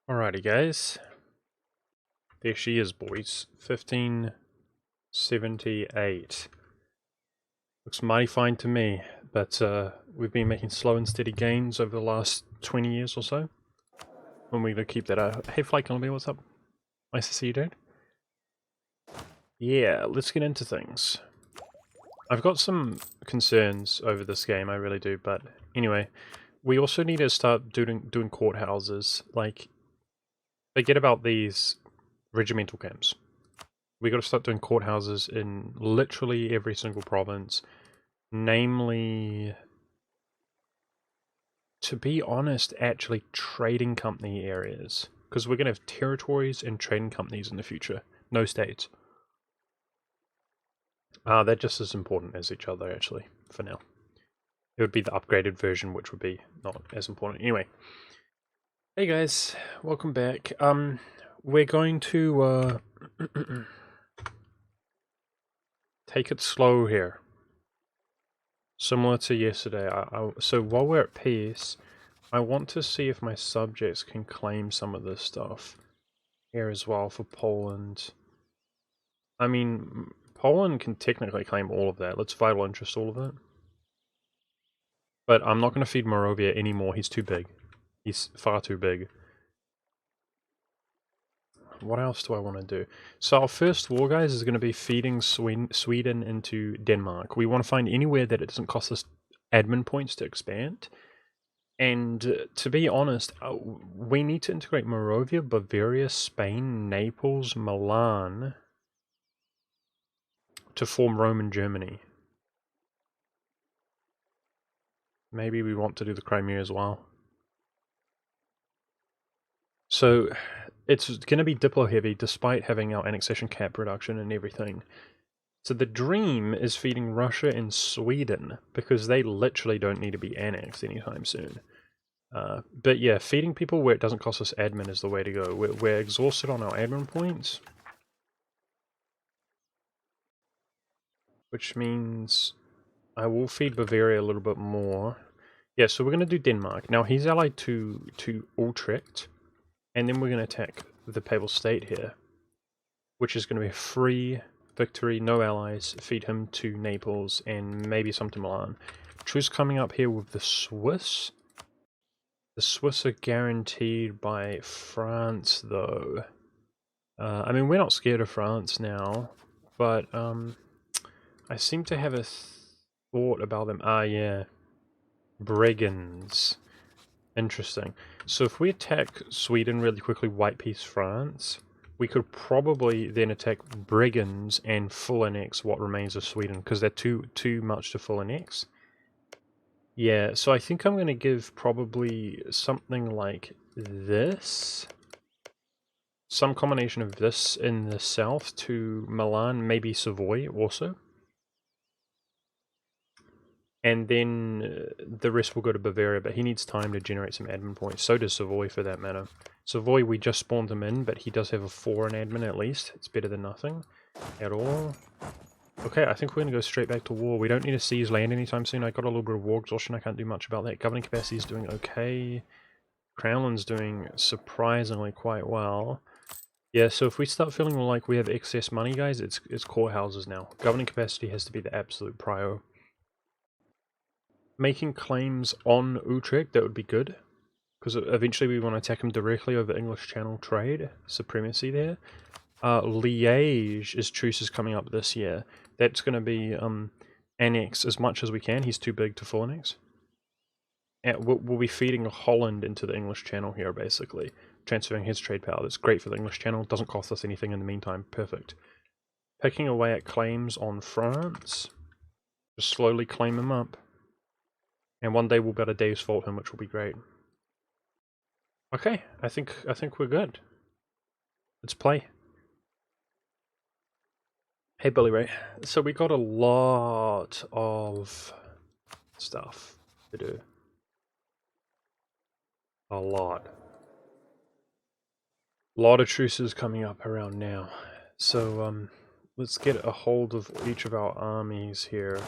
Alrighty, guys. There she is, boys. 1578. Looks mighty fine to me, but we've been making slow and steady gains over the last 20 years or so. When we're going to keep that up. Hey, Fly Columbia, what's up? Nice to see you, dude. Yeah, let's get into things. I've got some concerns over this game, I really do, but anyway. We also need to start doing courthouses. Like, forget about these regimental camps. We got to start doing courthouses in literally every single province. Namely, to be honest, actually trading company areas. Because we're going to have territories and trading companies in the future. No states. They're just as important as each other, actually, for now. It would be the upgraded version, which would be not as important. Anyway. Hey guys, welcome back. We're going to, take it slow here. Similar to yesterday. So while we're at peace, I want to see if my subjects can claim some of this stuff here as well for Poland. I mean, Poland can technically claim all of that. Let's vital interest all of it. But I'm not going to feed Moravia anymore. He's too big. He's far too big. What else do I want to do? So our first war, guys, is going to be feeding Sweden into Denmark. We want to find anywhere that it doesn't cost us admin points to expand. And to be honest, we need to integrate Moravia, Bavaria, Spain, Naples, Milan to form Rome and Germany. Maybe we want to do the Crimea as well. So it's going to be Diplo heavy despite having our annexation cap reduction and everything. So the dream is feeding Russia and Sweden because they literally don't need to be annexed anytime soon. But yeah, feeding people where it doesn't cost us admin is the way to go. We're exhausted on our admin points. Which means I will feed Bavaria a little bit more. Yeah, so we're going to do Denmark. Now he's allied to Utrecht. And then we're going to attack the Papal State here. Which is going to be a free victory, no allies, feed him to Naples, and maybe some to Milan. Truce coming up here with the Swiss. The Swiss are guaranteed by France, though. I mean, we're not scared of France now, but I seem to have a thought about them. Ah, yeah. Brigands. Interesting. So if we attack Sweden really quickly, white peace France, we could probably then attack Brigands and full annex what remains of Sweden, because they're too much to full annex. Yeah, so I think I'm going to give probably something like this. Some combination of this in the south to Milan, maybe Savoy also. And then the rest will go to Bavaria, but he needs time to generate some admin points. So does Savoy, for that matter. Savoy, we just spawned him in, but he does have a 4 in admin at least. It's better than nothing at all. Okay, I think we're going to go straight back to war. We don't need to seize land anytime soon. I got a little bit of war exhaustion. I can't do much about that. Governing capacity is doing okay. Crownland's doing surprisingly quite well. Yeah, so if we start feeling like we have excess money, guys, it's courthouses now. Governing capacity has to be the absolute prio. Making claims on Utrecht, that would be good. Because eventually we want to attack him directly over English Channel trade. Supremacy there. Liège is truces coming up this year. That's going to be annex as much as we can. He's too big to full annex. And we'll be feeding Holland into the English Channel here, basically. Transferring his trade power. That's great for the English Channel. Doesn't cost us anything in the meantime. Perfect. Picking away at claims on France. Just slowly claim him up. And one day we'll be able to Deus Vault him, which will be great. Okay, I think we're good. Let's play. Hey Billy Ray. So we got a lot of stuff to do. A lot. A lot of truces coming up around now. So let's get a hold of each of our armies here.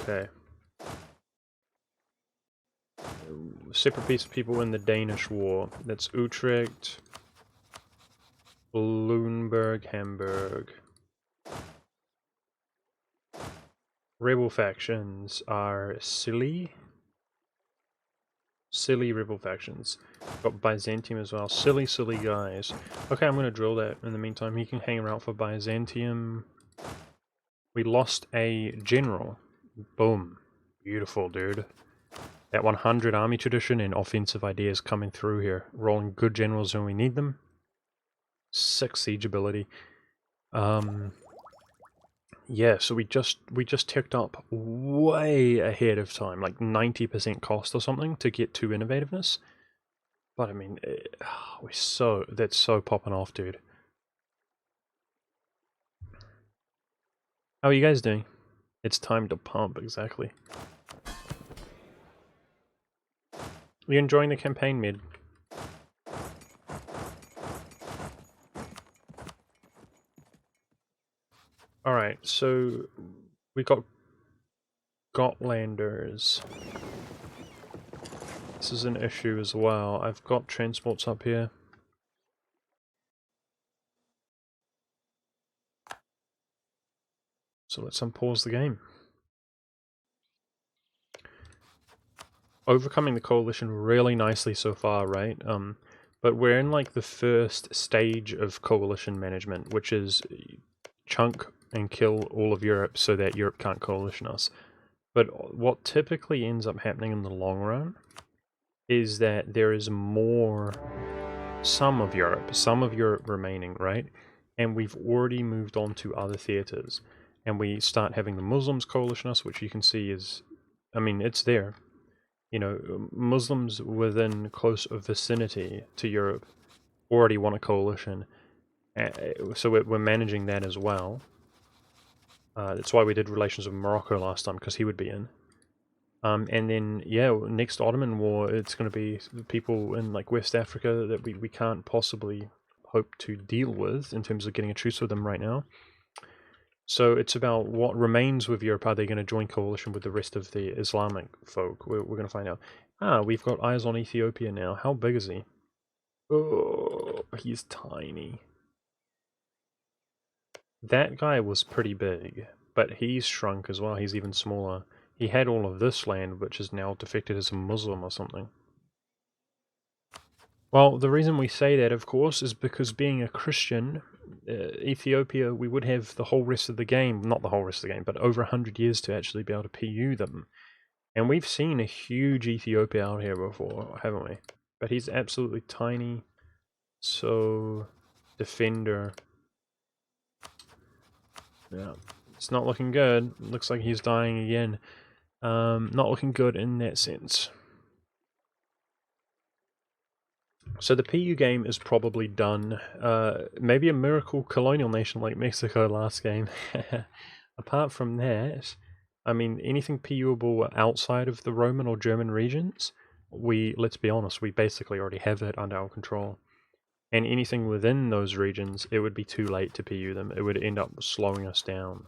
Okay. separate piece of people in the Danish war. That's Utrecht, Lüneburg, Hamburg. Rebel factions are silly rebel factions. Got Byzantium as well. Silly guys. Okay, I'm gonna drill that in the meantime. He can hang around for Byzantium. We lost a general. Boom. Beautiful, dude. That 100 army tradition and offensive ideas coming through here. Rolling good generals when we need them. 6 siege ability. Yeah, so we just ticked up way ahead of time, like 90% cost or something to get to innovativeness. But I mean, that's so popping off, dude. How are you guys doing? It's time to pump, exactly. You enjoying the campaign, Mid? Alright, so we got Gotlanders. This is an issue as well. I've got transports up here. So let's unpause the game. Overcoming the coalition really nicely so far, right? But we're in like the first stage of coalition management, which is chunk and kill all of Europe so that Europe can't coalition us. But what typically ends up happening in the long run is that there is some of Europe remaining, right? And we've already moved on to other theaters. And we start having the Muslims coalition us, which you can see is, I mean, it's there. You know, Muslims within close vicinity to Europe already want a coalition. So we're managing that as well. That's why we did relations with Morocco last time, because he would be in. And then, yeah, next Ottoman War, it's going to be people in like West Africa that we can't possibly hope to deal with in terms of getting a truce with them right now. So it's about what remains with Europe. Are they going to join coalition with the rest of the Islamic folk? We're going to find out. We've got eyes on Ethiopia now. How big is he? Oh, he's tiny. That guy was pretty big, but he's shrunk as well. He's even smaller. He had all of this land, which is now defected as a Muslim or something. Well, the reason we say that, of course, is because being a Christian, Ethiopia, we would have the whole rest of the game, not the whole rest of the game, but over 100 years to actually be able to PU them. And we've seen a huge Ethiopia out here before, haven't we? But he's absolutely tiny. So, defender. Yeah, it's not looking good. Looks like he's dying again. Not looking good in that sense. So the PU game is probably done. Maybe a miracle colonial nation like Mexico last game. Apart from that, I mean, anything PUable outside of the Roman or German regions, let's be honest, we basically already have that under our control. And anything within those regions, it would be too late to PU them. It would end up slowing us down.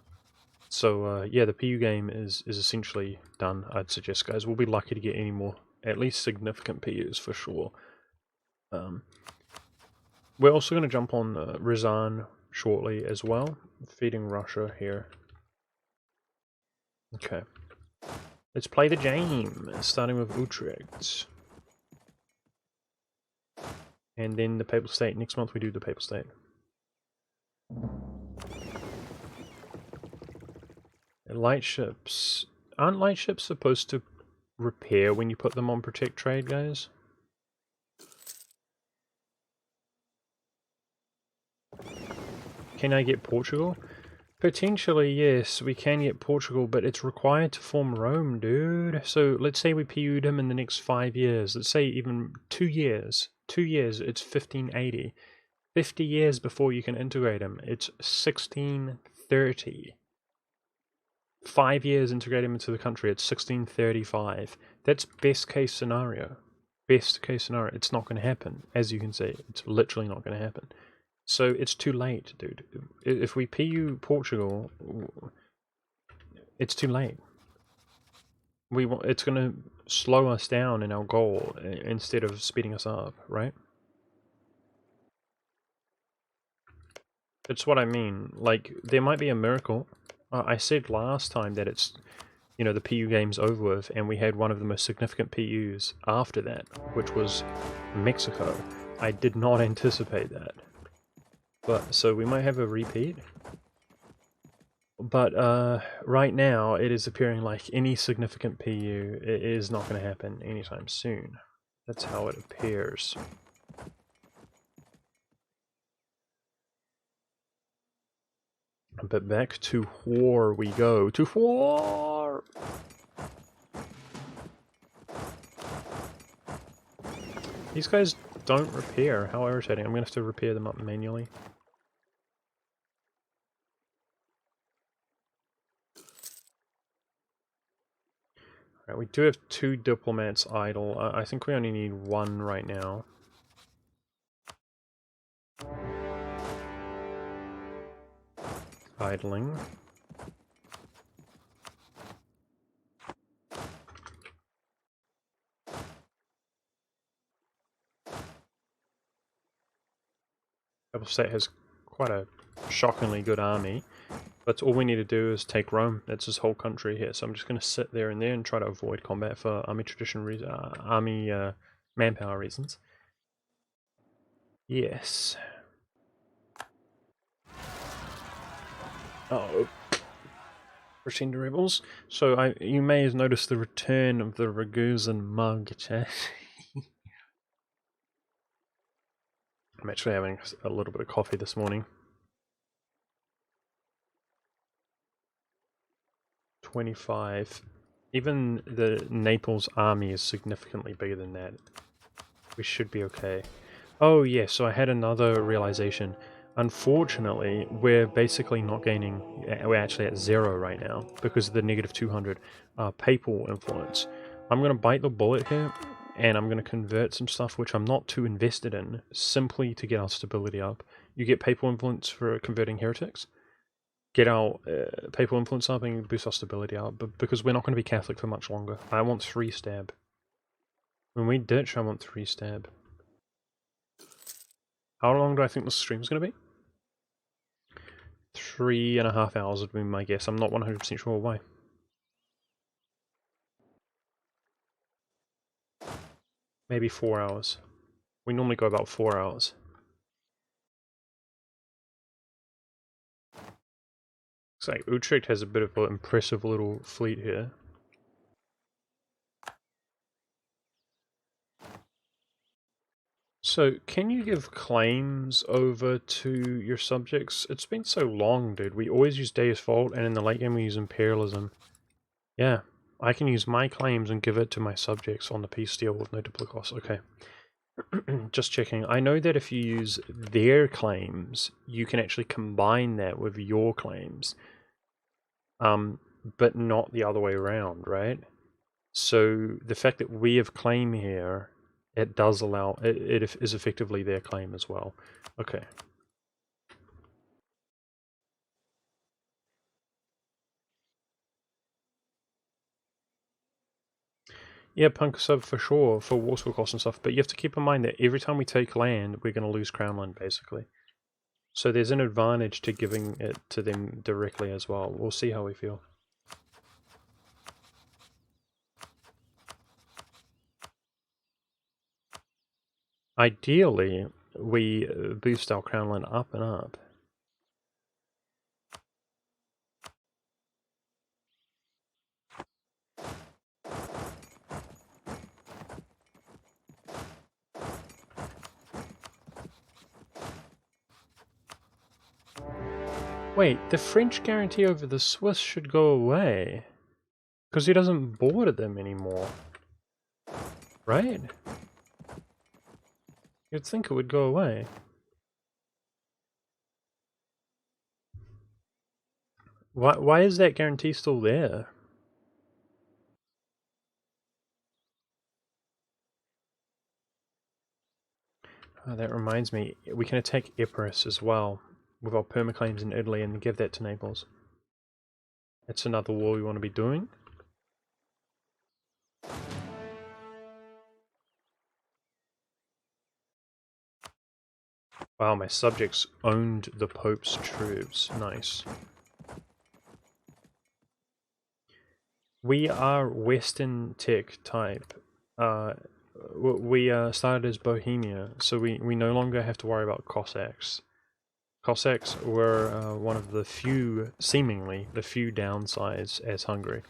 So yeah, the PU game is essentially done, I'd suggest, guys. We'll be lucky to get any more, at least significant PUs for sure. We're also going to jump on Ryazan shortly as well, feeding Russia here. Okay. Let's play the game, starting with Utrecht. And then the Papal State. Next month we do the Papal State. Light ships. Aren't light ships supposed to repair when you put them on Protect Trade, guys? Can I get Portugal? Potentially, yes, we can get Portugal, but it's required to form Rome, dude. So let's say we PU'd him in the next 5 years. Let's say even 2 years. 2 years, it's 1580. 50 years before you can integrate him, it's 1630. 5 years integrate him into the country, it's 1635. That's best case scenario. Best case scenario. It's not going to happen, as you can see. It's literally not going to happen. So it's too late, dude. If we PU Portugal, it's too late. it's going to slow us down in our goal instead of speeding us up, right? It's what I mean. Like, there might be a miracle. I said last time that it's, you know, the PU game's over with, and we had one of the most significant PUs after that, which was Mexico. I did not anticipate that. But, so we might have a repeat. But right now, it is appearing like any significant PU is not going to happen anytime soon. That's how it appears. But back to war we go. To war! These guys don't repair. How irritating. I'm going to have to repair them up manually. Alright, we do have 2 diplomats idle. I think we only need 1 right now. Idling. Apple State has quite a shockingly good army, but all we need to do is take Rome. That's his whole country here, so I'm just going to sit there and try to avoid combat for army manpower reasons. Yes. Oh, pretend rebels. So you may have noticed the return of the Ragusan mug, chat. I'm actually having a little bit of coffee this morning. 25. Even the Naples army is significantly bigger than that. We should be okay. Oh yeah, so I had another realization. Unfortunately, we're basically not gaining, we're actually at 0 right now because of the negative 200 papal influence. I'm going to bite the bullet here, and I'm going to convert some stuff which I'm not too invested in, simply to get our stability up. You get papal influence for converting heretics. Get our papal influence up and boost our stability up, but because we're not going to be Catholic for much longer. I want 3 stab. When we ditch, I want 3 stab. How long do I think the stream's going to be? 3.5 hours would be my guess. I'm not 100% sure why. Maybe 4 hours. We normally go about 4 hours. Looks like Utrecht has a bit of an impressive little fleet here. So, can you give claims over to your subjects? It's been so long, dude. We always use Deus Vult, and in the late game we use Imperialism. Yeah, I can use my claims and give it to my subjects on the peace deal with no duplicos. Okay. Just checking. I know that if you use their claims, you can actually combine that with your claims. But not the other way around, right? So the fact that we have claim here, it does allow, it is effectively their claim as well. Okay. Yeah, punk sub for sure, for war school costs and stuff, but you have to keep in mind that every time we take land, we're going to lose crown land, basically. So there's an advantage to giving it to them directly as well. We'll see how we feel. Ideally, we boost our crown land up and up. Wait, the French guarantee over the Swiss should go away. Because he doesn't border them anymore. Right? You'd think it would go away. Why is that guarantee still there? Oh, that reminds me, we can attack Epirus as well, with our permaclaims in Italy, and give that to Naples. That's another war we want to be doing. Wow, my subjects owned the Pope's troops. Nice. We are Western tech type. We started as Bohemia, so we no longer have to worry about Cossacks. Cossacks were one of the few, seemingly, the few downsides as Hungary.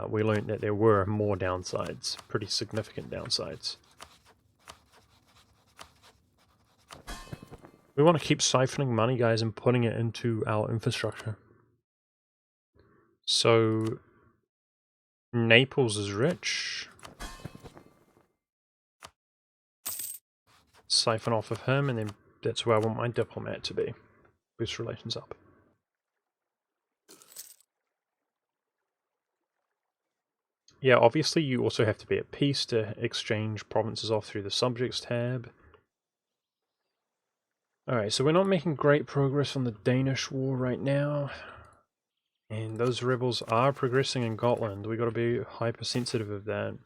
We learned that there were more downsides, pretty significant downsides. We want to keep siphoning money, guys, and putting it into our infrastructure. So, Naples is rich. Siphon off of him, and then that's where I want my diplomat to be. Boost relations up. Yeah, obviously you also have to be at peace to exchange provinces off through the subjects tab. Alright, so we're not making great progress on the Danish war right now. And those rebels are progressing in Gotland. We gotta be hypersensitive of that.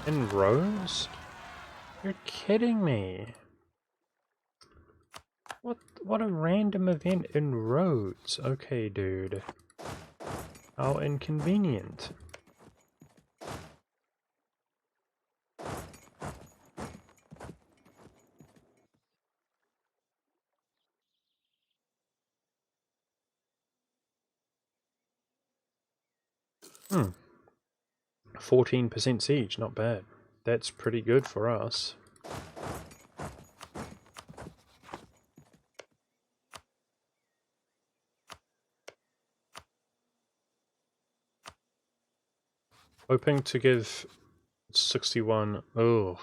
In Rose? You're kidding me. What a random event in Rhodes. Okay, dude. How inconvenient. Hmm. 14% siege, not bad. That's pretty good for us. Hoping to give 61. Ugh.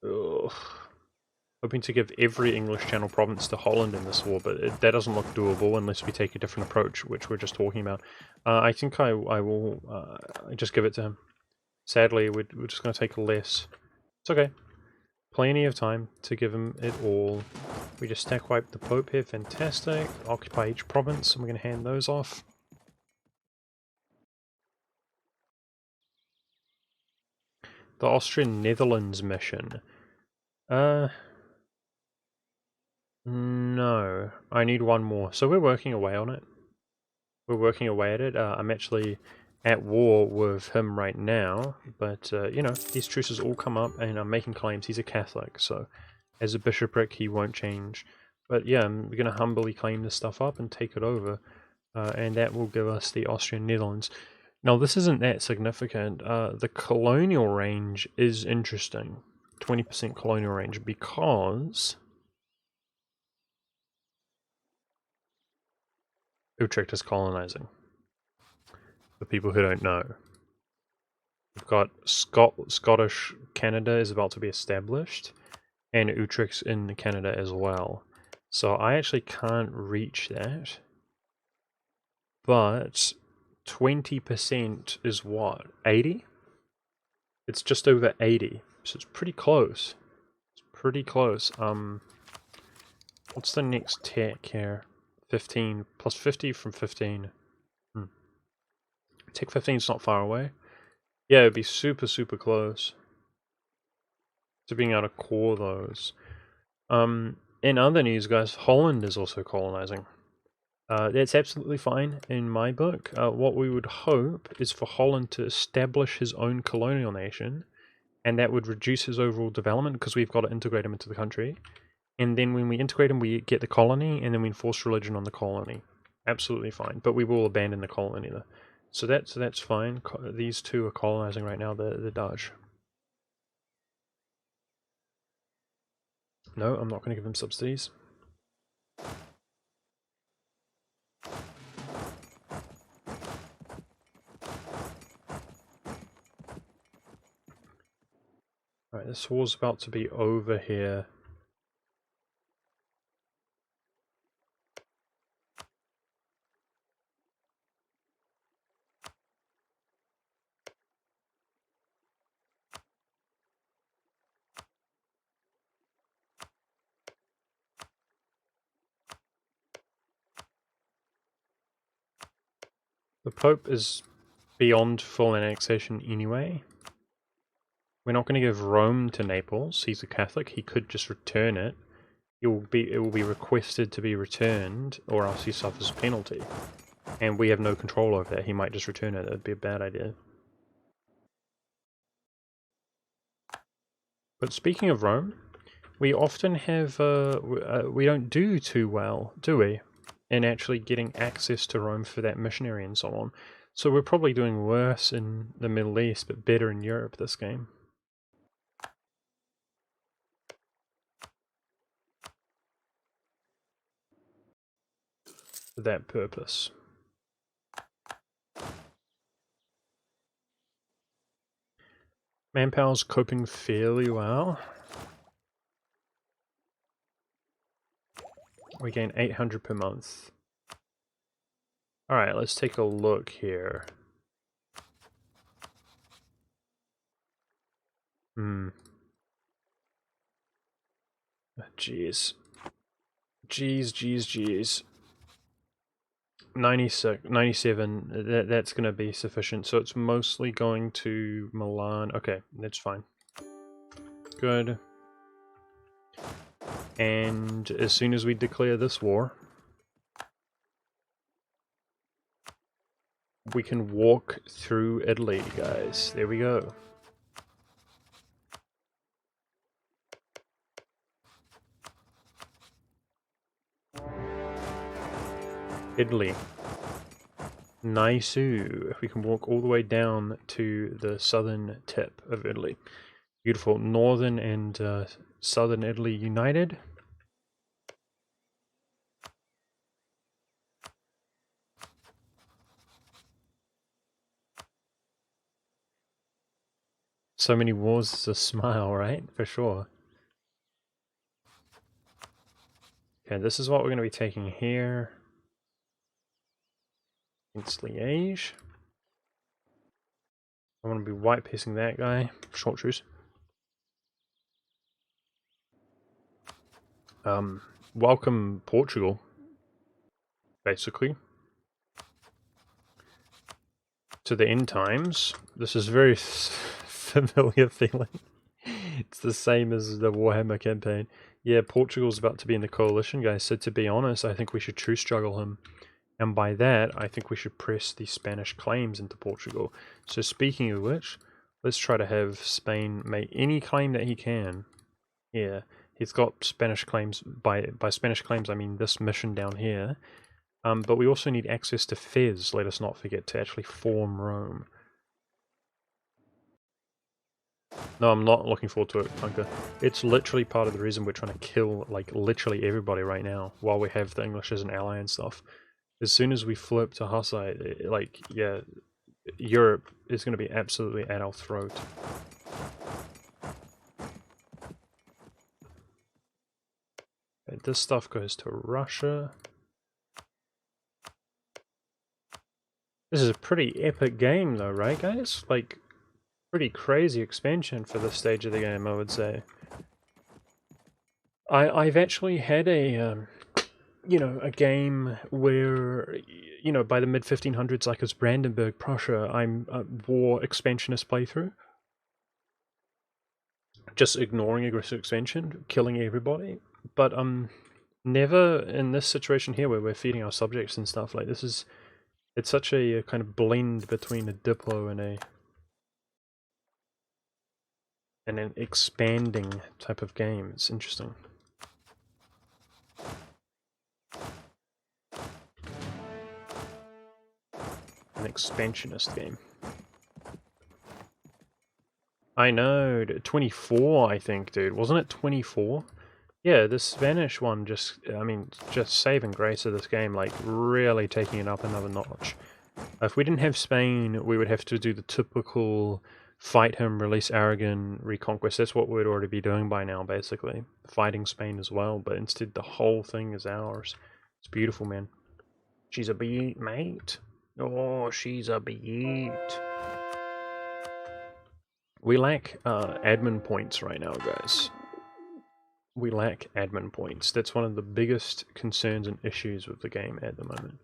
Ugh. Hoping to give every English Channel province to Holland in this war, but that doesn't look doable unless we take a different approach, which we're just talking about. I think I will just give it to him. Sadly, we're just going to take less. It's okay. Plenty of time to give him it all. We just stack wipe the Pope here, fantastic. Occupy each province, and we're going to hand those off. The Austrian Netherlands mission. No. I need one more. So we're working away on it. We're working away at it. I'm actually at war with him right now, but, you know, these truces all come up, and I'm making claims. He's a Catholic, so as a bishopric, he won't change. But yeah, I'm going to humbly claim this stuff up and take it over, and that will give us the Austrian Netherlands. Now, this isn't that significant. The colonial range is interesting. 20% colonial range, because Utrecht is colonizing. For people who don't know. We've got Scottish Canada is about to be established, and Utrecht's in Canada as well. So I actually can't reach that, but 20% is what? 80? It's just over 80, so it's pretty close. It's pretty close. What's the next tech here? 15 plus 50 from 15. Tech 15 is not far away. Yeah, it'd be super close to being able to core those. In other news, guys, Holland is also colonizing. That's absolutely fine in my book. What we would hope is for Holland to establish his own colonial nation, and that would reduce his overall development because we've got to integrate him into the country. And then when we integrate him, we get the colony, and then we enforce religion on the colony. Absolutely fine, but we will abandon the colony though. So that's fine. These two are colonizing right now, the Dutch. No, I'm not going to give them subsidies. Alright, this war's about to be over here. The Pope is beyond full annexation anyway. We're not going to give Rome to Naples. He's a Catholic. He could just return it. It will be requested to be returned, or else he suffers a penalty. And we have no control over that. He might just return it. That'd be a bad idea. But speaking of Rome, we often have we don't do too well, do we? In actually getting access to Rome for that missionary and so on. So we're probably doing worse in the Middle East, but better in Europe this game. For that purpose. Manpower's coping fairly well. We gain 800 per month. Alright, let's take a look here. Jeez. Jeez. 96, 97, that's going to be sufficient. So it's mostly going to Milan. Okay, that's fine. Good. And as soon as we declare this war, we can walk through Italy, guys. There we go. Italy. Nice. We can walk all the way down to the southern tip of Italy. Beautiful. Northern and southern Italy united. So many wars is a smile, right? For sure. Okay, this is what we're going to be taking here. It's Liège. I want to be white piecing that guy. Short truce. Welcome Portugal. Basically. To the end times. This is very familiar feeling. It's the same as the Warhammer campaign. Yeah, Portugal's about to be in the coalition, guys, so to be honest, I think we should truce juggle him. And by that, I think we should press the Spanish claims into Portugal. So speaking of which, let's try to have Spain make any claim that he can. Yeah, he's got Spanish claims. By Spanish claims, I mean this mission down here. But we also need access to Fez, let us not forget, to actually form Rome. No, I'm not looking forward to it, Punker. It's literally part of the reason we're trying to kill, like, literally everybody right now, while we have the English as an ally and stuff. As soon as we flip to Hussite, like, yeah, Europe is going to be absolutely at our throat. Okay, this stuff goes to Russia. This is a pretty epic game though, right guys? Like, pretty crazy expansion for this stage of the game, I would say. I've actually had a, you know, a game where, you know, by the mid-1500s, like as Brandenburg, Prussia, I'm a war expansionist playthrough. Just ignoring aggressive expansion, killing everybody. But never in this situation here where we're feeding our subjects and stuff. Like, this is, it's such a kind of blend between a Diplo and an expanding type of game. It's interesting. An expansionist game. I know, 24 I think, dude. Wasn't it 24? Yeah, the Spanish one just, I mean, just saving grace of this game, like really taking it up another notch. If we didn't have Spain, we would have to do the typical fight him, release Aragon, reconquest. That's what we'd already be doing by now, basically. Fighting Spain as well, but instead the whole thing is ours. It's beautiful, man. She's a beat, mate. Oh, she's a beat. We lack admin points right now, guys. We lack admin points. That's one of the biggest concerns and issues with the game at the moment.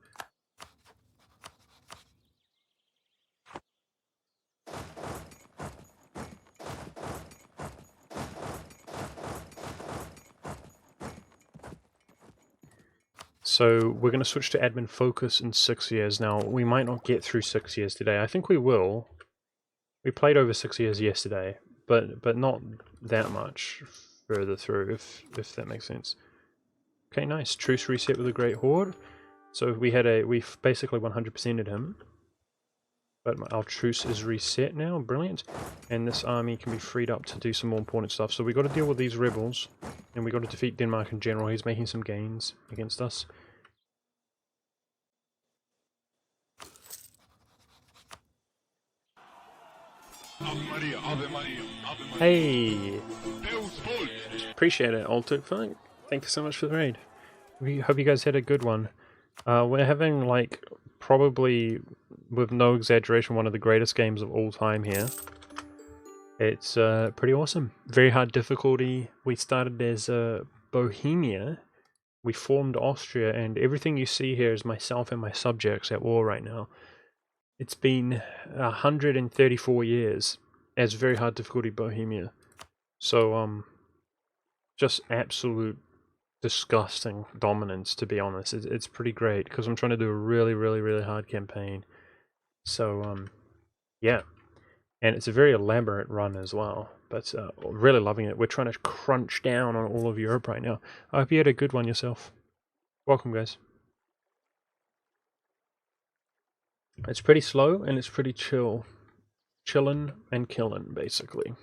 So we're going to switch to admin focus in 6 years. Now, we might not get through 6 years today. I think we will. We played over 6 years yesterday, but not that much further through, if that makes sense. Okay, nice. Truce reset with a Great Horde. So we basically 100%ed him. But our truce is reset now, brilliant. And this army can be freed up to do some more important stuff. So we got to deal with these rebels, and we got to defeat Denmark in general. He's making some gains against us. Hey! Appreciate it, Altered Funk. Thank you so much for the raid. We hope you guys had a good one. We're having, like, probably, with no exaggeration, one of the greatest games of all time here. It's pretty awesome. Very hard difficulty. We started as Bohemia. We formed Austria, and everything you see here is myself and my subjects at war right now. It's been 134 years as very hard difficulty Bohemia. So, just absolute disgusting dominance, to be honest. It's pretty great, because I'm trying to do a really, really, really hard campaign. So, yeah. And it's a very elaborate run as well, but really loving it. We're trying to crunch down on all of Europe right now. I hope you had a good one yourself. Welcome, guys. It's pretty slow and it's pretty chill. Chillin' and killin', basically.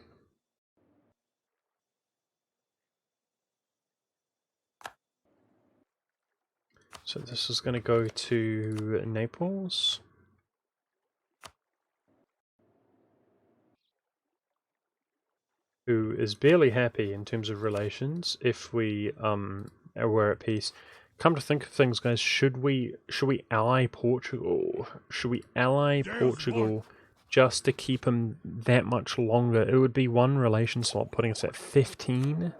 So this is going to go to Naples. Who is barely happy in terms of relations if we were at peace. Come to think of things, guys, should we ally Portugal? Should we ally Portugal just to keep him that much longer? It would be one relation slot, putting us at 15,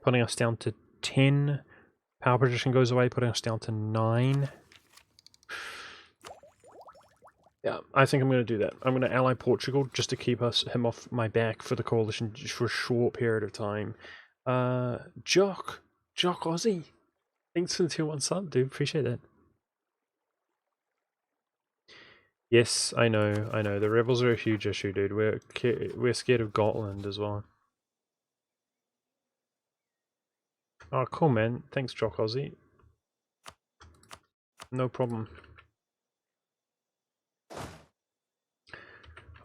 putting us down to 10. Power position goes away, putting us down to 9. Yeah, I think I'm going to do that. I'm going to ally Portugal just to keep him off my back for the coalition for a short period of time. Jock Aussie, thanks for the 2-1 sub, dude. Appreciate that. Yes, I know. The rebels are a huge issue, dude. We're scared of Gotland as well. Oh, cool, man. Thanks, Jock Aussie. No problem.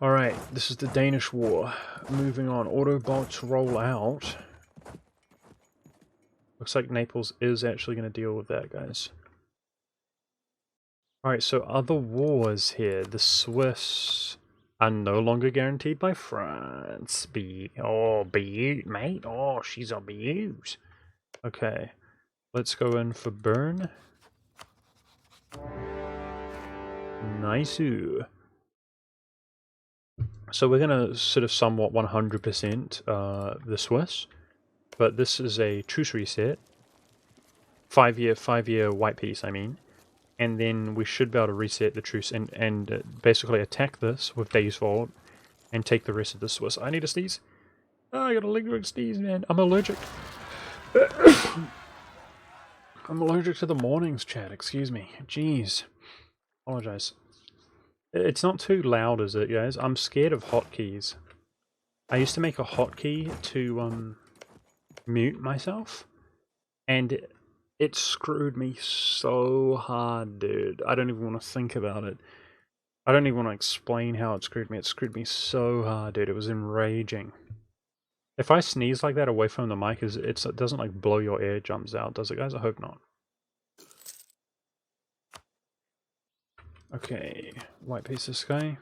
Alright, this is the Danish War. Moving on. Autobots roll out. Looks like Naples is actually going to deal with that, guys. Alright, so other wars here. The Swiss are no longer guaranteed by France. Beaut, mate. Oh, she's a beaut. Okay, let's go in for Bern. Nice-oo. So we're going to sort of somewhat 100% the Swiss, but this is a truce reset. 5-year white peace, I mean. And then we should be able to reset the truce and basically attack this with Days Vault and take the rest of the Swiss. I need a sneeze. Oh, I got a lingering sneeze, man. I'm allergic. I'm allergic to the mornings, chat. Excuse me. Jeez. Apologize. It's not too loud, is it, guys? I'm scared of hotkeys. I used to make a hotkey to mute myself, and it screwed me so hard, dude. I don't even want to think about it. I don't even want to explain how it screwed me. It screwed me so hard, dude. It was enraging. If I sneeze like that away from the mic, it doesn't like blow your air jumps out, does it, guys? I hope not. Okay, white piece of sky.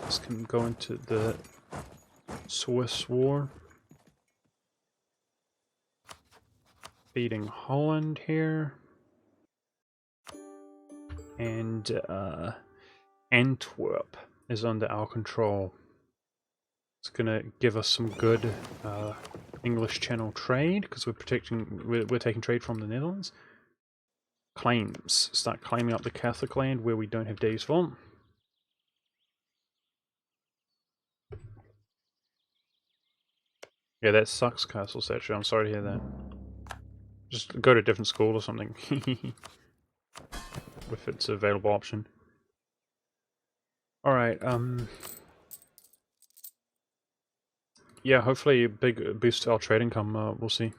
This can go into the Swiss War. Beating Holland here. And Antwerp is under our control. It's gonna give us some good English Channel trade because we're taking trade from the Netherlands. Claims. Start claiming up the Catholic land where we don't have Days Vault. Yeah, that sucks, Castle Statue. I'm sorry to hear that. Just go to a different school or something. If it's an available option. Alright, yeah, hopefully a big boost to our trade income, we'll see.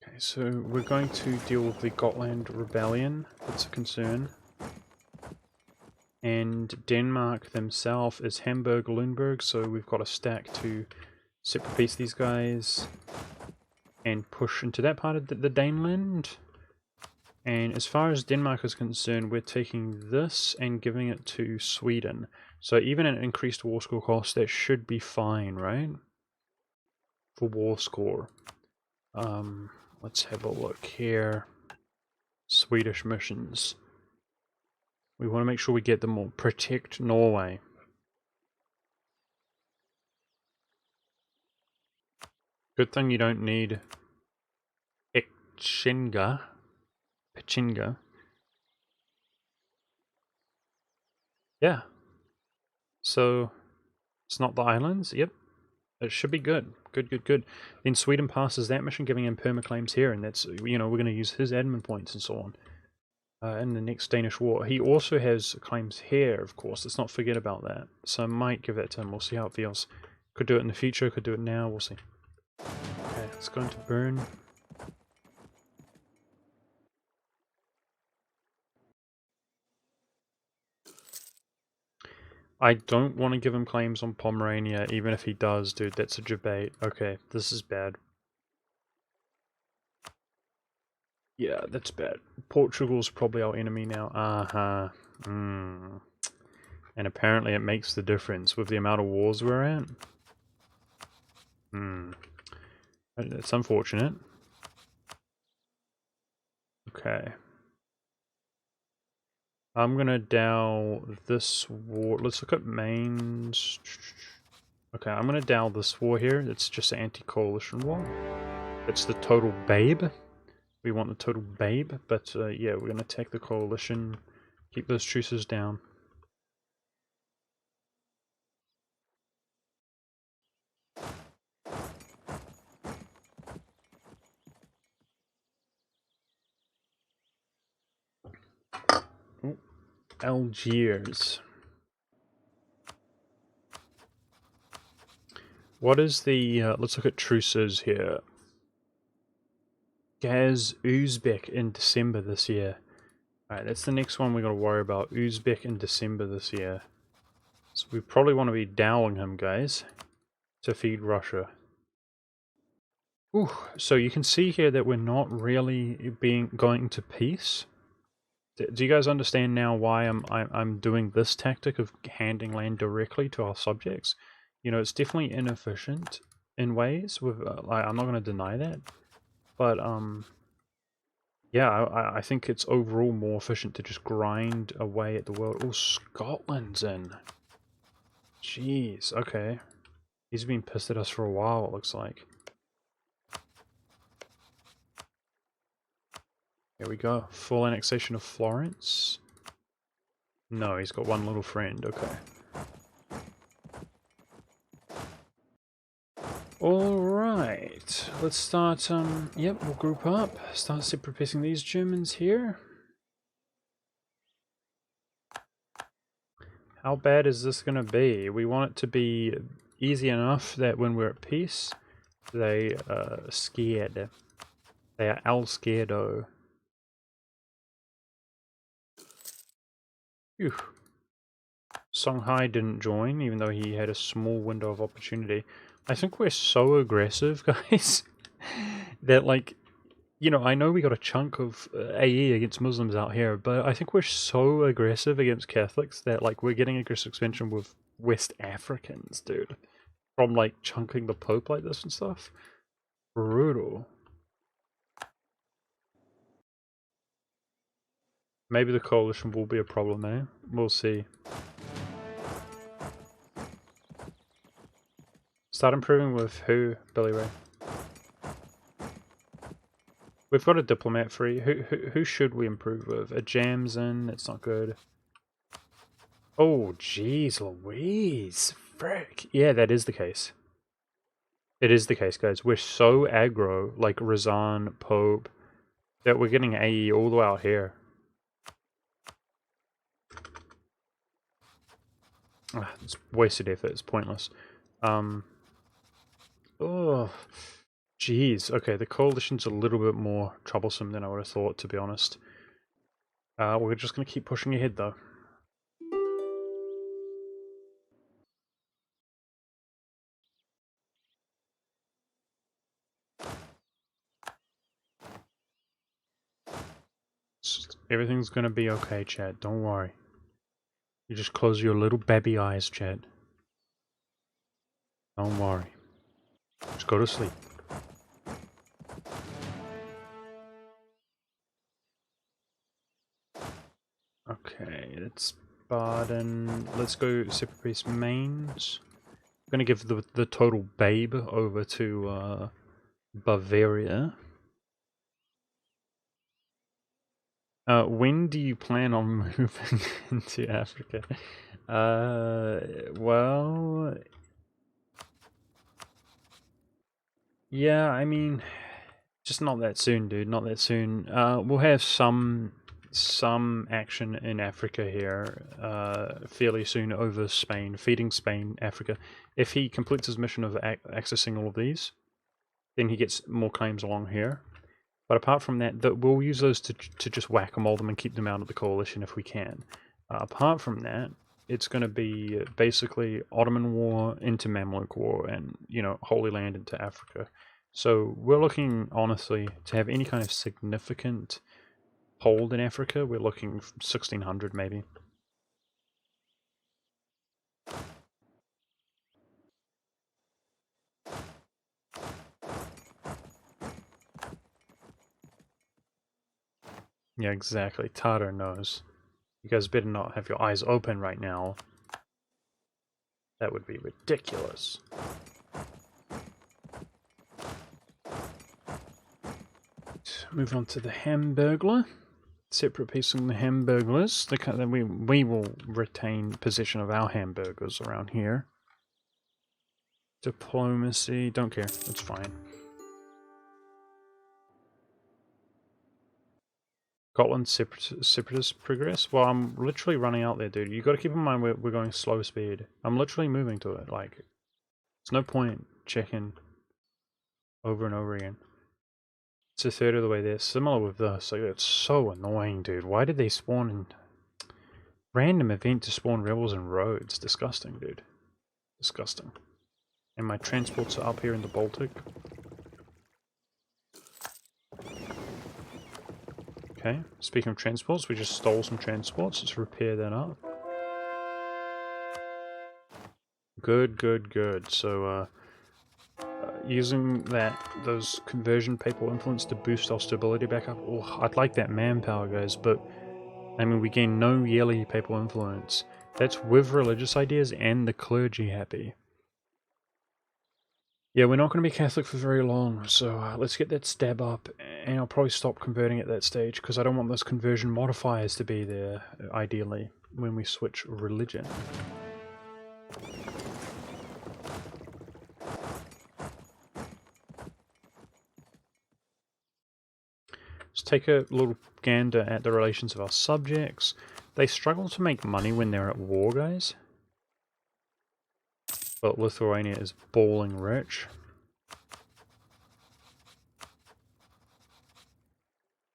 Okay, so we're going to deal with the Gotland Rebellion. That's a concern. And Denmark themselves is Hamburg-Lüneburg, so we've got a stack to separate piece these guys and push into that part of the Daneland. And as far as Denmark is concerned, we're taking this and giving it to Sweden. So even an increased war score cost, that should be fine, right? For war score. Let's have a look here. Swedish missions. We want to make sure we get them all. Protect Norway. Good thing you don't need Pechinga. Yeah. So, it's not the islands? Yep. It should be good. Good. Then Sweden passes that mission, giving him permaclaims here, and that's, you know, we're going to use his admin points and so on. In the next Danish war. He also has claims here, of course. Let's not forget about that. So I might give that to him. We'll see how it feels. Could do it in the future, could do it now. We'll see. Okay, it's going to burn. I don't want to give him claims on Pomerania, even if he does, dude. That's a debate. Okay, this is bad. Yeah, that's bad. Portugal's probably our enemy now. Uh-huh. And apparently it makes the difference with the amount of wars we're at. It's unfortunate. Okay. I'm gonna dow this war. Let's look at mains. Okay, I'm gonna dow this war here. It's just an anti-coalition war. It's the total babe. We want the total babe, but yeah, we're gonna take the coalition. Keep those truces down. Ooh, Algiers. What is the, let's look at truces here. Gaz Uzbek in December this year. Alright, that's the next one we gotta worry about. Uzbek in December this year. So we probably want to be dowing him, guys, to feed Russia. Ooh, so you can see here that we're not really going to peace. Do you guys understand now why I'm doing this tactic of handing land directly to our subjects? You know, it's definitely inefficient in ways. With I'm not going to deny that, but yeah, I think it's overall more efficient to just grind away at the world. Oh, Scotland's in. Jeez, okay. He's been pissed at us for a while, it looks like. Here we go. Full annexation of Florence. No, he's got one little friend, okay. Alright, let's start, yep, we'll group up. Start separate these Germans here. How bad is this gonna be? We want it to be easy enough that when we're at peace, they are scared. They are all scaredo. Phew. Songhai didn't join, even though he had a small window of opportunity. I think we're so aggressive, guys, that, like, you know, I know we got a chunk of AE against Muslims out here, but I think we're so aggressive against Catholics that, like, we're getting aggressive expansion with West Africans, dude. From, like, chunking the Pope like this and stuff. Brutal. Maybe the coalition will be a problem, eh? We'll see. Start improving with who, Billy Ray? We've got a diplomat free. Who should we improve with? A Jamson, that's not good. Oh, jeez Louise. Frick. Yeah, that is the case. It is the case, guys. We're so aggro, like Razan, Pope, that we're getting AE all the way out here. It's wasted effort. It's pointless. Oh, jeez. Okay, the coalition's a little bit more troublesome than I would have thought, to be honest. We're just going to keep pushing ahead, though. Everything's going to be okay, chat. Don't worry. You just close your little baby eyes, chat. Don't worry. Just go to sleep. Okay, it's Baden. Let's go separate piece mains. I'm gonna give the total babe over to Bavaria. When do you plan on moving into Africa? Well, yeah, I mean, just not that soon, dude. Not that soon. We'll have some action in Africa here fairly soon over Spain, feeding Spain, Africa. If he completes his mission of accessing all of these, then he gets more claims along here. But apart from that, we'll use those to just whack-a-mole them and keep them out of the coalition if we can. Apart from that, it's going to be basically Ottoman War into Mamluk War and, you know, Holy Land into Africa. So we're looking, honestly, to have any kind of significant hold in Africa. We're looking 1600 maybe. Yeah, exactly. Tartar knows. You guys better not have your eyes open right now. That would be ridiculous. Move on to the Hamburglar. Separate piece on the Hamburglers. We will retain possession of our hamburgers around here. Diplomacy. Don't care. It's fine. Scotland separatist progress? Well, I'm literally running out there, dude. You got to keep in mind we're going slow speed. I'm literally moving to it. Like, there's no point checking over and over again. It's a third of the way there. Similar with this. Like, it's so annoying, dude. Why did they spawn in... Random event to spawn rebels in roads. Disgusting, dude. Disgusting. And my transports are up here in the Baltic. Okay, speaking of transports, we just stole some transports. Let's repair that up. Good, good, good. So, using those conversion papal influence to boost our stability back up. Oh, I'd like that manpower, guys, but I mean, we gain no yearly papal influence. That's with religious ideas and the clergy happy. Yeah, we're not going to be Catholic for very long, so let's get that stab up, and I'll probably stop converting at that stage, because I don't want those conversion modifiers to be there, ideally, when we switch religion. Let's take a little gander at the relations of our subjects. They struggle to make money when they're at war, guys. But Lithuania is balling rich.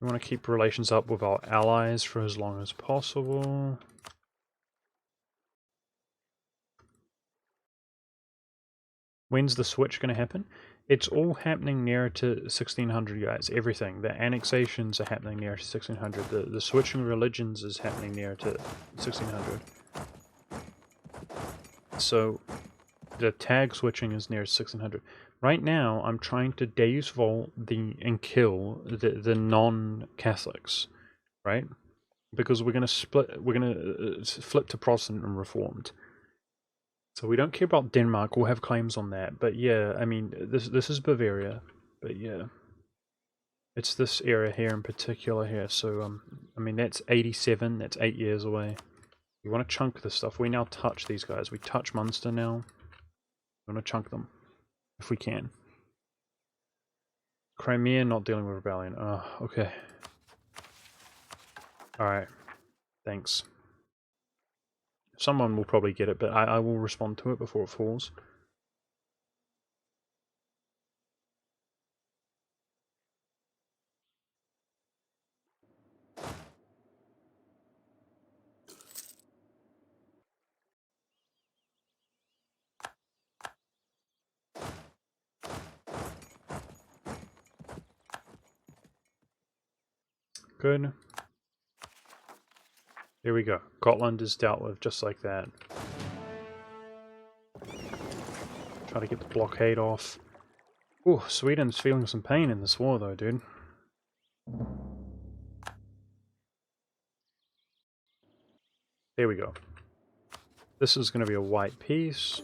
We want to keep relations up with our allies for as long as possible. When's the switch going to happen? It's all happening nearer to 1600, guys. Everything. The annexations are happening nearer to 1600. The switching religions is happening nearer to 1600. So the tag switching is near 1600. Right now, I'm trying to Deus Vol and kill the non-Catholics, right? Because we're going to split. We're going to flip to Protestant and Reformed. So we don't care about Denmark. We'll have claims on that. But yeah, I mean, this is Bavaria. But yeah. It's this area here in particular here. So, I mean, that's 87. That's 8 years away. We want to chunk this stuff. We now touch these guys. We touch Munster now. We want to chunk them if we can. Crimea not dealing with rebellion. Oh, okay. Alright. Thanks. Someone will probably get it, but I will respond to it before it falls. Good. Here we go. Gotland is dealt with just like that. Try to get the blockade off. Ooh, Sweden's feeling some pain in this war though, dude. There we go. This is going to be a white peace.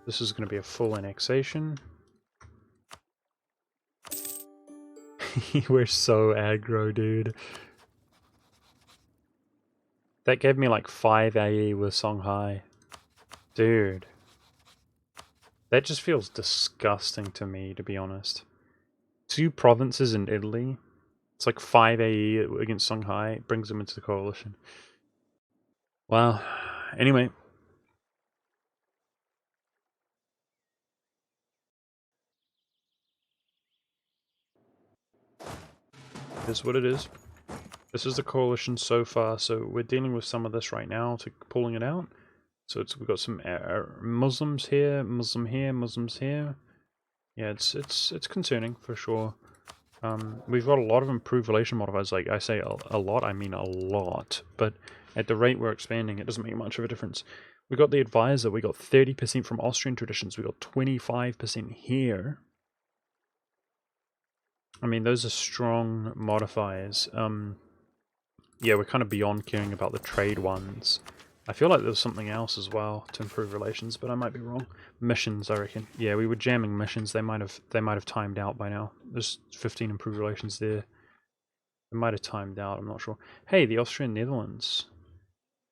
This is going to be a full annexation. We're so aggro, dude. That gave me like 5 AE with Songhai. Dude. That just feels disgusting to me, to be honest. 2 provinces in Italy. It's like 5 AE against Songhai. It brings them into the coalition. Wow. Anyway. Here's what it is. This is the coalition so far, so we're dealing with some of this right now to pulling it out. So we've got some Muslims here, Muslim here, Muslims here. Yeah, it's concerning for sure. We've got a lot of improved relation modifiers. Like I say a lot, I mean a lot. But at the rate we're expanding, it doesn't make much of a difference. We got the advisor. We got 30% from Austrian traditions. We got 25% here. I mean, those are strong modifiers. Yeah, we're kind of beyond caring about the trade ones. I feel like there's something else as well to improve relations, but I might be wrong. Missions, I reckon. Yeah, we were jamming missions. They might have timed out by now. There's 15 improved relations there. They might have timed out. I'm not sure. Hey, the Austrian Netherlands.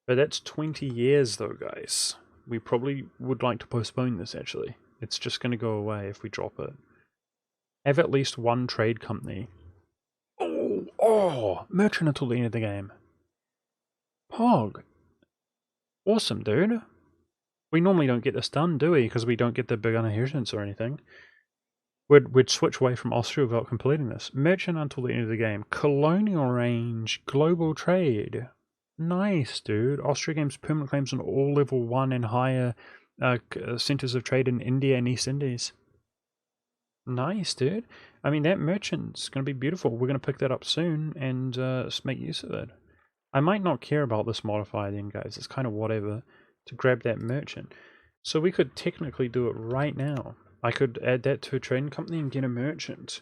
But that's 20 years though, guys. We probably would like to postpone this. Actually, it's just going to go away if we drop it. Have at least one trade company. Oh, merchant until the end of the game. Pog. Awesome, dude. We normally don't get this done, do we? Because we don't get the big inheritance or anything. We'd switch away from Austria without completing this. Merchant until the end of the game. Colonial range. Global trade. Nice, dude. Austria gains permanent claims on all level 1 and higher centers of trade in India and East Indies. Nice, dude. I mean, that merchant's going to be beautiful. We're going to pick that up soon and make use of it. I might not care about this modifier then, guys. It's kind of whatever to grab that merchant. So we could technically do it right now. I could add that to a trading company and get a merchant.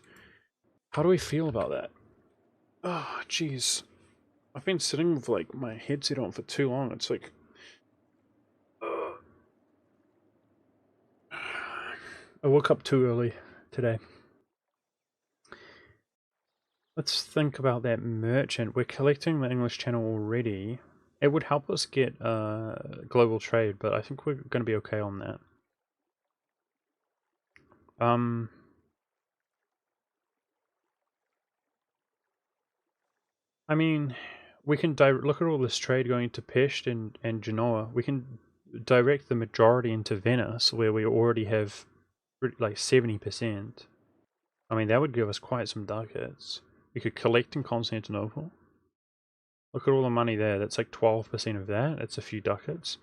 How do we feel about that? Oh, jeez. I've been sitting with like my headset on for too long. It's like... I woke up too early today. Let's think about that merchant. We're collecting the English Channel already. It would help us get global trade, but I think we're going to be okay on that. I mean, we can look at all this trade going to Pest and Genoa. We can direct the majority into Venice, where we already have like 70%. I mean, that would give us quite some ducats. We could collect in Constantinople. Look at all the money there. That's like 12% of that. That's a few ducats.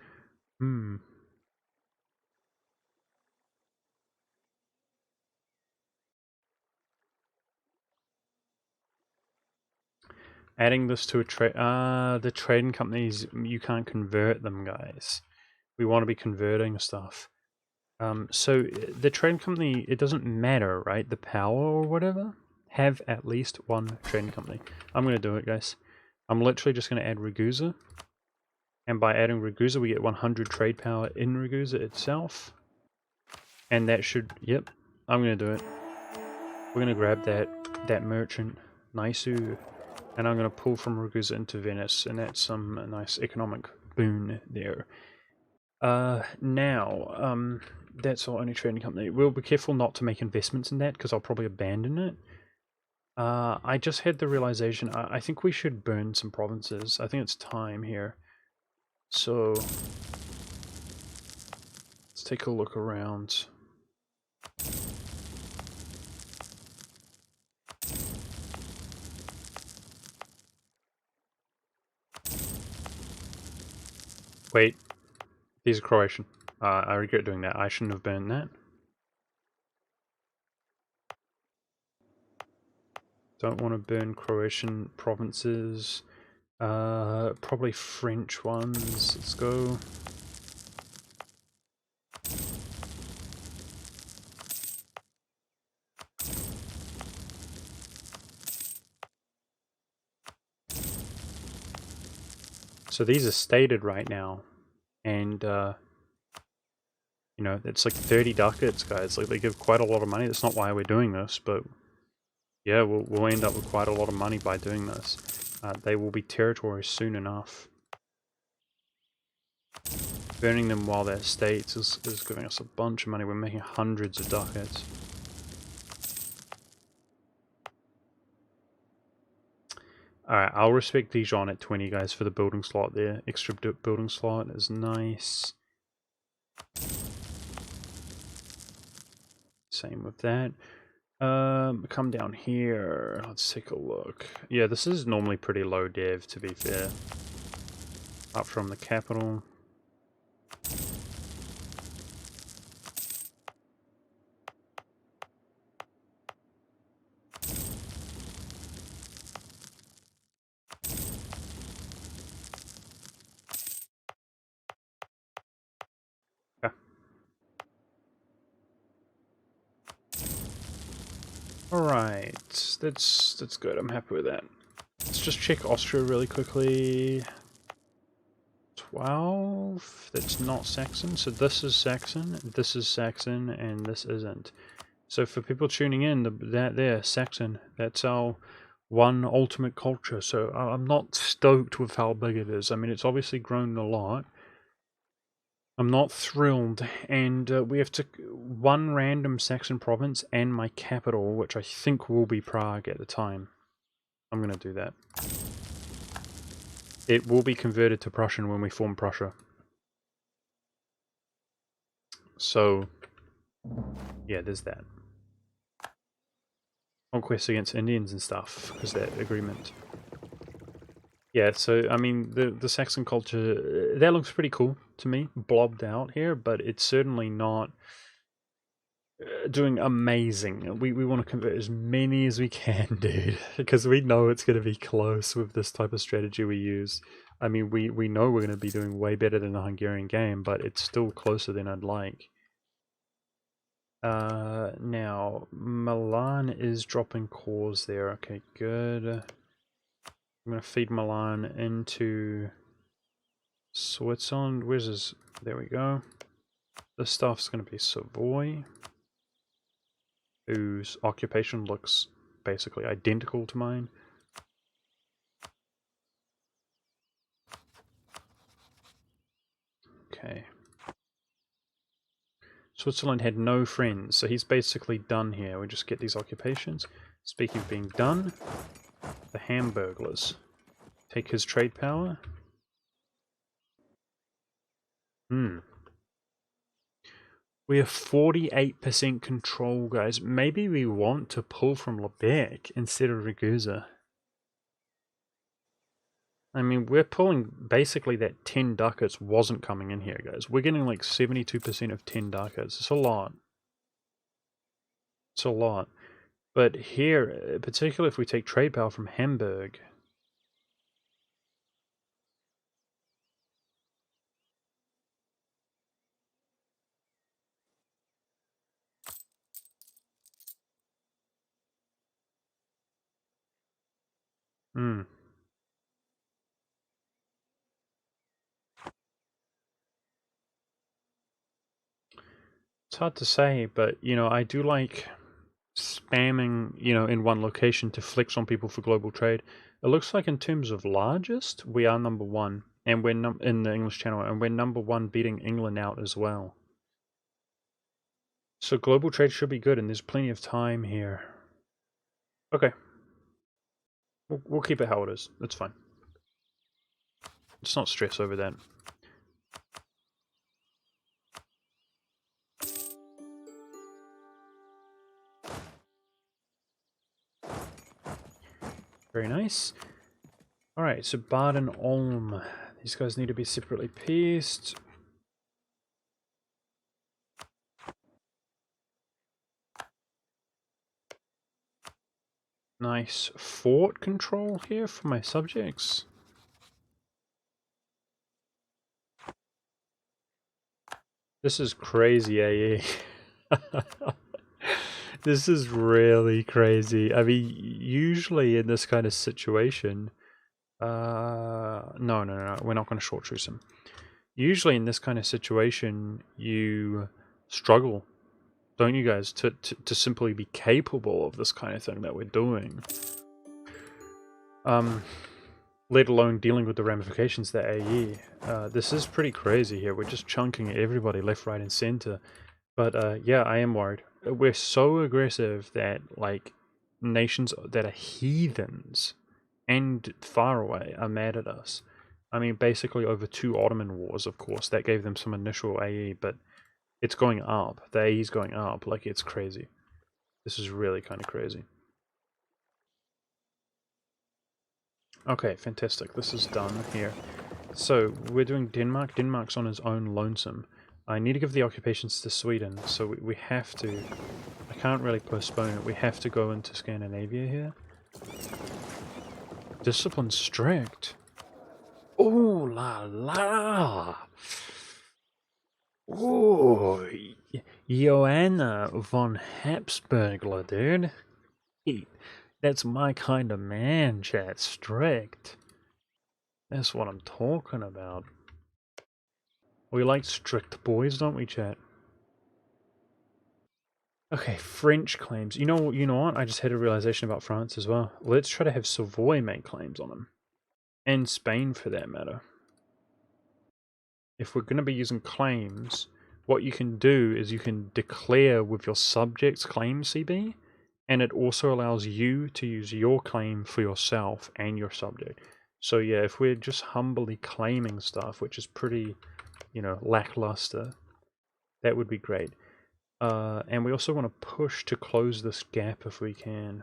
Adding this to a trade... the trading companies, you can't convert them, guys. We want to be converting stuff. So the trading company, it doesn't matter, right? The power or whatever. Have at least one trading company. I'm going to do it, guys. I'm literally just going to add Ragusa. And by adding Ragusa, we get 100 trade power in Ragusa itself. And that should... Yep. I'm going to do it. We're going to grab that. that merchant, Naisu, and I'm going to pull from Ragusa into Venice, and that's some nice economic boon there. Now, that's our only trading company. We'll be careful not to make investments in that, because I'll probably abandon it. I just had the realization, I think we should burn some provinces. I think it's time here. So, let's take a look around. Wait, these are Croatian. I regret doing that. I shouldn't have burned that. Don't want to burn Croatian provinces. Probably French ones. Let's go. So these are stated right now, and you know, it's like 30 ducats, guys. Like, they give quite a lot of money. That's not why we're doing this, but yeah, we'll end up with quite a lot of money by doing this. They will be territories soon enough. Burning them while they're states is giving us a bunch of money. We're making hundreds of ducats. Alright, I'll respect Dijon at 20, guys, for the building slot there. Extra building slot is nice. Same with that. Come down here. Let's take a look. Yeah, this is normally pretty low dev, to be fair. Up from the capital. Yeah. Alright, that's good. I'm happy with that. Let's just check Austria really quickly. 12? That's not Saxon. So this is Saxon, and this isn't. So for people tuning in, that there, Saxon, that's our one ultimate culture. So I'm not stoked with how big it is. I mean, it's obviously grown a lot. I'm not thrilled, and we have to one random Saxon province and my capital, which I think will be Prague at the time. I'm going to do that. It will be converted to Prussian when we form Prussia. So, yeah, there's that. Conquest against Indians and stuff, because that agreement. Yeah, so, I mean, the Saxon culture, that looks pretty cool to me, blobbed out here, but it's certainly not doing amazing. We want to convert as many as we can, dude, because we know it's going to be close with this type of strategy we use. I mean, we know we're going to be doing way better than the Hungarian game, but it's still closer than I'd like. Now, Milan is dropping cores there. Okay, good. I'm going to feed Milan into Switzerland. Where's his... There we go. This stuff's going to be Savoy, whose occupation looks basically identical to mine. Okay. Switzerland had no friends, so he's basically done here. We just get these occupations. Speaking of being done, the Hamburglers. Take his trade power. We have 48% control, guys. Maybe we want to pull from Lebec instead of Ragusa. I mean, we're pulling basically that 10 ducats wasn't coming in here, guys. We're getting like 72% of 10 ducats. It's a lot. It's a lot. But here, particularly if we take trade power from Hamburg... Hmm. It's hard to say, but, you know, I do like spamming, you know, in one location to flex on people for global trade. It looks like in terms of largest, we are number one, and we're in the English Channel, and we're number one, beating England out as well. So global trade should be good, and there's plenty of time here. Okay. We'll keep it how it is. That's fine. Let's not stress over that. Very nice. Alright, so Bard and Ulm. These guys need to be separately pieced. Nice fort control here for my subjects. This is crazy, AE. This is really crazy. I mean, usually in this kind of situation... No, we're not going to short truce him. Usually in this kind of situation, you struggle, don't you guys, to simply be capable of this kind of thing that we're doing. Let alone dealing with the ramifications that AE. This is pretty crazy here. We're just chunking everybody left, right, and center. But yeah, I am worried. We're so aggressive that, like, nations that are heathens and far away are mad at us. I mean, basically over 2 Ottoman wars, of course. That gave them some initial AE, but it's going up. The AE is going up. Like, it's crazy. This is really kind of crazy. Okay, fantastic. This is done here. So, we're doing Denmark. Denmark's on his own lonesome. I need to give the occupations to Sweden, so we have to... I can't really postpone it. We have to go into Scandinavia here. Discipline strict. Ooh la la! Ooh, Joanna von Habsburgler, dude. Hey, that's my kind of man, chat. Strict. That's what I'm talking about. We like strict boys, don't we, chat? Okay, French claims. You know what? I just had a realization about France as well. Let's try to have Savoy make claims on them. And Spain, for that matter. If we're going to be using claims, what you can do is you can declare with your subject's claim CB, and it also allows you to use your claim for yourself and your subject. So yeah, if we're just humbly claiming stuff, which is pretty, you know, lackluster, that would be great. And we also want to push to close this gap if we can.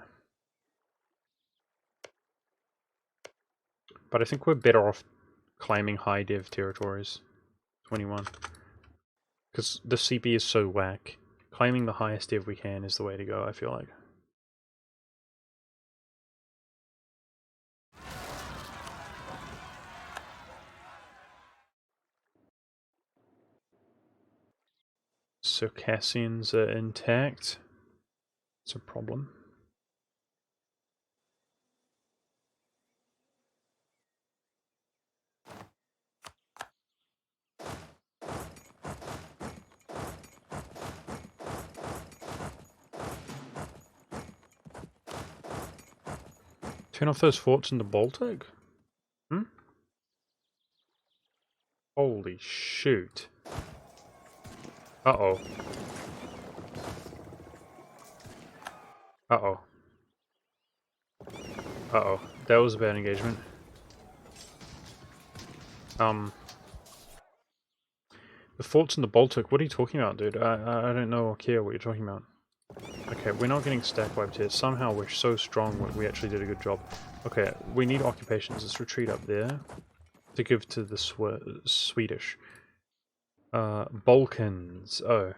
But I think we're better off claiming high dev territories. 21. Because the CP is so whack. Claiming the highest dev we can is the way to go, I feel like. Circassians are intact. It's a problem. Turn off those forts in the Baltic? Hmm? Holy shoot. Uh-oh. Uh-oh. Uh-oh. That was a bad engagement. The forts in the Baltic, what are you talking about, dude? I don't know or care what you're talking about. Okay, we're not getting stack wiped here. Somehow we're so strong we actually did a good job. Okay, we need occupations. Let's retreat up there to give to the Swedish. Balkans. Oh.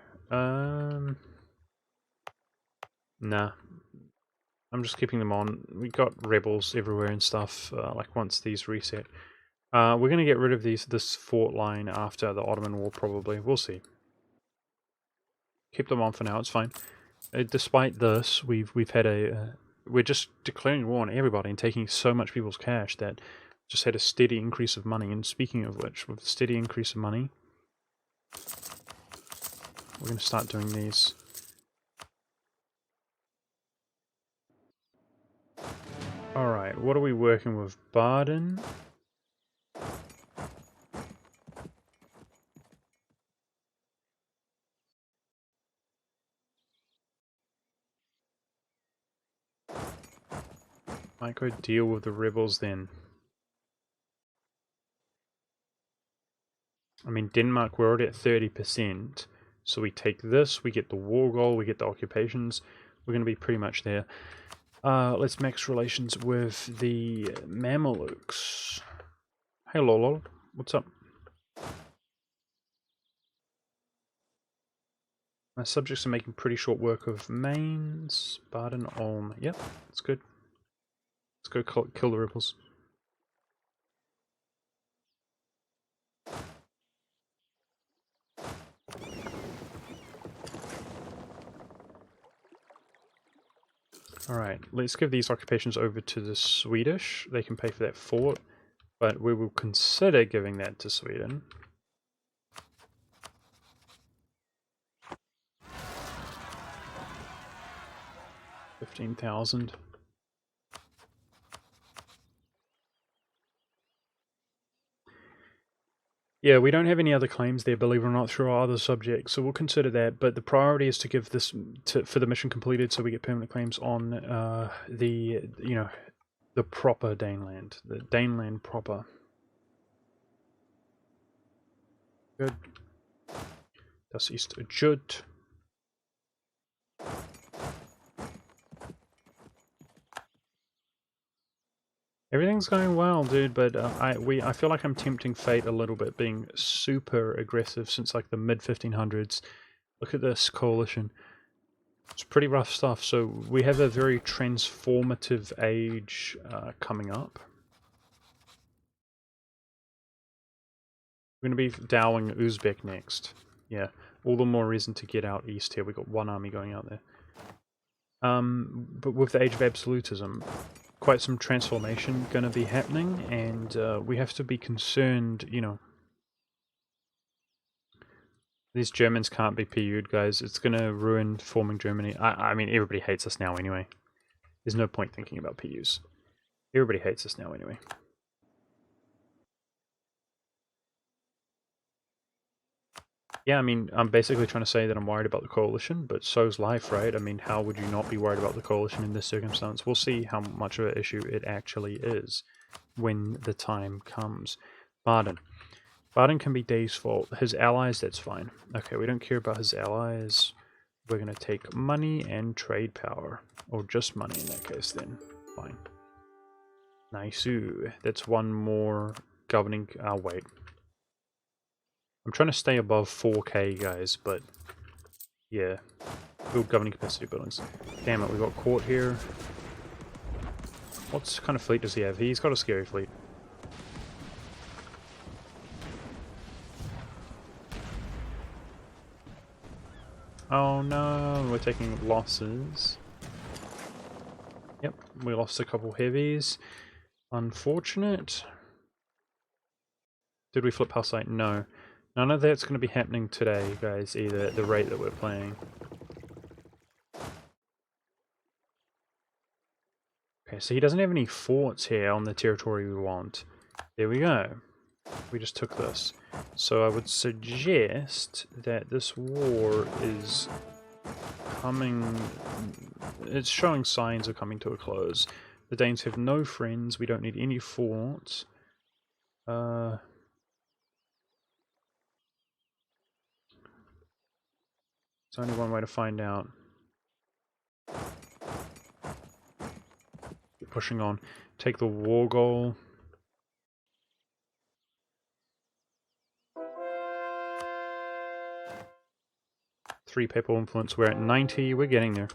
Nah. I'm just keeping them on. We got rebels everywhere and stuff, like once these reset. We're going to get rid of this fort line after the Ottoman War, probably. We'll see. Keep them on for now, it's fine. Despite this, we've had we're just declaring war on everybody and taking so much people's cash that just had a steady increase of money. And speaking of which, with a steady increase of money, we're going to start doing these. Alright, what are we working with? Baden? Might go deal with the rebels then. I mean, Denmark, we're already at 30%. So we take this, we get the war goal, we get the occupations. We're going to be pretty much there. Let's max relations with the Mamelukes. Hey Lolol, what's up? My subjects are making pretty short work of Mains, Baden, Ulm. Yep, that's good. Let's go kill the rebels. Alright, let's give these occupations over to the Swedish. They can pay for that fort, but we will consider giving that to Sweden. $15,000. Yeah, we don't have any other claims there, believe it or not, through our other subjects, so we'll consider that. But the priority is to give this for the mission completed, so we get permanent claims on the proper Daneland, the Daneland proper. Good. Das ist gut. Everything's going well, dude, but I feel like I'm tempting fate a little bit, being super aggressive since like the mid-1500s. Look at this coalition. It's pretty rough stuff, so we have a very transformative age coming up. We're going to be dowing Uzbek next. Yeah, all the more reason to get out east here. We've got one army going out there. But with the Age of Absolutism, quite some transformation going to be happening, and we have to be concerned, you know. These Germans can't be PU'd, guys. It's going to ruin forming Germany. I mean, everybody hates us now anyway. There's no point thinking about PUs. Everybody hates us now anyway. Yeah, I mean, I'm basically trying to say that I'm worried about the coalition, but so's life, right? I mean, how would you not be worried about the coalition in this circumstance? We'll see how much of an issue it actually is when the time comes. Baden. Baden can be Dave's fault. His allies, that's fine. Okay, we don't care about his allies. We're going to take money and trade power. Or just money in that case, then. Fine. Nice. That's one more governing... wait. I'm trying to stay above 4k, guys, but... yeah. Build governing capacity buildings. Damn it, we got court here. What kind of fleet does he have? He's got a scary fleet. Oh no, we're taking losses. Yep, we lost a couple heavies. Unfortunate. Did we flip Hussite? No. None of that's going to be happening today, guys, either at the rate that we're playing. Okay, so he doesn't have any forts here on the territory we want. There we go. We just took this. So I would suggest that this war is coming... it's showing signs of coming to a close. The Danes have no friends, we don't need any forts. There's only one way to find out. Keep pushing on. Take the war goal. Three papal influence. We're at 90. We're getting there.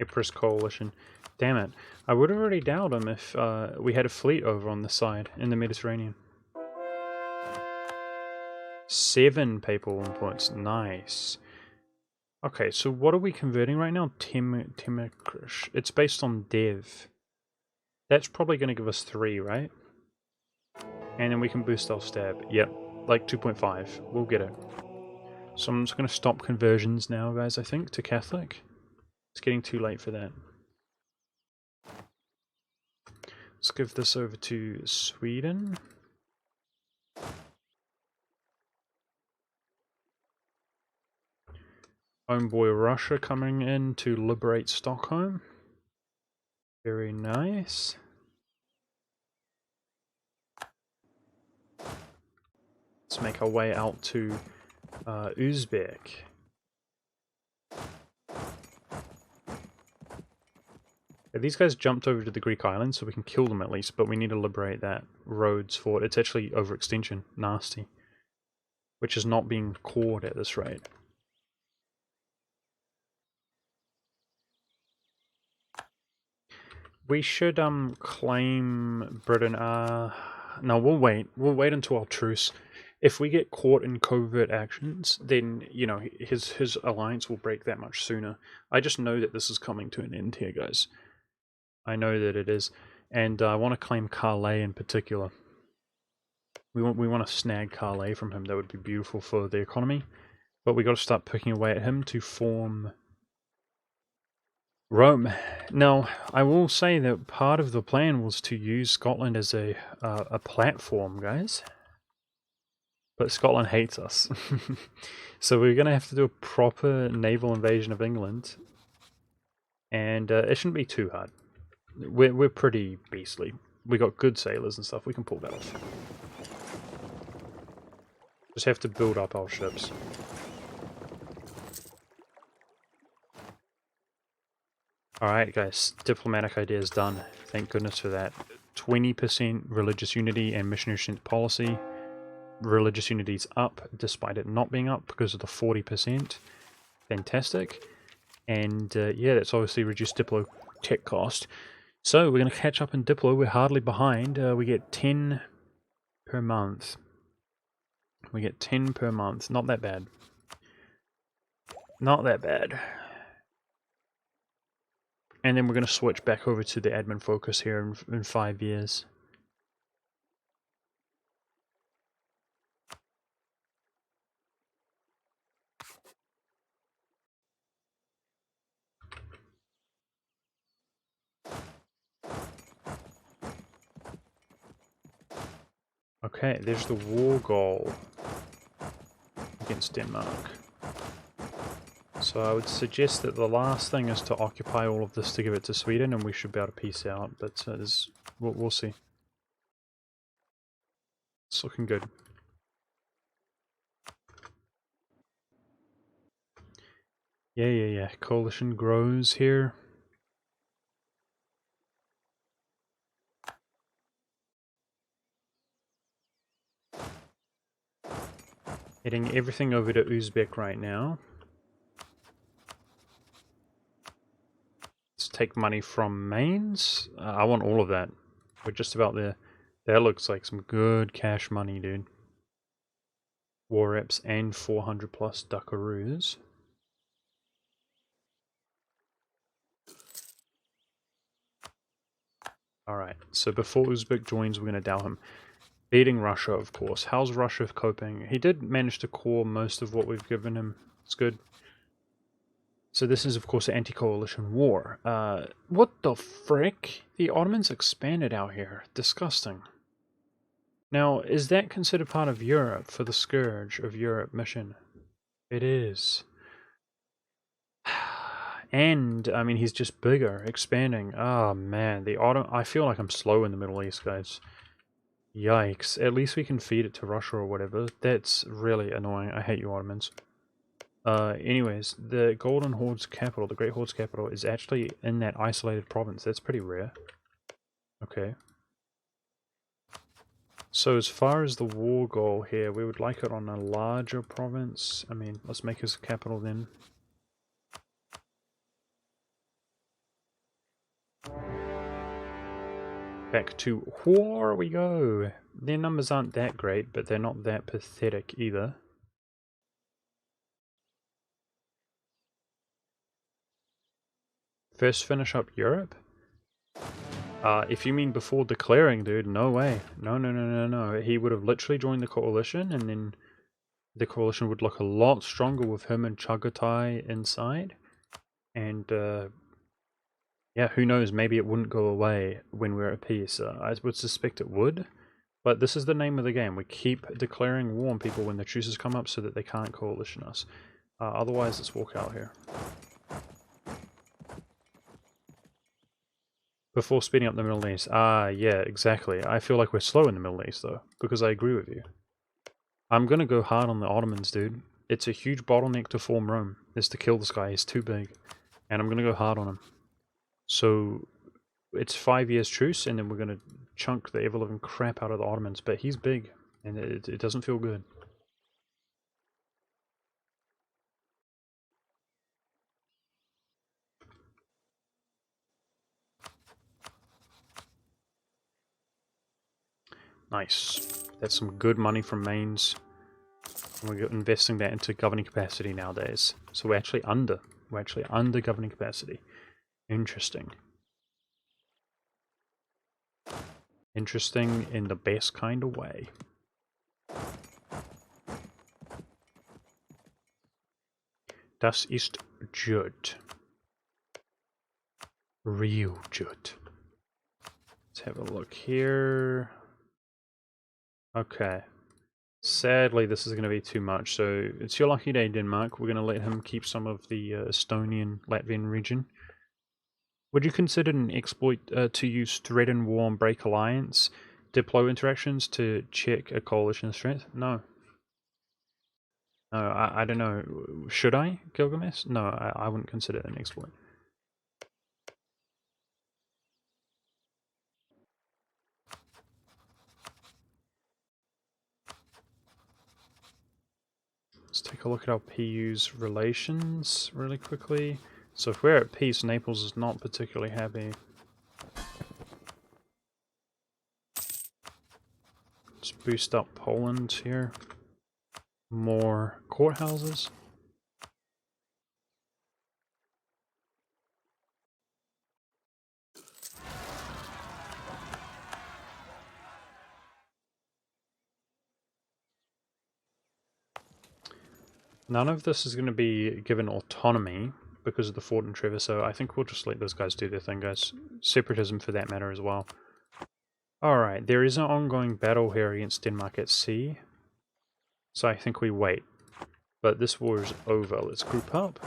Ypres coalition. Damn it. I would have already dowed him if we had a fleet over on the side in the Mediterranean. 7 papal influence. Nice. Okay, so what are we converting right now? Timokrish. It's based on Dev. That's probably going to give us 3, right? And then we can boost our stab. Yep, like 2.5. We'll get it. So I'm just going to stop conversions now, guys, I think, to Catholic. It's getting too late for that. Let's give this over to Sweden. Homeboy Russia coming in to liberate Stockholm. Very nice. Let's make our way out to Uzbek. Yeah, these guys jumped over to the Greek island, so we can kill them at least, but we need to liberate that Rhodes fort. It's actually overextension. Nasty. Which is not being caught at this rate. We should claim Britain. No, we'll wait. We'll wait until our truce. If we get caught in covert actions, then you know his alliance will break that much sooner. I just know that this is coming to an end here, guys. I know that it is, and I want to claim Calais in particular. We want to snag Calais from him. That would be beautiful for the economy, but we got to start picking away at him to form Rome. Now, I will say that part of the plan was to use Scotland as a platform, guys. But Scotland hates us. So we're going to have to do a proper naval invasion of England. And it shouldn't be too hard. We're pretty beastly. We got good sailors and stuff. We can pull that off. Just have to build up our ships. Alright guys, diplomatic idea is done. Thank goodness for that. 20% religious unity and missionary policy. Religious unity's up, despite it not being up because of the 40%. Fantastic. And yeah, that's obviously reduced Diplo tech cost. So we're going to catch up in Diplo. We're hardly behind. We get 10 per month. We get 10 per month. Not that bad. Not that bad. And then we're going to switch back over to the admin focus here in 5 years. Okay, there's the war goal against Denmark. So I would suggest that the last thing is to occupy all of this to give it to Sweden, and we should be able to peace out, but we'll see. It's looking good. Yeah. Coalition grows here. Heading everything over to Uzbek right now. Let's take money from mains. I want all of that. We're just about there. That looks like some good cash money, dude. War reps and 400 plus duckaroos. Alright, so before Uzbek joins, we're going to dow him. Beating Russia, of course. How's Russia coping? He did manage to core most of what we've given him. It's good. So this is, of course, an anti-coalition war. What the frick? The Ottomans expanded out here. Disgusting. Now, is that considered part of Europe for the Scourge of Europe mission? It is. And, I mean, he's just bigger, expanding. Oh, man. I feel like I'm slow in the Middle East, guys. Yikes. At least we can feed it to Russia or whatever. That's really annoying. I hate you Ottomans. Anyways, the Golden Horde's capital, the Great Horde's capital, is actually in that isolated province. That's pretty rare. Okay. So as far as the war goal here, we would like it on a larger province. I mean, let's make his capital then. Back to war we go. Their numbers aren't that great, but they're not that pathetic either. First finish up Europe? If you mean before declaring, dude, no way. No. He would have literally joined the coalition and then the coalition would look a lot stronger with him and Chagatai inside. And yeah, who knows, maybe it wouldn't go away when we're at peace. I would suspect it would. But this is the name of the game. We keep declaring war on people when the truces come up so that they can't coalition us. Otherwise, let's walk out here. Before speeding up the Middle East. Ah, yeah, exactly. I feel like we're slow in the Middle East, though, because I agree with you. I'm gonna go hard on the Ottomans, dude. It's a huge bottleneck to form Rome, is to kill this guy. He's too big. And I'm gonna go hard on him. So, it's 5 years truce, and then we're gonna chunk the ever-living crap out of the Ottomans. But he's big, and it doesn't feel good. Nice. That's some good money from mains. And we're investing that into governing capacity nowadays. So we're actually under. We're actually under governing capacity. Interesting. Interesting in the best kind of way. Das ist gut. Real gut. Let's have a look here. Okay. Sadly, this is going to be too much. So it's your lucky day, Denmark. We're going to let him keep some of the Estonian, Latvian region. Would you consider an exploit to use threaten war and break alliance, deploy interactions to check a coalition strength? No. No, I don't know. Should I, Gilgamesh? No, I wouldn't consider it an exploit. Let's take a look at our PU's relations really quickly. So if we're at peace, Naples is not particularly happy. Let's boost up Poland here. More courthouses. None of this is going to be given autonomy because of the Fort and Trevor, so I think we'll just let those guys do their thing, guys. Separatism for that matter as well. Alright, there is an ongoing battle here against Denmark at sea, so I think we wait. But this war is over. Let's group up.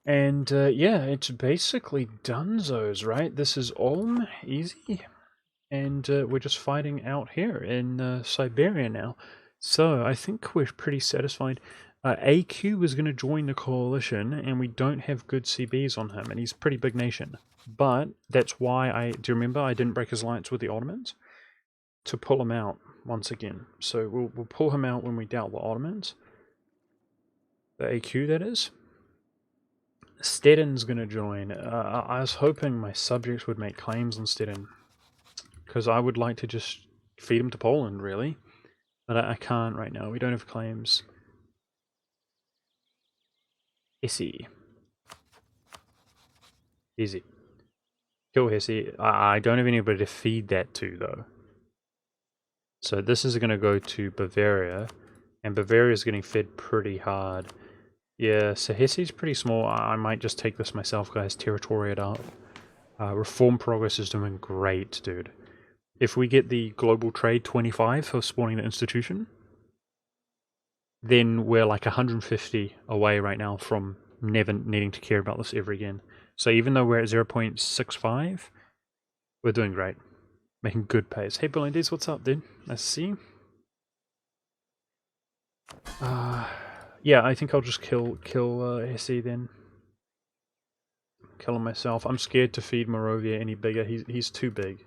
And yeah, it's basically donezo's, right? This is Ulm, easy. And we're just fighting out here in Siberia now. So I think we're pretty satisfied. AQ is going to join the coalition, and we don't have good CBs on him, and he's a pretty big nation. But that's why do you remember I didn't break his alliance with the Ottomans? To pull him out once again. So we'll pull him out when we doubt the Ottomans. The AQ, that is. Stedin's going to join. I was hoping my subjects would make claims on Stedin, because I would like to just feed him to Poland, really. But I can't right now. We don't have claims. Hesse. Easy. Kill Hesse. I don't have anybody to feed that to, though. So this is going to go to Bavaria. And Bavaria is getting fed pretty hard. Yeah, so Hesse's pretty small. I might just take this myself, guys. Territory it up. Reform Progress is doing great, dude. If we get the Global Trade 25 for spawning the institution, then we're like 150 away right now from never needing to care about this ever again. So even though we're at 0.65, we're doing great. Making good pace. Hey, Belindes, what's up, dude? Nice to see you. Yeah, I think I'll just kill Hesse then. Kill him myself. I'm scared to feed Moravia any bigger. He's too big.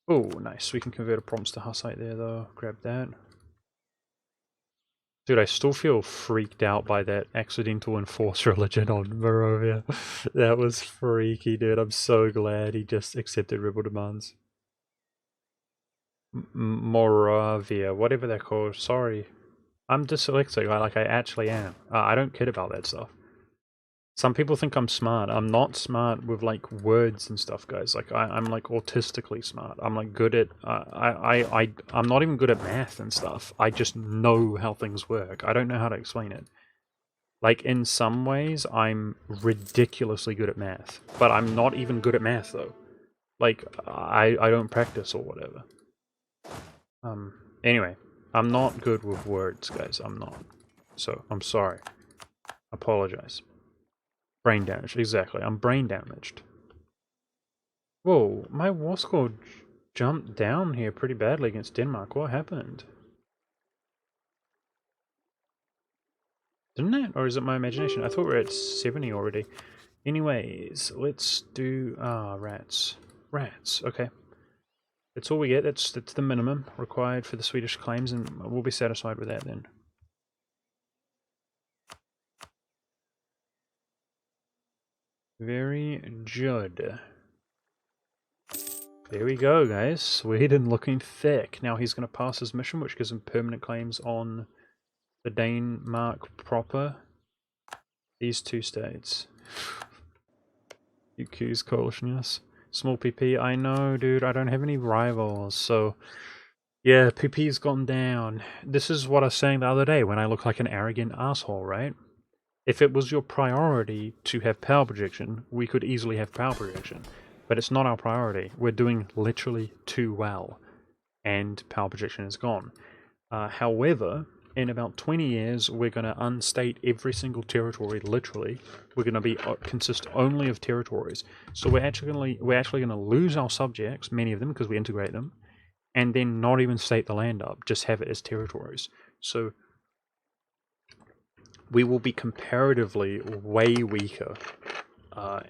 Oh, nice. We can convert a province to Hussite there, though. Grab that. Dude, I still feel freaked out by that accidental enforce religion on Moravia. That was freaky, dude. I'm so glad he just accepted rebel demands. Moravia, whatever they're called. Sorry. I'm dyslexic, I actually am. I don't kid about that stuff. Some people think I'm smart. I'm not smart with like words and stuff, guys. Like I'm like autistically smart. I'm like good at I'm not even good at math and stuff. I just know how things work. I don't know how to explain it. Like in some ways, I'm ridiculously good at math, but I'm not even good at math though. Like I don't practice or whatever. Anyway, I'm not good with words, guys. I'm not. So I'm sorry. Apologize. Brain damage, exactly. I'm brain damaged. Whoa, my war score jumped down here pretty badly against Denmark. What happened? Didn't it? Or is it my imagination? I thought we were at 70 already. Anyways, let's do... rats. Rats, okay. That's all we get. That's the minimum required for the Swedish claims, and we'll be satisfied with that then. Very good. There we go, guys. Sweden looking thick. Now he's going to pass his mission, which gives him permanent claims on the Denmark proper. These two states. UQ's coalition, yes. Small PP, I know, dude. I don't have any rivals, so... Yeah, PP's gone down. This is what I was saying the other day when I look like an arrogant asshole, right? If it was your priority to have power projection, we could easily have power projection. But it's not our priority. We're doing literally too well. And power projection is gone. However, in about 20 years, we're going to unstate every single territory, literally. We're going to be consist only of territories. So we're actually going to lose our subjects, many of them, because we integrate them, and then not even state the land up, just have it as territories. So we will be comparatively way weaker.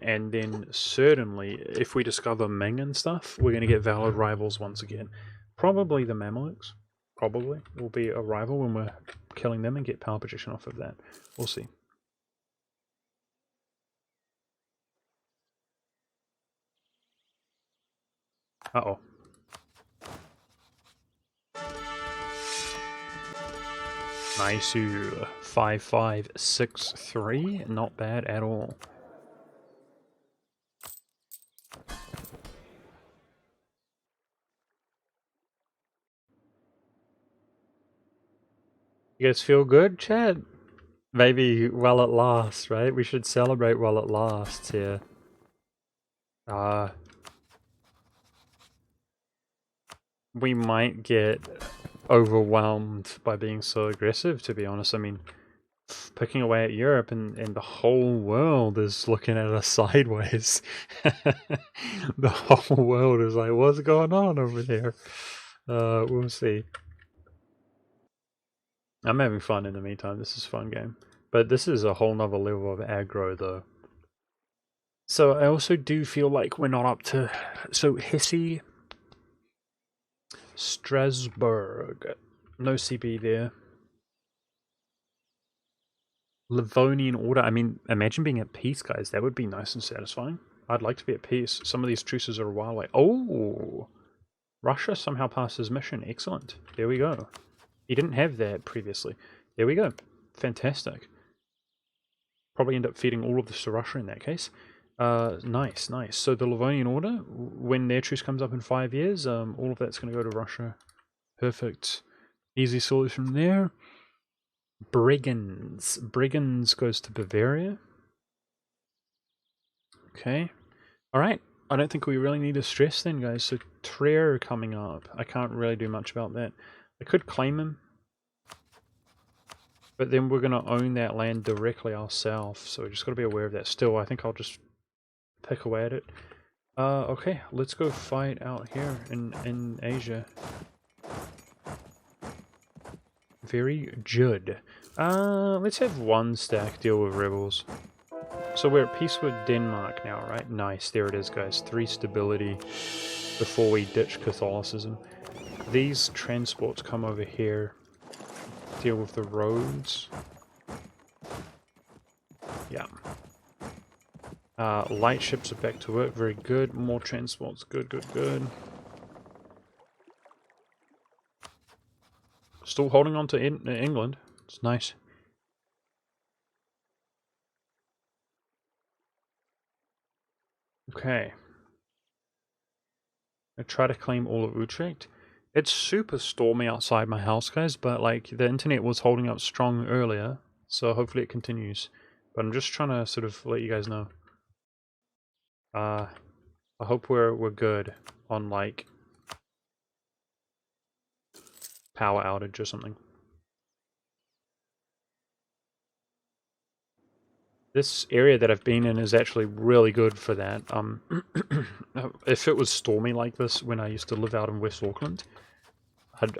And then certainly, if we discover Ming and stuff, we're going to get valid rivals once again. Probably the Mamluks. Probably will be a rival when we're killing them and get power projection off of that. We'll see. Uh-oh. Nice. 5563. Not bad at all. You guys feel good, chat? Maybe while it lasts, right? We should celebrate while it lasts here. We might get overwhelmed by being so aggressive, to be honest. I mean, picking away at Europe and the whole world is looking at us sideways. The whole world is like, what's going on over there? We'll see. I'm having fun in the meantime. This is a fun game. But this is a whole nother level of aggro, though. So I also do feel like we're not up to... So Hesse, Strasbourg, no CB there. Livonian Order, I mean, imagine being at peace, guys. That would be nice and satisfying. I'd like to be at peace. Some of these truces are a while away. Oh! Russia somehow passed his mission. Excellent. There we go. He didn't have that previously. There we go. Fantastic. Probably end up feeding all of this to Russia in that case. Nice, nice. So the Livonian Order, when their truce comes up in 5 years, all of that's going to go to Russia. Perfect. Easy solution there. Brigands. Brigands goes to Bavaria. Okay. Alright. I don't think we really need to stress then, guys. So Trier coming up. I can't really do much about that. I could claim him. But then we're going to own that land directly ourselves. So we just got to be aware of that. Still, I think I'll just pick away at it. Okay. Let's go fight out here in Asia. Very good. Let's have one stack deal with rebels. So we're at peace with Denmark now, right? Nice, there it is, guys. 3 stability before we ditch Catholicism. These transports come over here. Deal with the roads. Yeah. Light ships are back to work. Very good. More transports. Good, good, good. Still holding on to England. It's nice. Okay. I try to claim all of Utrecht. It's super stormy outside my house, guys, but like the internet was holding up strong earlier, so hopefully it continues. But I'm just trying to sort of let you guys know. I hope we're good on like power outage or something. This area that I've been in is actually really good for that. If it was stormy like this when I used to live out in West Auckland,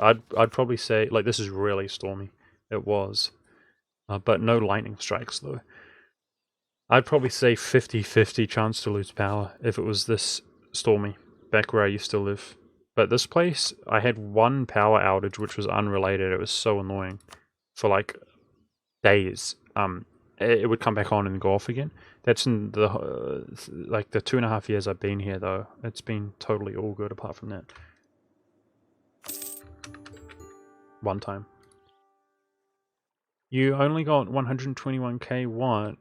I'd probably say like this is really stormy. It was, but no lightning strikes though. I'd probably say 50-50 chance to lose power if it was this stormy back where I used to live. But this place, I had one power outage which was unrelated. It was so annoying for like days. It would come back on and go off again. That's in the like the 2.5 years I've been here though. It's been totally all good apart from that. One time. You only got 121k what?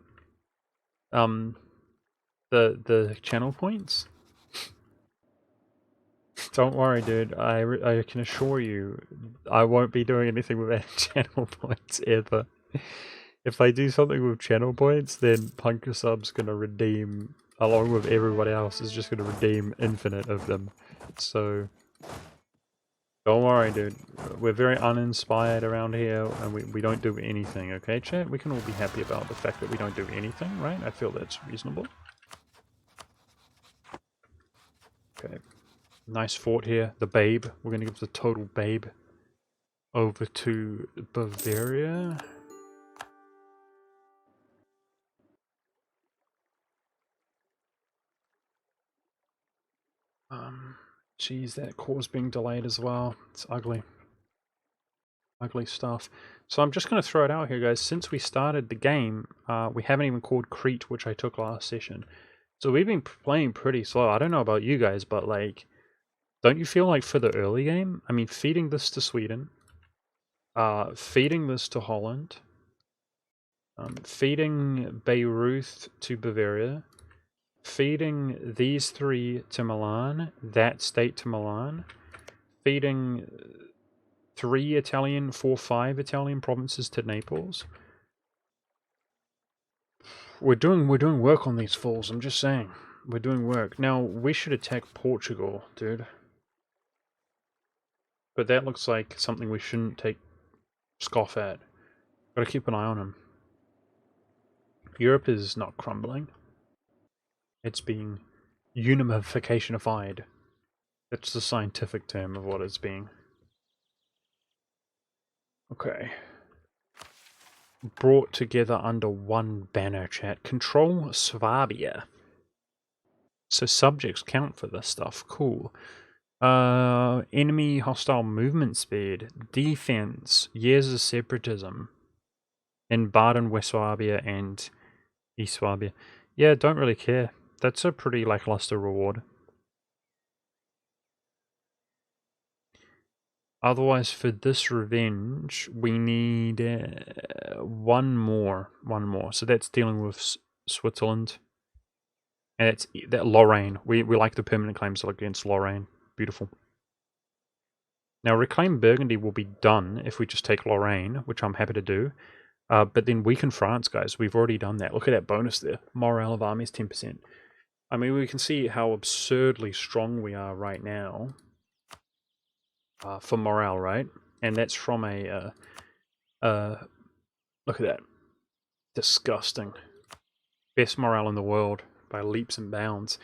The channel points? Don't worry, dude. I can assure you, I won't be doing anything with that channel points ever. If I do something with channel points, then Punkersub's gonna redeem, along with everybody else, is just gonna redeem infinite of them. So, don't worry, dude. We're very uninspired around here, and we don't do anything, okay, chat? We can all be happy about the fact that we don't do anything, right? I feel that's reasonable. Okay. Nice fort here. The Babe. We're gonna give the total Babe over to Bavaria. Geez, that core's being delayed as well. It's ugly. Ugly stuff. So I'm just going to throw it out here, guys. Since we started the game, we haven't even called Crete, which I took last session. So we've been playing pretty slow. I don't know about you guys, but like, don't you feel like for the early game, I mean, feeding this to Sweden, feeding this to Holland, feeding Beirut to Bavaria, feeding these three to Milan, that state to Milan, feeding 3 Italian, 4-5 Italian provinces to Naples. We're doing work on these fools, I'm just saying. We're doing work. Now, we should attack Portugal, dude. But that looks like something we shouldn't take scoff at. Gotta keep an eye on him. Europe is not crumbling. It's being unificationed. That's the scientific term of what it's being. Okay. Brought together under one banner, chat. Control Swabia. So subjects count for this stuff. Cool. Enemy hostile movement speed. Defense. Years of separatism. In Baden-Westphalen and East Swabia. Yeah, don't really care. That's a pretty lackluster reward. Otherwise, for this revenge, we need one more. So that's dealing with Switzerland. And it's that Lorraine. We like the permanent claims against Lorraine. Beautiful. Now, reclaim Burgundy will be done if we just take Lorraine, which I'm happy to do. But then weaken France, guys. We've already done that. Look at that bonus there. Morale of armies 10%. I mean, we can see how absurdly strong we are right now. For morale, right? And that's from a, look at that. Disgusting. Best morale in the world by leaps and bounds.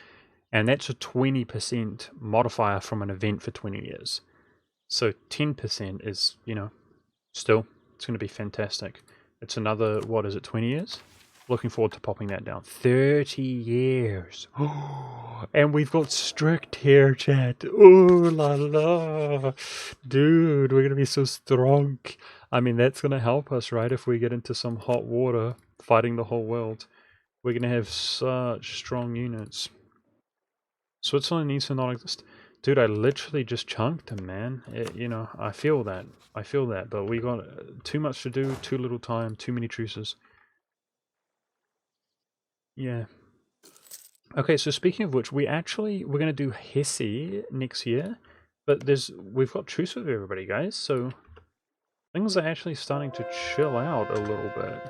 And that's a 20% modifier from an event for 20 years. So 10% is, you know, still, it's going to be fantastic. It's another, what is it, 20 years? Looking forward to popping that down. 30 years. And we've got strict here, chat. Ooh la la. Dude, we're going to be so strong. I mean, that's going to help us, right? If we get into some hot water fighting the whole world. We're going to have such strong units. Switzerland needs to not exist. Dude, I literally just chunked him, man. You know, I feel that. But we got too much to do, too little time, too many truces. Yeah. Okay, so speaking of which, we're going to do Hesse next year, but we've got truce with everybody, guys, so things are actually starting to chill out a little bit,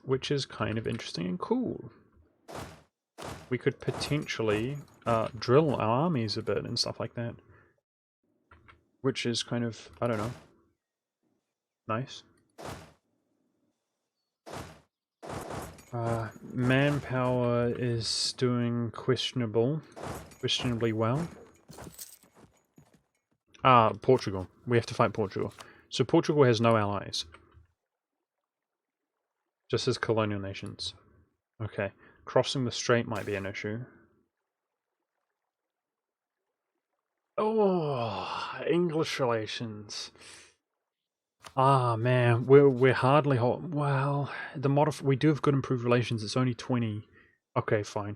which is kind of interesting and cool. We could potentially drill our armies a bit and stuff like that, which is kind of, I don't know, nice. Manpower is doing questionably well. Portugal. We have to fight Portugal. So Portugal has no allies. Just as colonial nations. Okay. Crossing the strait might be an issue. Oh, English relations. Ah, man, we're hardly hot. Well, we do have good improved relations. It's only 20. Okay, fine.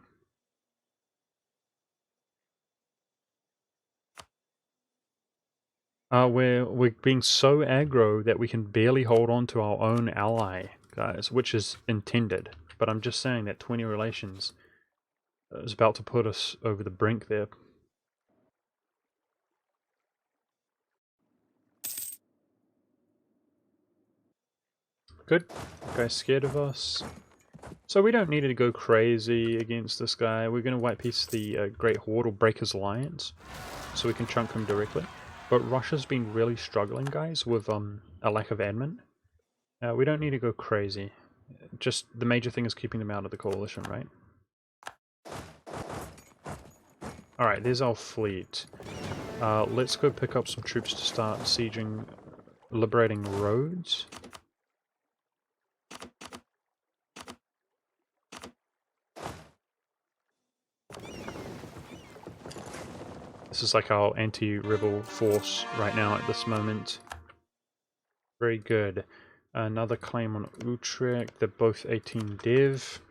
We're being so aggro that we can barely hold on to our own ally, guys, which is intended. But I'm just saying that 20 relations is about to put us over the brink there. Good. Guy's scared of us. So we don't need to go crazy against this guy. We're going to white piece the Great Horde or break his alliance, so we can chunk him directly. But Russia's been really struggling, guys, with a lack of admin. We don't need to go crazy. Just the major thing is keeping them out of the coalition, right? Alright, there's our fleet. Let's go pick up some troops to start sieging, liberating roads. This is like our anti-rebel force right now at this moment. Very good. Another claim on Utrecht. They're both 18 dev.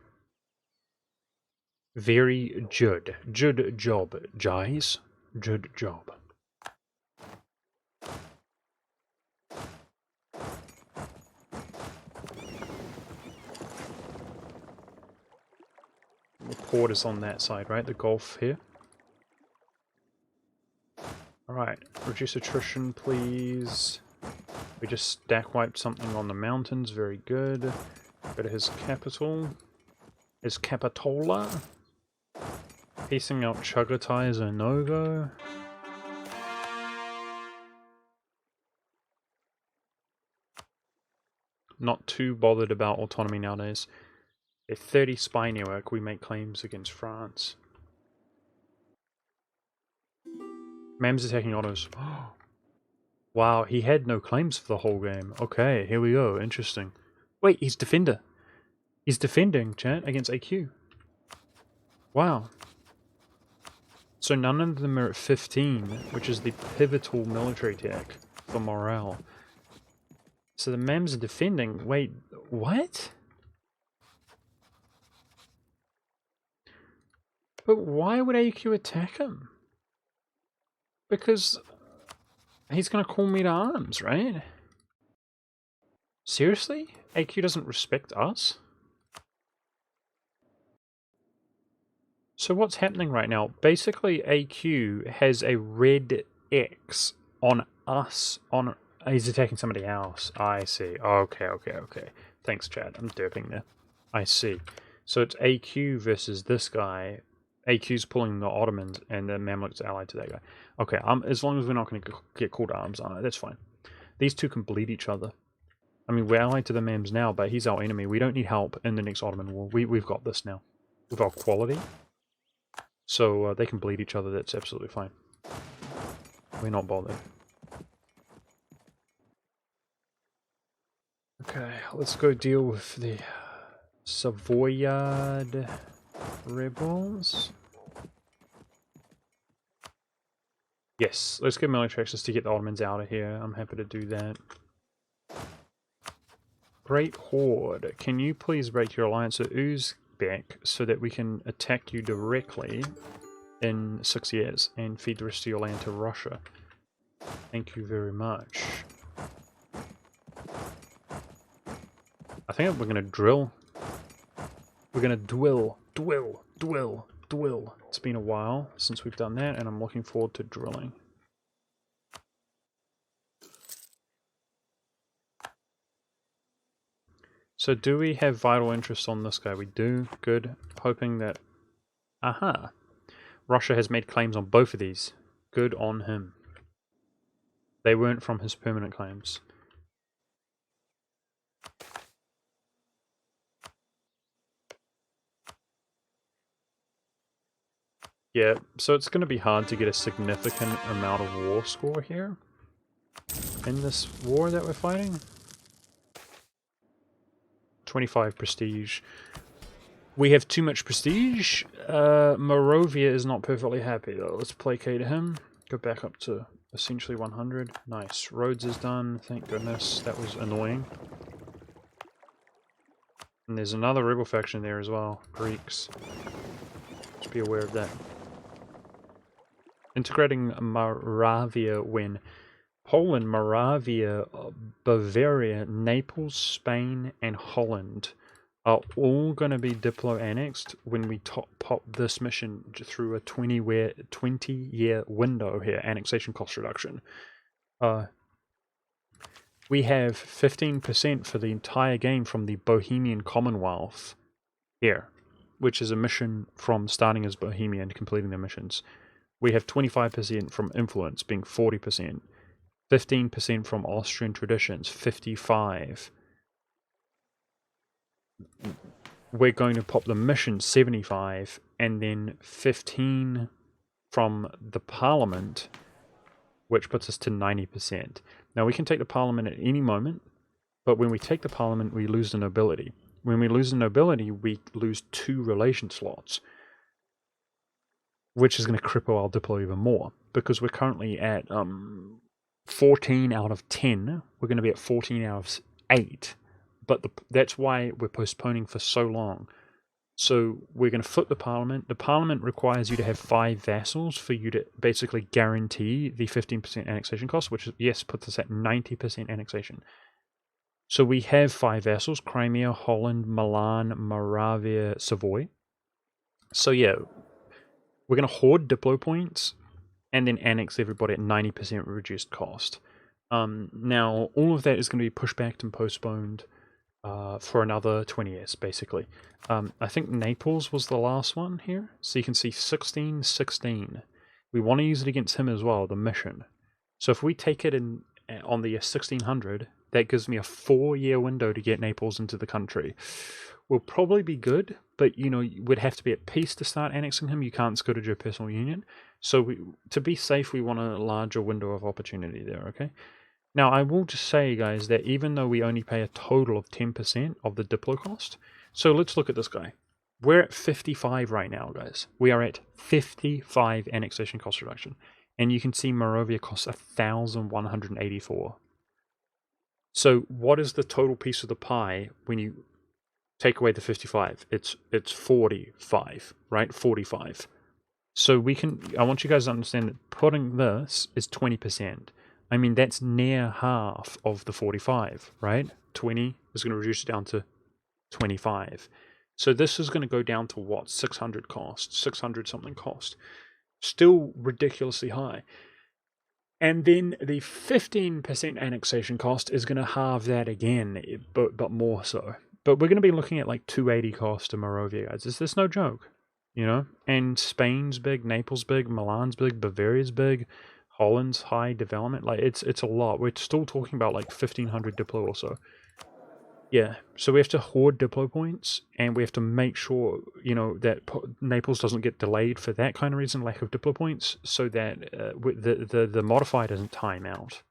Very good. Good job, guys. Good job. The port is on that side, right? The Gulf here. Alright, reduce attrition, please. We just stack wiped something on the mountains, very good. Go to his capital. His Capitola. Piecing out Chagatai is a no-go. Not too bothered about autonomy nowadays. A 30 spy network, we make claims against France. Mam's attacking autos. Wow, he had no claims for the whole game. Okay, here we go. Interesting. Wait, he's defender. He's defending, chat, against AQ. Wow. So none of them are at 15, which is the pivotal military tech for morale. So the Mams are defending. Wait, what? But why would AQ attack him? Because he's going to call me to arms, right? Seriously? AQ doesn't respect us? So what's happening right now? Basically, AQ has a red X on us. He's attacking somebody else. I see. Okay. Thanks, Chad. I'm derping there. I see. So it's AQ versus this guy. AQ's pulling the Ottomans, and the Mamluks are allied to that guy. Okay, as long as we're not going to get called to arms, that's fine. These two can bleed each other. I mean, we're allied to the Mams now, but he's our enemy. We don't need help in the next Ottoman war. We've got this now. With our quality. So they can bleed each other, that's absolutely fine. We're not bothered. Okay, let's go deal with the Savoyard rebels. Yes, let's get military access to get the Ottomans out of here. I'm happy to do that. Great Horde, can you please break your alliance with Uzbek so that we can attack you directly in 6 years and feed the rest of your land to Russia? Thank you very much. I think we're going to drill. We're going to drill. It's been a while since we've done that, and I'm looking forward to drilling. So do we have vital interest on this guy? We do. Good. Hoping that... Aha! Russia has made claims on both of these. Good on him. They weren't from his permanent claims. Yeah, so it's going to be hard to get a significant amount of war score here in this war that we're fighting. 25 prestige. We have too much prestige. Moravia is not perfectly happy though. Let's placate him. Go back up to essentially 100. Nice. Rhodes is done. Thank goodness. That was annoying. And there's another rebel faction there as well. Greeks. Just be aware of that. Integrating Moravia when Poland, Moravia, Bavaria, Naples, Spain, and Holland are all going to be diplo-annexed when we pop this mission through a 20-year window here, annexation cost reduction. We have 15% for the entire game from the Bohemian Commonwealth here, which is a mission from starting as Bohemia and completing their missions. We have 25% from influence, being 40%. 15% from Austrian traditions, 55%. We're going to pop the mission, 75%, and then 15% from the parliament, which puts us to 90%. Now we can take the parliament at any moment, but when we take the parliament, we lose the nobility. When we lose the nobility, we lose 2 relation slots, which is going to cripple our diplo even more, because we're currently at 14 out of 10. We're going to be at 14 out of 8, but that's why we're postponing for so long. So we're going to flip the parliament. The parliament requires you to have 5 vassals for you to basically guarantee the 15% annexation cost, which, yes, puts us at 90% annexation. So we have 5 vassals: Crimea, Holland, Milan, Moravia, Savoy. So yeah, we're going to hoard diplo points and then annex everybody at 90% reduced cost. Now, all of that is going to be pushed back and postponed for another 20 years, basically. I think Naples was the last one here. So you can see 16, 16. We want to use it against him as well, the mission. So if we take it in on the year 1600, that gives me a 4-year window to get Naples into the country. Will probably be good, but you know, you would have to be at peace to start annexing him. You can't go to your personal union. So to be safe, we want a larger window of opportunity there, okay? Now, I will just say, guys, that even though we only pay a total of 10% of the diplo cost, so let's look at this guy. We're at 55 right now, guys. We are at 55 annexation cost reduction. And you can see Moravia costs 1,184. So what is the total piece of the pie when you take away the 55? It's 45, right? 45. So I want you guys to understand that putting this is 20%. I mean, that's near half of the 45, right? 20 is going to reduce it down to 25. So this is going to go down to what? 600 cost, 600 something cost. Still ridiculously high. And then the 15% annexation cost is going to halve that again, but more so. But we're going to be looking at like 280 cost to Moravia, guys. Is this no joke? You know? And Spain's big, Naples big, Milan's big, Bavaria's big, Holland's high development. Like, it's a lot. We're still talking about like 1,500 diplo or so. Yeah, so we have to hoard diplo points, and we have to make sure, you know, that Naples doesn't get delayed for that kind of reason, lack of diplo points, so that the modifier doesn't time out.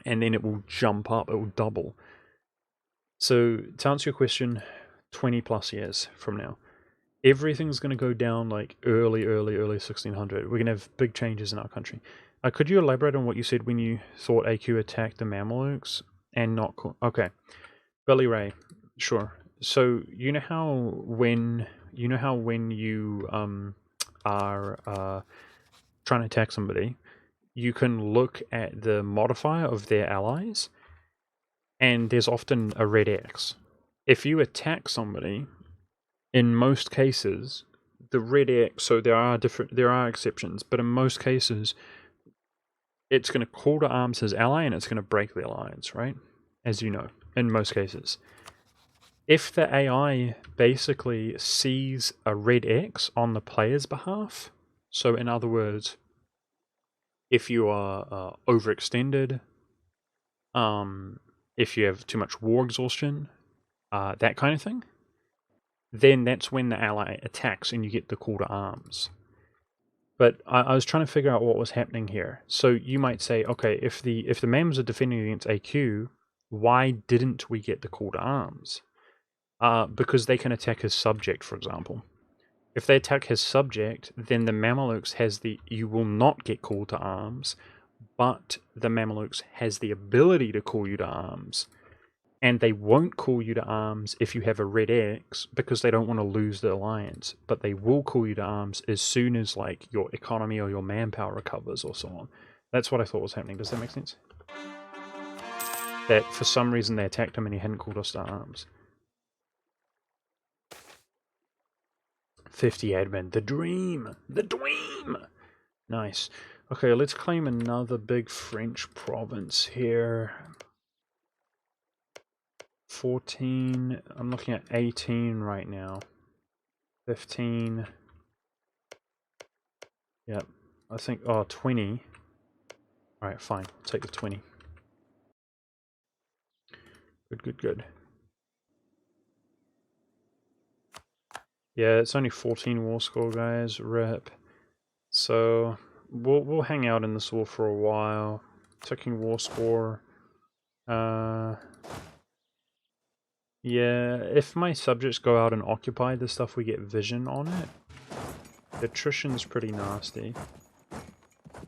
And then it will jump up, it will double. So, to answer your question, 20 plus years from now, everything's going to go down like early 1600. We're going to have big changes in our country. Could you elaborate on what you said when you thought AQ attacked the Mamelukes and not... Okay. Billy Ray, sure. So you know how when you are trying to attack somebody, you can look at the modifier of their allies, and there's often a red X. If you attack somebody in most cases, the red X, so there are exceptions, but in most cases, it's going to call to arms his ally and it's going to break the alliance, right? As you know, in most cases. If the AI basically sees a red X on the player's behalf, so in other words, if you are overextended, if you have too much war exhaustion, that kind of thing, then that's when the ally attacks and you get the call to arms. But I was trying to figure out what was happening here. So you might say, okay, if the MEMs are defending against AQ, why didn't we get the call to arms? Because they can attack his subject, for example. If they attack his subject, then the Mamelukes has you will not get called to arms, but the Mamelukes has the ability to call you to arms. And they won't call you to arms if you have a red X because they don't want to lose the alliance. But they will call you to arms as soon as like your economy or your manpower recovers or so on. That's what I thought was happening. Does that make sense? That for some reason they attacked him and he hadn't called us to arms. 50 admin. The dream! The dream! Nice. Okay, let's claim another big French province here. 14. I'm looking at 18 right now. 15. Yep. I think, 20. Alright, fine. I'll take the 20. Good, good, good. Yeah, it's only 14 war score, guys. RIP. So, we'll hang out in this war for a while. Ticking war score. Yeah, if my subjects go out and occupy the stuff, we get vision on it. The attrition's pretty nasty.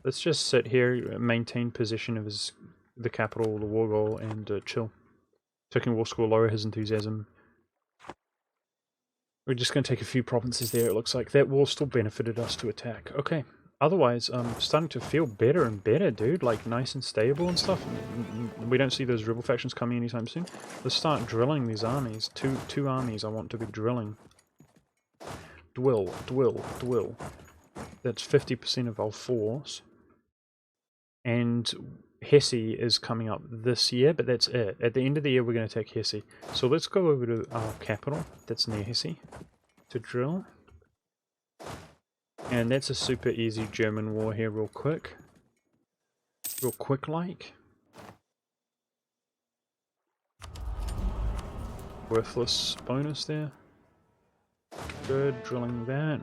Let's just sit here, maintain possession of the capital, the war goal, and chill. Ticking war score, lower his enthusiasm. We're just going to take a few provinces there, it looks like. That war still benefited us to attack. Okay. Otherwise, I'm starting to feel better and better, dude. Like, nice and stable and stuff. We don't see those rebel factions coming anytime soon. Let's start drilling these armies. Two armies I want to be drilling. Dwill. That's 50% of our force. And Hesse is coming up this year, but that's it. At the end of the year, we're going to take Hesse. So let's go over to our capital, that's near Hesse, to drill. And that's a super easy German war here, real quick. Real quick like. Worthless bonus there. Good, drilling that.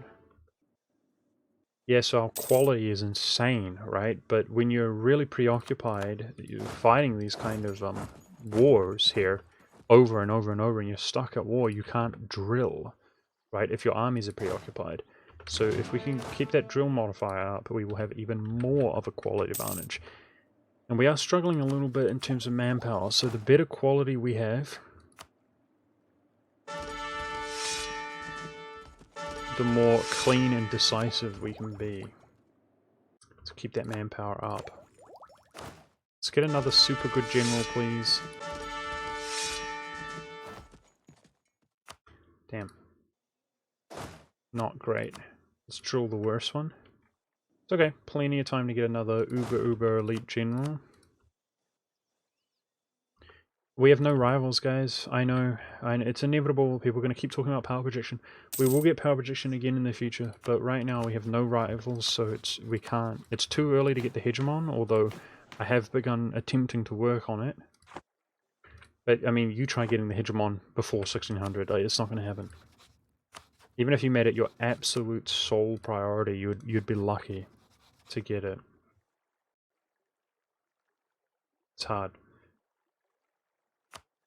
Yeah, so our quality is insane, right? But when you're really preoccupied, you're fighting these kind of wars here over and over and over, and you're stuck at war, you can't drill, right? If your armies are preoccupied. So if we can keep that drill modifier up, we will have even more of a quality advantage. And we are struggling a little bit in terms of manpower, so the better quality we have, the more clean and decisive we can be. Let's keep that manpower up. Let's get another super good general, please. Damn. Not great. Let's drill the worst one. It's okay, plenty of time to get another uber elite general. We have no rivals, guys. I know. It's inevitable. People are going to keep talking about power projection. We will get power projection again in the future, but right now we have no rivals, so we can't. It's too early to get the hegemon, although I have begun attempting to work on it. But, I mean, you try getting the hegemon before 1600, it's not going to happen. Even if you made it your absolute sole priority, you'd be lucky to get it. It's hard.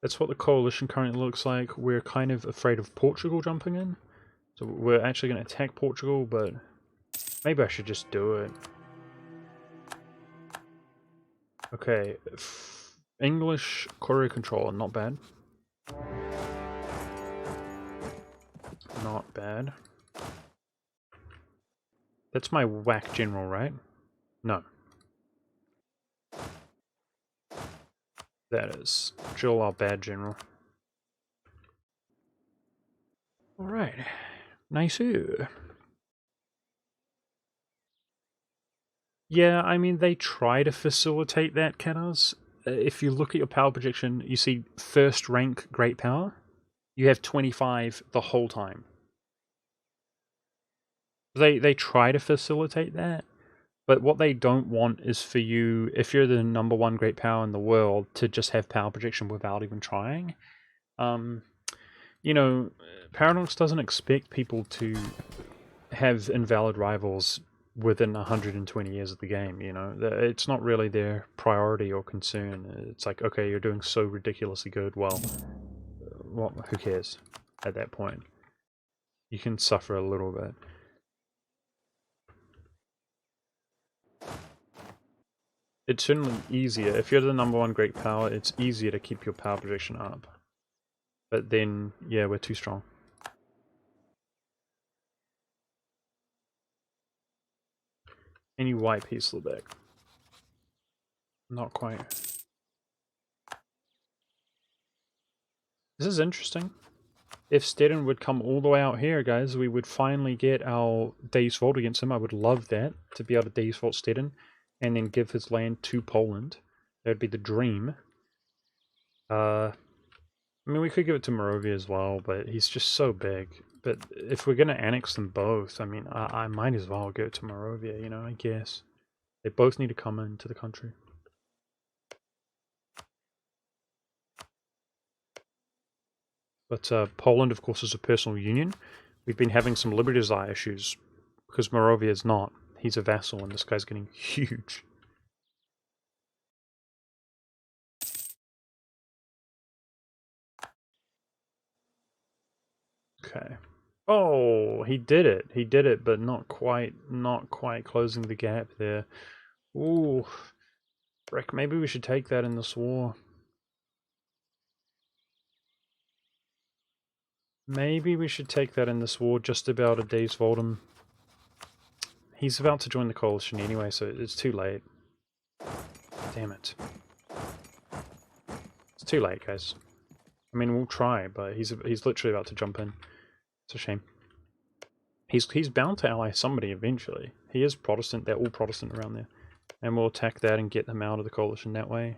That's what the coalition currently looks like. We're kind of afraid of Portugal jumping in. So we're actually going to attack Portugal, but maybe I should just do it. Okay. English courier controller, not bad. Not bad. That's my whack general, right? No. That is. Drill our bad general. Alright. Nice. Yeah, I mean, they try to facilitate that, Catters. If you look at your power projection, you see first rank great power. You have 25 the whole time. They try to facilitate that, but what they don't want is for you, if you're the #1 great power in the world, to just have power projection without even trying. You know, Paradox doesn't expect people to have invalid rivals within 120 years of the game, you know? It's not really their priority or concern. It's like, okay, you're doing so ridiculously good, well, who cares at that point? You can suffer a little bit. It's certainly easier. If you're the #1 great power, it's easier to keep your power projection up. But then, yeah, we're too strong. Any white piece will back. Not quite. This is interesting. If Steadin would come all the way out here, guys, we would finally get our Days Vault against him. I would love that, to be able to Days Vault Steadin, and then give his land to Poland. That would be the dream. I mean, we could give it to Moravia as well, but he's just so big. But if we're going to annex them both, I mean, I might as well go to Moravia, you know, I guess. They both need to come into the country. But Poland, of course, is a personal union. We've been having some Liberty Desire issues, because Moravia is not. He's a vassal, and this guy's getting huge. Okay. Oh, he did it. He did it, but not quite closing the gap there. Ooh. Rick, maybe we should take that in this war. Maybe we should take that in this war, just about a Days Vault him. He's about to join the coalition anyway, so it's too late. Damn it. It's too late, guys. I mean, we'll try, but he's literally about to jump in. It's a shame. He's bound to ally somebody eventually. He is Protestant, they're all Protestant around there. And we'll attack that and get them out of the coalition that way.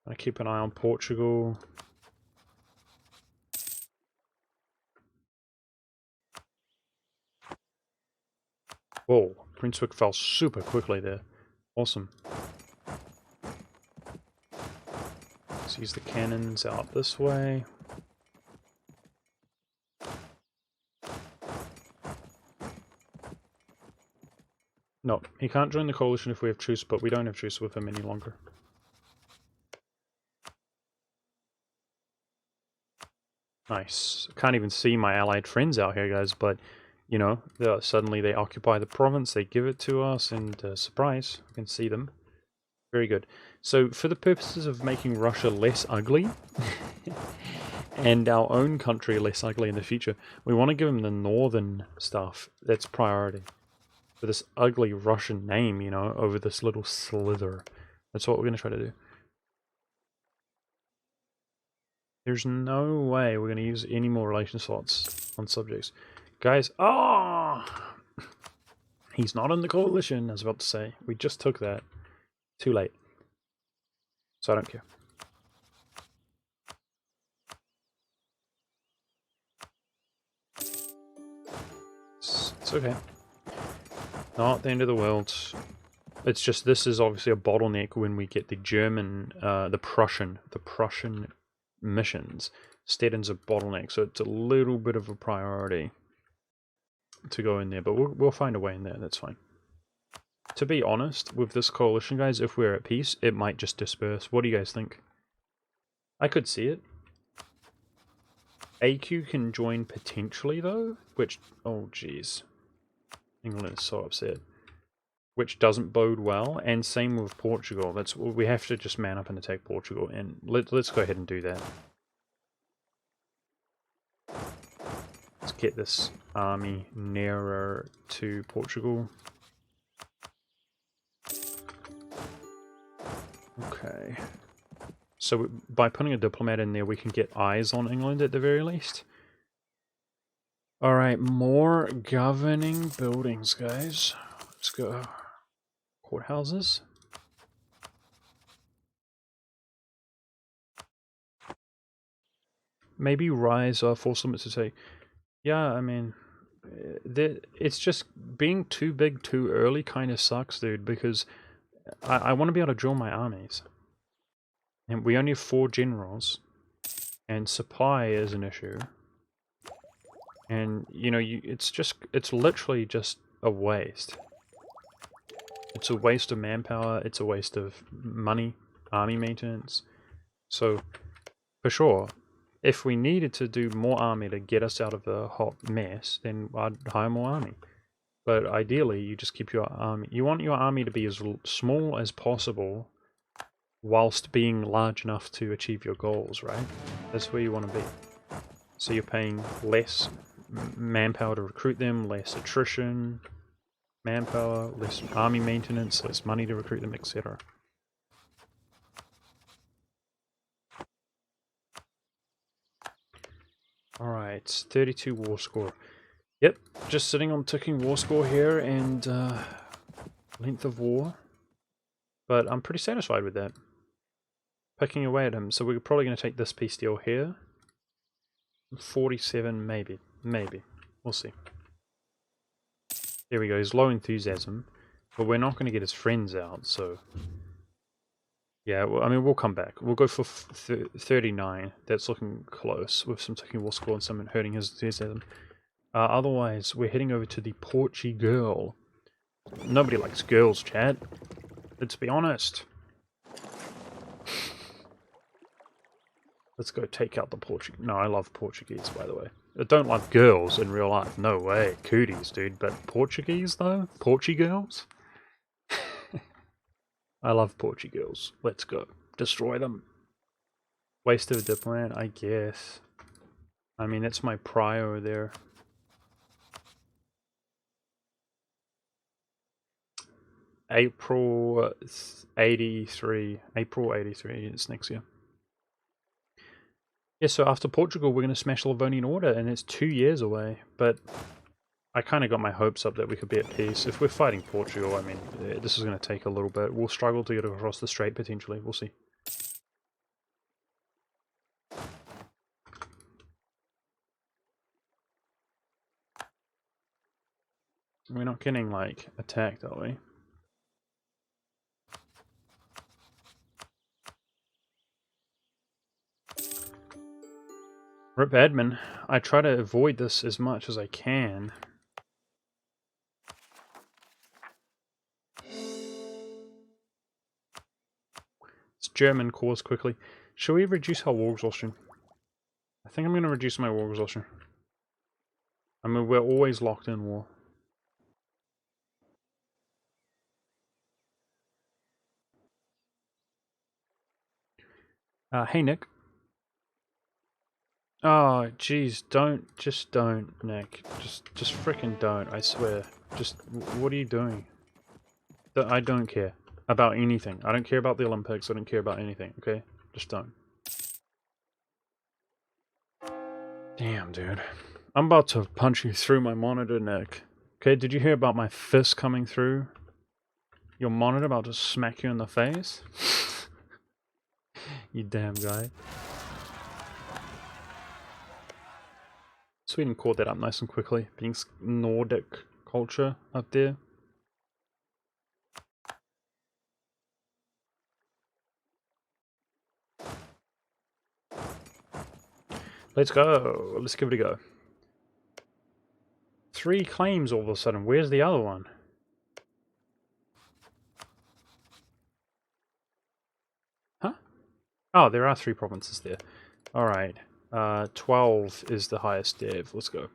I keep an eye on Portugal. Whoa, Brunswick fell super quickly there. Awesome. Let's use the cannons out this way. No, he can't join the coalition if we have truce, but we don't have truce with him any longer. Nice. Can't even see my allied friends out here, guys, but, you know, suddenly they occupy the province, they give it to us, and surprise, we can see them. Very good. So, for the purposes of making Russia less ugly, and our own country less ugly in the future, we want to give them the northern stuff. That's priority. For this ugly Russian name, you know, over this little slither. That's what we're going to try to do. There's no way we're going to use any more relation slots on subjects. Guys, oh! He's not in the coalition, I was about to say. We just took that. Too late. So I don't care. It's okay. Not the end of the world. It's just, this is obviously a bottleneck when we get the German, the Prussian missions. Steadin's a bottleneck, so it's a little bit of a priority to go in there, but we'll find a way in there, that's fine. To be honest, with this coalition, guys, if we're at peace, it might just disperse. What do you guys think? I could see it. AQ can join potentially, though, which... oh, jeez. England is so upset. Which doesn't bode well, and same with Portugal. We have to just man up and attack Portugal, and let's go ahead and do that. Let's get this army nearer to Portugal. Okay. So by putting a diplomat in there, we can get eyes on England at the very least. Alright, more governing buildings, guys. Let's go. Courthouses. Maybe rise our force limit to say, yeah, I mean, it's just being too big too early kind of sucks, dude, because I want to be able to draw my armies. And we only have 4 generals, and supply is an issue. And, you know, it's literally just a waste. It's a waste of manpower, it's a waste of money, army maintenance. So, for sure, if we needed to do more army to get us out of the hot mess, then I'd hire more army. But ideally, you just keep your army... You want your army to be as small as possible whilst being large enough to achieve your goals, right? That's where you want to be. So you're paying less manpower to recruit them, less attrition, manpower, less army maintenance, less money to recruit them, etc. Alright, 32 war score. Yep, just sitting on ticking war score here and length of war. But I'm pretty satisfied with that. Picking away at him, so we're probably going to take this peace deal here. 47, maybe. Maybe. We'll see. There we go, he's low enthusiasm. But we're not going to get his friends out, so... Yeah, well, I mean, we'll come back. We'll go for 39. That's looking close, with some ticking war score and someone hurting his enthusiasm. Otherwise, we're heading over to the Portugal. Nobody likes girls, chat. Let's be honest. Let's go take out the Portuguese. No, I love Portuguese, by the way. I don't love girls in real life. No way. Cooties, dude. But Portuguese, though? Portugirls? I love Portugirls. Let's go. Destroy them. Waste of a diplomat, I guess. I mean, that's my prior there. April 83. April 83. It's next year. Yeah, so after Portugal, we're going to smash Livonian Order, and it's 2 years away. But I kind of got my hopes up that we could be at peace. If we're fighting Portugal, I mean, this is going to take a little bit. We'll struggle to get across the strait, potentially. We'll see. We're not getting, like, attacked, are we? RIP admin. I try to avoid this as much as I can. It's German cause quickly. Should we reduce our war exhaustion? I think I'm going to reduce my war exhaustion. I mean, we're always locked in war. Hey, Nick. Oh, jeez, just don't, Nick. Just frickin' don't, I swear. Just, what are you doing? I don't care about anything. I don't care about the Olympics, I don't care about anything, okay? Just don't. Damn, dude. I'm about to punch you through my monitor, Nick. Okay, did you hear about my fist coming through your monitor, about to smack you in the face? You damn guy. Sweden caught that up nice and quickly, being Nordic culture up there. Let's go. Let's give it a go. 3 claims all of a sudden. Where's the other one? Huh? Oh, there are 3 provinces there. Alright. 12 is the highest dev. Let's go.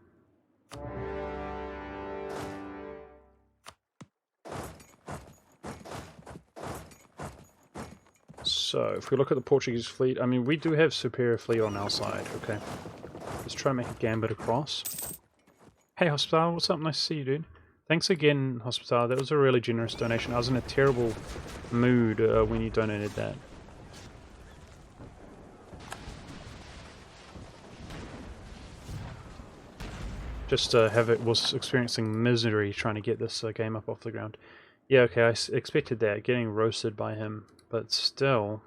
So, if we look at the Portuguese fleet, I mean, we do have superior fleet on our side, okay. Let's try and make a gambit across. Hey, Hospital, what's up? Nice to see you, dude. Thanks again, Hospital. That was a really generous donation. I was in a terrible mood when you donated that. Just was experiencing misery trying to get this game up off the ground. Yeah, okay, I expected that, getting roasted by him, but still,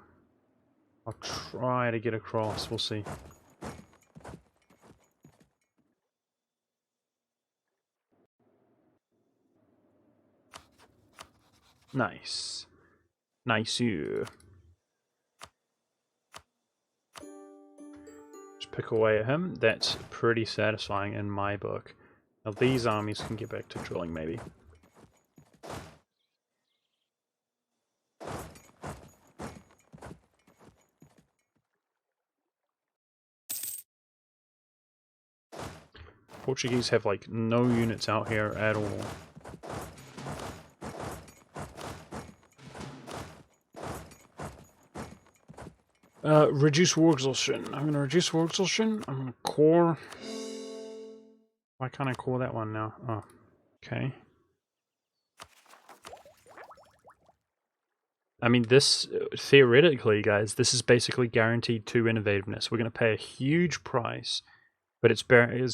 I'll try to get across, we'll see. Nice. Nice you. Just pick away at him. That's pretty satisfying in my book. Now these armies can get back to drilling, maybe. Portuguese have like no units out here at all. Reduce war exhaustion. I'm gonna reduce war exhaustion. I'm gonna core. Why can't I core that one now? Oh, okay. I mean, this, theoretically, guys, this is basically guaranteed 2 innovativeness. We're gonna pay a huge price, but it's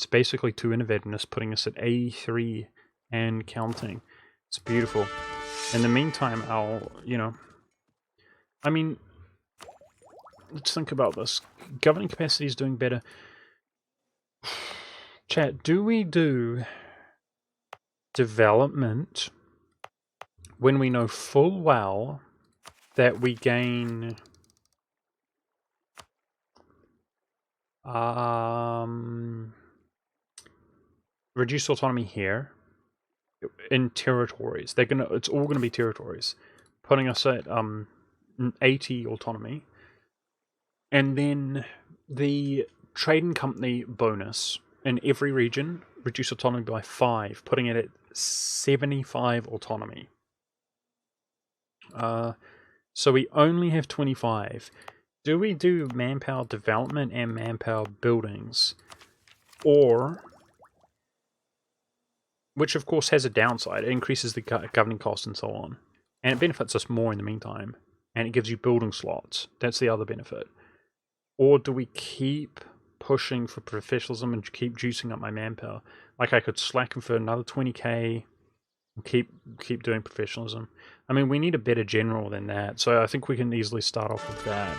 basically 2 innovativeness, putting us at 83 and counting. It's beautiful. In the meantime, I mean, let's think about this. Governing capacity is doing better. Chat, do we do development when we know full well that we gain reduced autonomy here in territories? It's all gonna be territories, putting us at 80 autonomy. And then the trading company bonus in every region, reduce autonomy by 5, putting it at 75 autonomy. So we only have 25. Do we do manpower development and manpower buildings? Or, which of course has a downside, it increases the governing cost and so on. And it benefits us more in the meantime. And it gives you building slots. That's the other benefit. Or do we keep pushing for professionalism and keep juicing up my manpower? Like I could slacken for another 20k and keep doing professionalism. I mean, we need a better general than that, so I think we can easily start off with that.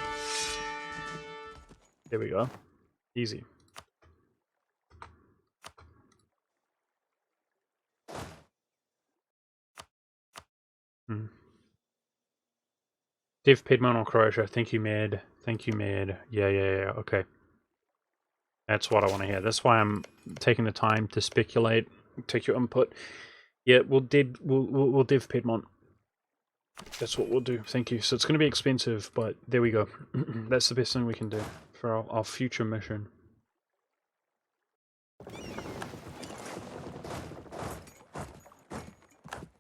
There we go. Easy. Dev Piedmont or Croatia. Thank you, Med. Thank you, Med. Yeah. Okay. That's what I want to hear. That's why I'm taking the time to speculate. Take your input. Yeah, we'll Dev Piedmont. That's what we'll do. Thank you. So it's going to be expensive, but there we go. That's the best thing we can do for our future mission.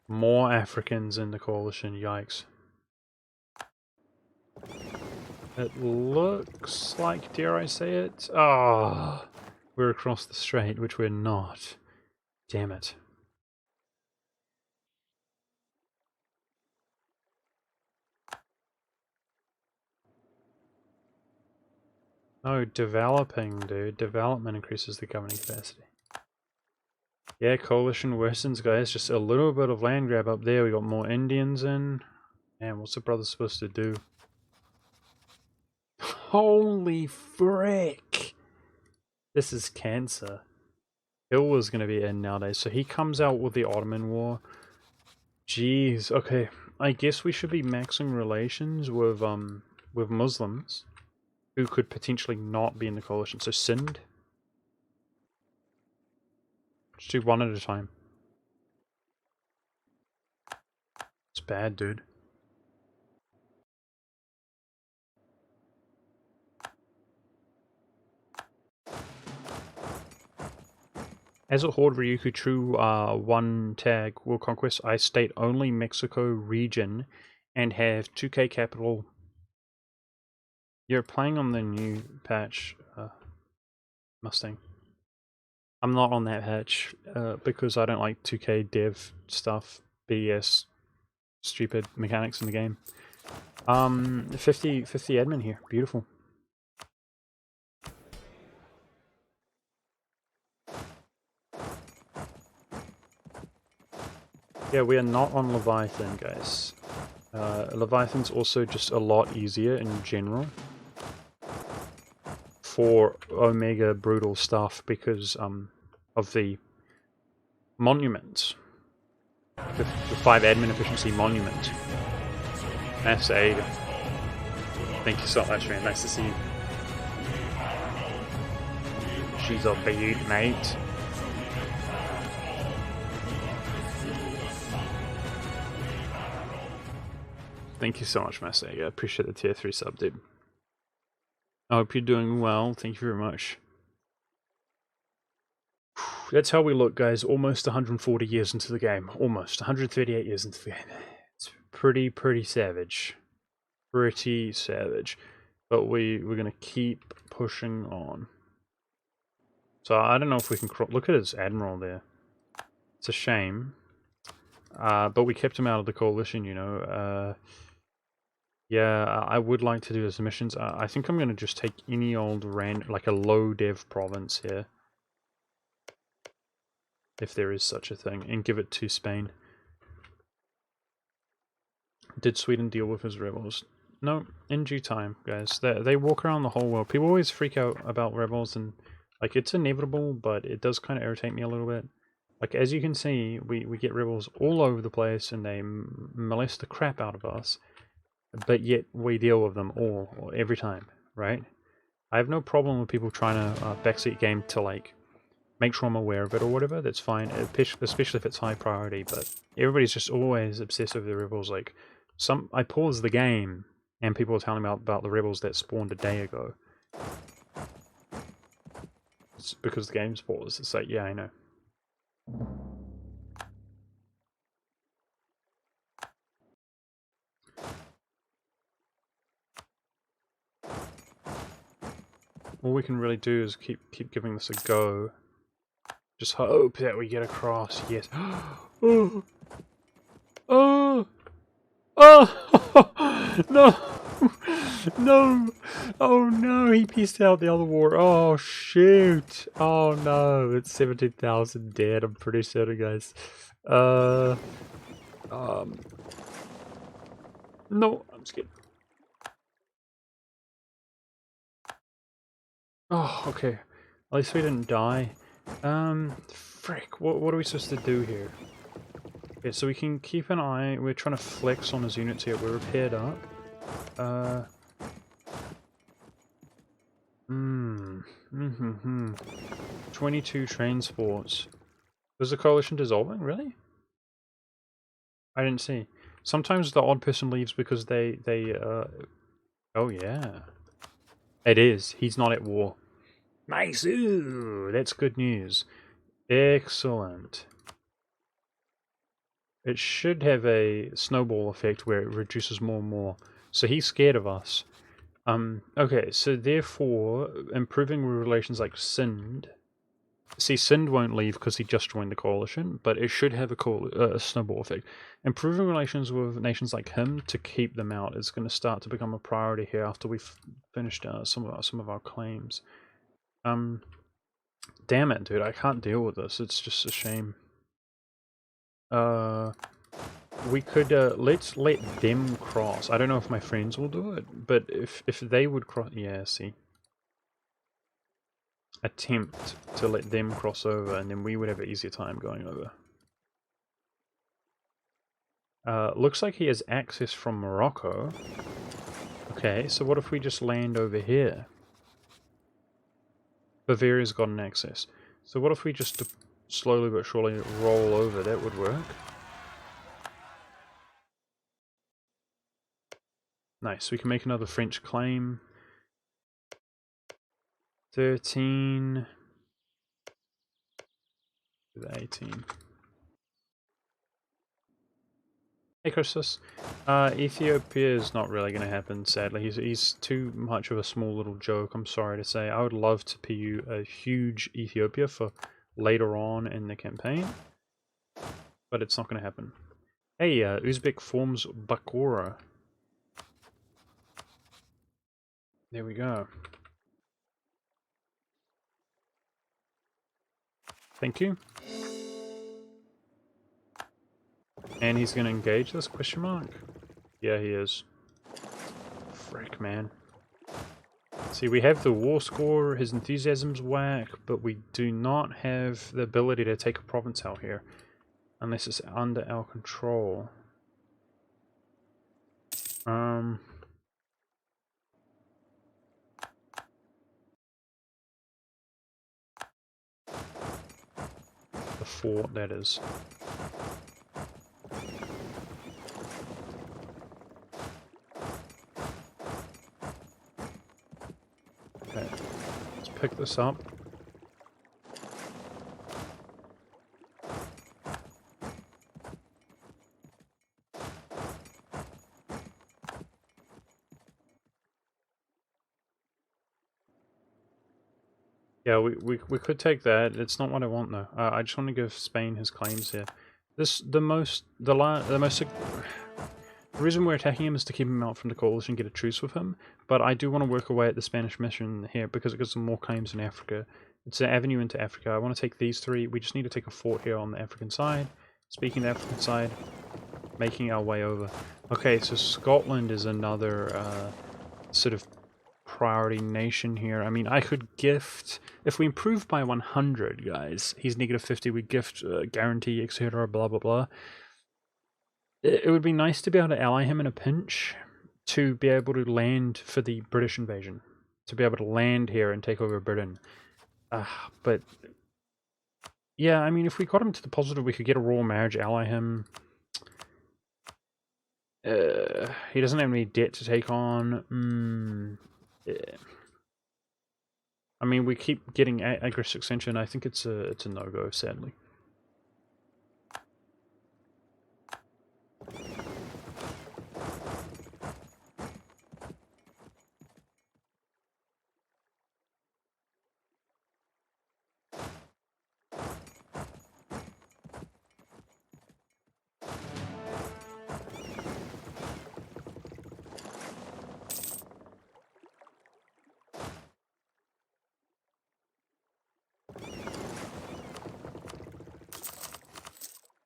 More Africans in the coalition. Yikes. It looks like, dare I say it? Ah, oh, we're across the strait, which we're not. Damn it. No, developing, dude. Development increases the governing capacity. Yeah, coalition worsens, guys. Just a little bit of land grab up there. We got more Indians in. Man, what's the brother supposed to do? Holy frick! This is cancer. Hill was going to be in nowadays, so he comes out with the Ottoman War. Jeez, okay. I guess we should be maxing relations with Muslims who could potentially not be in the coalition. So Sind. Just do one at a time. It's bad, dude. As a Horde Ryukyu True 1 tag will conquest, I state only Mexico region and have 2k capital. You're playing on the new patch, Mustang. I'm not on that patch because I don't like 2k dev stuff, BS, stupid mechanics in the game. 50 admin here, beautiful. Yeah, we are not on Leviathan, guys. Leviathan's also just a lot easier in general for Omega brutal stuff because of the monuments. The 5 admin efficiency monument. Mass aid. Thank you so much, man. Nice to see you. She's a beat, mate. Thank you so much, Master. I appreciate the tier 3 sub, dude. I hope you're doing well. Thank you very much. That's how we look, guys. Almost 140 years into the game. Almost 138 years into the game. It's pretty savage. Pretty savage. But we're going to keep pushing on. So I don't know if we can... Look at his admiral there. It's a shame. But we kept him out of the coalition, you know. Yeah, I would like to do his missions. I think I'm going to just take any old like a low dev province here. If there is such a thing, and give it to Spain. Did Sweden deal with his rebels? No, in due time, guys. They walk around the whole world. People always freak out about rebels, and like it's inevitable, but it does kind of irritate me a little bit. Like as you can see, we get rebels all over the place, and they molest the crap out of us. But yet we deal with them all every time, right? I have no problem with people trying to backseat game to like make sure I'm aware of it or whatever. That's fine, especially if it's high priority. But everybody's just always obsessed with the rebels. Like I paused the game and people were telling me about the rebels that spawned a day ago. It's because the game's paused. It's like, yeah, I know. All we can really do is keep giving this a go. Just hope that we get across. Yes. Oh. Oh. Oh. No. No. Oh no. He pieced out the other war. Oh shoot. Oh no. It's 17,000 dead. I'm pretty certain, guys. No. I'm scared. Oh, okay. At least we didn't die. Frick, what are we supposed to do here? Okay, so we can keep an eye. We're trying to flex on his units here. We're repaired up. 22 transports. Was the coalition dissolving? Really? I didn't see. Sometimes the odd person leaves because oh yeah. It is. He's not at war. Nice! Ooh, that's good news. Excellent. It should have a snowball effect where it reduces more and more. So he's scared of us. Okay, so therefore, improving relations like Sind. See, Sind won't leave because he just joined the coalition, but it should have a snowball effect. Improving relations with nations like him to keep them out is going to start to become a priority here after we've finished some of our claims. Damn it, dude! I can't deal with this. It's just a shame. We could let's let them cross. I don't know if my friends will do it, but if they would cross, yeah, see. Attempt to let them cross over, and then we would have an easier time going over. Looks like he has access from Morocco. Okay, so what if we just land over here? Bavaria's got an access. So what if we just slowly but surely roll over? That would work. Nice, we can make another French claim. 13... 18. Hey Christus. Ethiopia is not really going to happen, sadly. He's too much of a small little joke, I'm sorry to say. I would love to PU a huge Ethiopia for later on in the campaign, but it's not going to happen. Hey, Uzbek forms Bakura. There we go. Thank you. And he's gonna engage this question mark? Yeah, he is. Frick, man. See, we have the war score, his enthusiasm's whack, but we do not have the ability to take a province out here. Unless it's under our control. The fort, that is. Okay, let's pick this up. Yeah, we could take that. It's not what I want though. I just want to give Spain his claims here. The reason we're attacking him is to keep him out from the coalition, get a truce with him. But I do want to work away at the Spanish mission here because it gives them more claims in Africa. It's an avenue into Africa. I want to take these three. We just need to take a fort here on the African side. Speaking the African side, making our way over. Okay, so Scotland is another sort of priority nation here. I mean, I could gift, if we improve by 100, guys, he's negative 50, we gift guarantee, etc., blah blah blah. It would be nice to be able to ally him in a pinch, to be able to land for the British invasion, to be able to land here and take over Britain. But yeah, I mean, if we got him to the positive, we could get a royal marriage, ally him. He doesn't have any debt to take on. I mean, we keep getting aggressive extension. I think it's a no-go, sadly.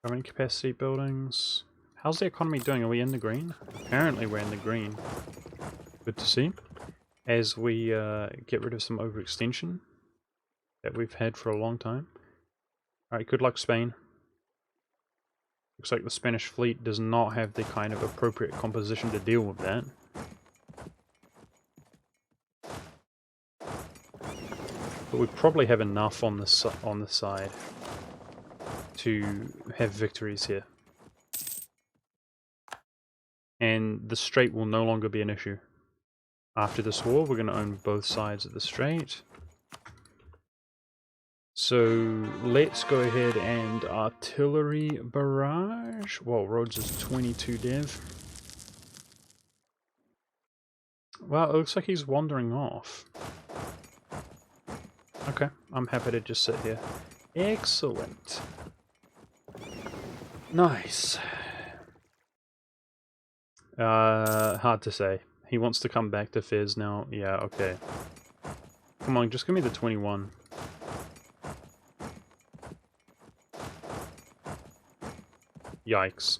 How many capacity buildings? How's the economy doing? Are we in the green? Apparently we're in the green. Good to see. As we get rid of some overextension that we've had for a long time. Alright, good luck Spain. Looks like the Spanish fleet does not have the kind of appropriate composition to deal with that. But we probably have enough on the side to have victories here. And the strait will no longer be an issue. After this war, we're going to own both sides of the strait. So let's go ahead and artillery barrage. Whoa, Rhodes is 22 dev. Well, it looks like he's wandering off. Okay, I'm happy to just sit here. Excellent. Nice. Hard to say. He wants to come back to Fez now. Yeah, okay. Come on, just give me the 21. Yikes.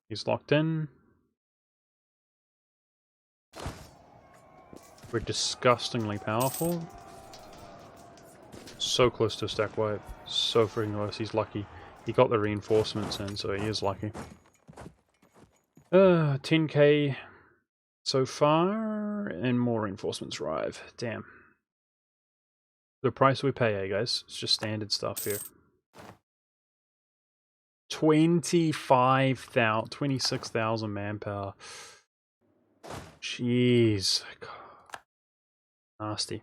He's locked in. We're disgustingly powerful. So close to a stack wipe. So freaking close. He's lucky. He got the reinforcements in, so he is lucky. 10k so far, and more reinforcements arrive. Damn. The price we pay, guys? It's just standard stuff here. 26,000 manpower. Jeez. God. Nasty.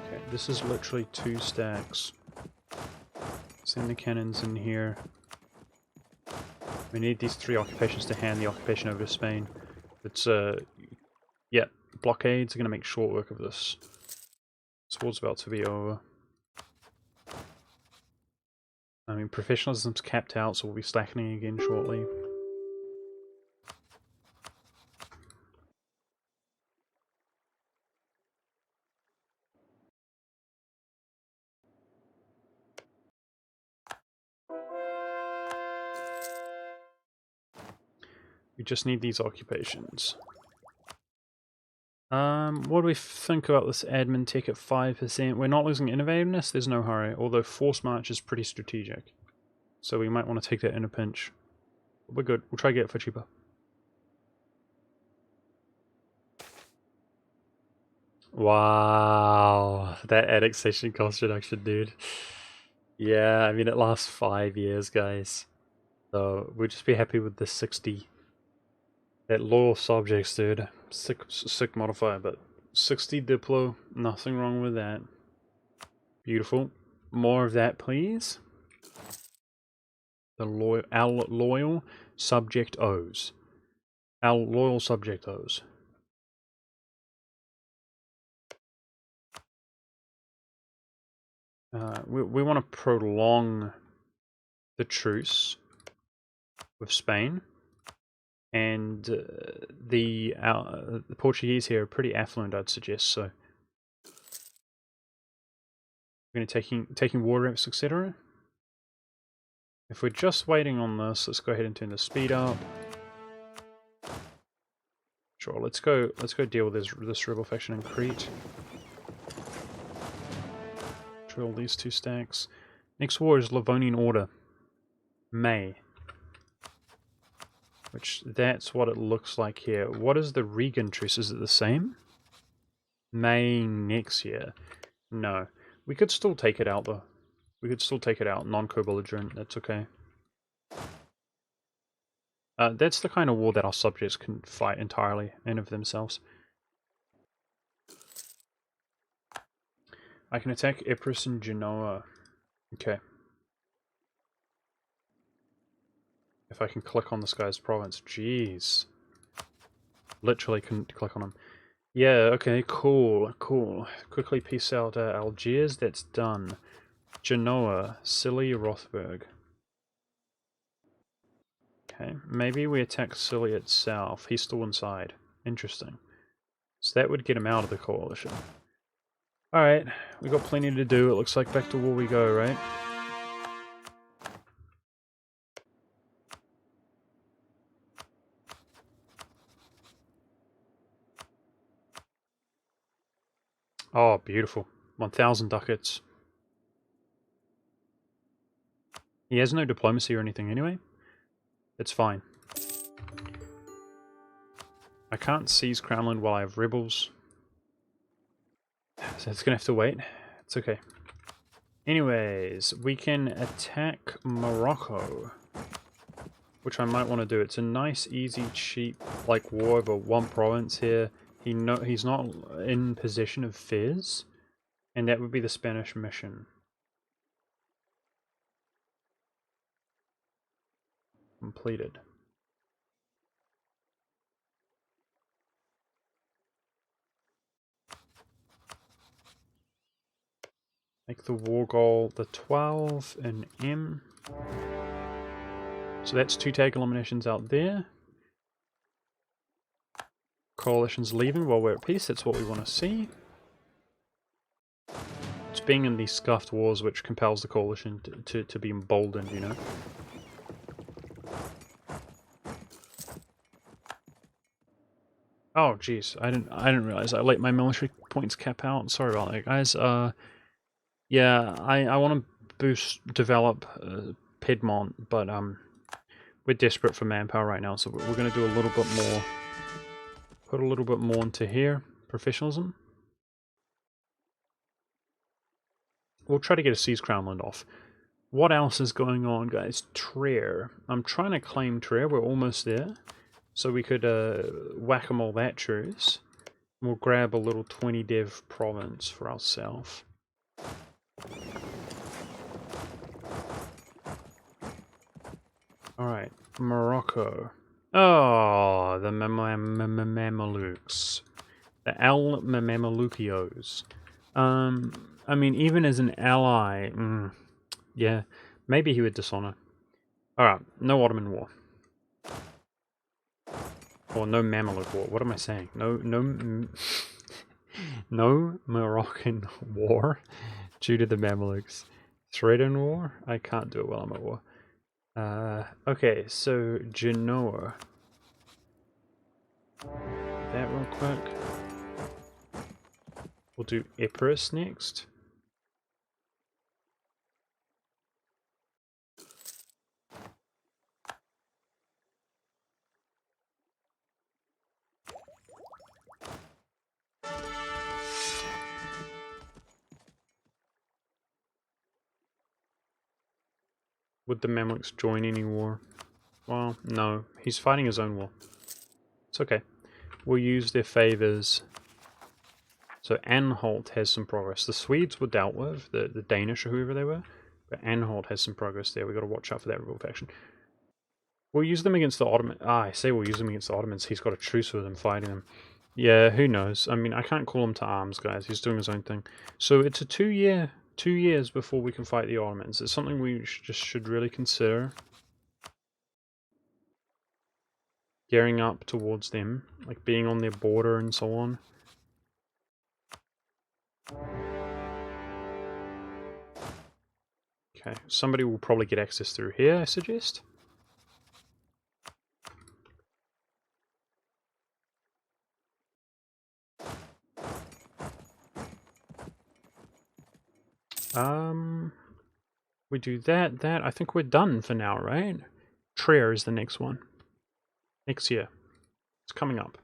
Okay, this is literally 2 stacks. Send the cannons in here. We need these 3 occupations to hand the occupation over to Spain. It's, yeah, blockades are going to make short work of this. This war's about to be over. I mean, professionalism's capped out, so we'll be slackening again shortly. We just need these occupations. What do we think about this admin tech at 5%? We're not losing innovativeness, there's no hurry, although force march is pretty strategic. So we might want to take that in a pinch. But we're good, we'll try to get it for cheaper. Wow, that annexation cost reduction, dude. Yeah, I mean it lasts 5 years, guys. So we'll just be happy with the 60. That loyal subjects, dude. Sick modifier, but 60 Diplo, nothing wrong with that. Beautiful. More of that, please. Our loyal subject O's. Our loyal subject O's. We want to prolong the truce with Spain. And the Portuguese here are pretty affluent, I'd suggest, so we're going to taking war reps, etc. If we're just waiting on this, let's go ahead and turn the speed up. Sure, let's go deal with this rebel faction in Crete. Drill these 2 stacks. Next war is Livonian Order. May. Which, that's what it looks like here. What is the Regan truce? Is it the same? May next year. No. We could still take it out, though. We could still take it out. Non-co-belligerent. That's okay. That's the kind of war that our subjects can fight entirely and of themselves. I can attack Epirus and Genoa. Okay. If I can click on this guy's province. Jeez. Literally couldn't click on him. Yeah, okay, cool, cool. Quickly peace out Algiers, that's done. Genoa, Scilly, Rothberg. Okay, maybe we attack Scilly itself. He's still inside. Interesting. So that would get him out of the coalition. Alright, we got plenty to do. It looks like back to war we go, right? Oh, beautiful. 1,000 ducats. He has no diplomacy or anything anyway. It's fine. I can't seize Crownland while I have rebels. So it's gonna have to wait. It's okay. Anyways, we can attack Morocco. Which I might want to do. It's a nice, easy, cheap, like, war over 1 province here. He's not in possession of Fez. And that would be the Spanish mission. Completed. Make the war goal the 12 in M. So that's 2 tag eliminations out there. Coalition's leaving while we're at peace, that's what we want to see. It's being in these scuffed wars which compels the coalition to be emboldened, you know. Oh jeez, I didn't realize I let my military points cap out. Sorry about that, guys. Yeah, I want to develop Piedmont, but we're desperate for manpower right now, so we're going to do a little bit more. Put a little bit more into here. Professionalism. We'll try to get a Seize Crownland off. What else is going on, guys? Trier. I'm trying to claim Trier. We're almost there. So we could whack-a-mole that truce. We'll grab a little 20 dev province for ourselves. Alright, Morocco. Oh, the Mamelukes. The Mamelukios. I mean, even as an ally, yeah, maybe he would dishonor. Alright, no Ottoman War. Or no Mameluke War. What am I saying? No Moroccan War due to the Mamelukes. Threaten War? I can't do it while I'm at war. Okay, so Genoa. that real quick. We'll do Epirus next. Would the Mamluks join any war? Well, no. He's fighting his own war. It's okay. We'll use their favors. So Anhalt has some progress. The Swedes were dealt with, the Danish or whoever they were. But Anhalt has some progress there. We've got to watch out for that rebel faction. We'll use them against the Ottomans. I say we'll use them against the Ottomans. He's got a truce with them fighting them. Yeah, who knows? I mean, I can't call him to arms, guys. He's doing his own thing. So it's a 2 years before we can fight the Ottomans. It's something we should really consider. Gearing up towards them, like being on their border and so on. Okay, somebody will probably get access through here, I suggest. We do that. I think we're done for now, right? Trier is the next one. Next year. It's coming up.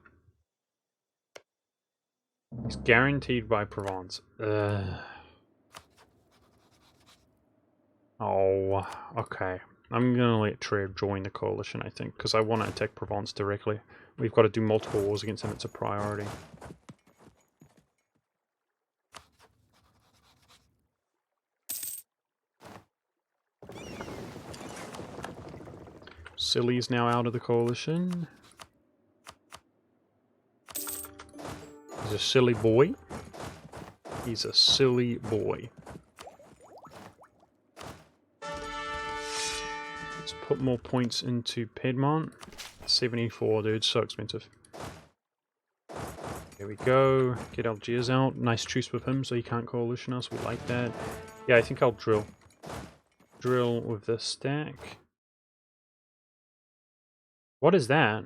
It's guaranteed by Provence. Oh, okay. I'm gonna let Trier join the coalition, I think, because I want to attack Provence directly. We've got to do multiple wars against him. It's a priority. Silly's now out of the coalition. He's a silly boy. He's a silly boy. Let's put more points into Piedmont. 74, dude. So expensive. There we go. Get Algiers out. Nice truce with him so he can't coalition us. We like that. Yeah, I think I'll drill. Drill with this stack. What is that?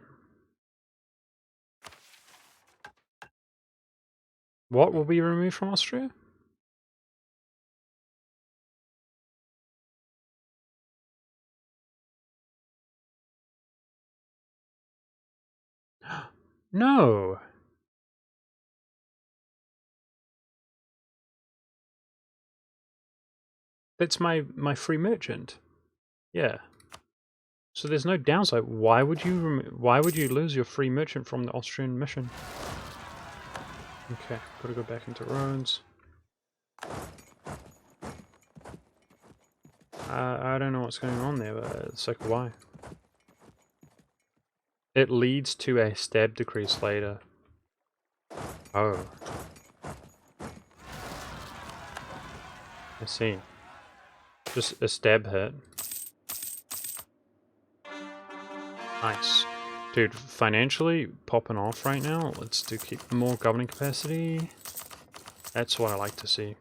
What will be removed from Austria? No! That's my free merchant. Yeah. So there's no downside. Why would you lose your free merchant from the Austrian mission? Okay, gotta go back into roads. I don't know what's going on there, but it's like, why? It leads to a stab decrease later. Oh. I see. Just a stab hit. Nice. Dude, financially popping off right now. Let's keep more governing capacity. That's what I like to see.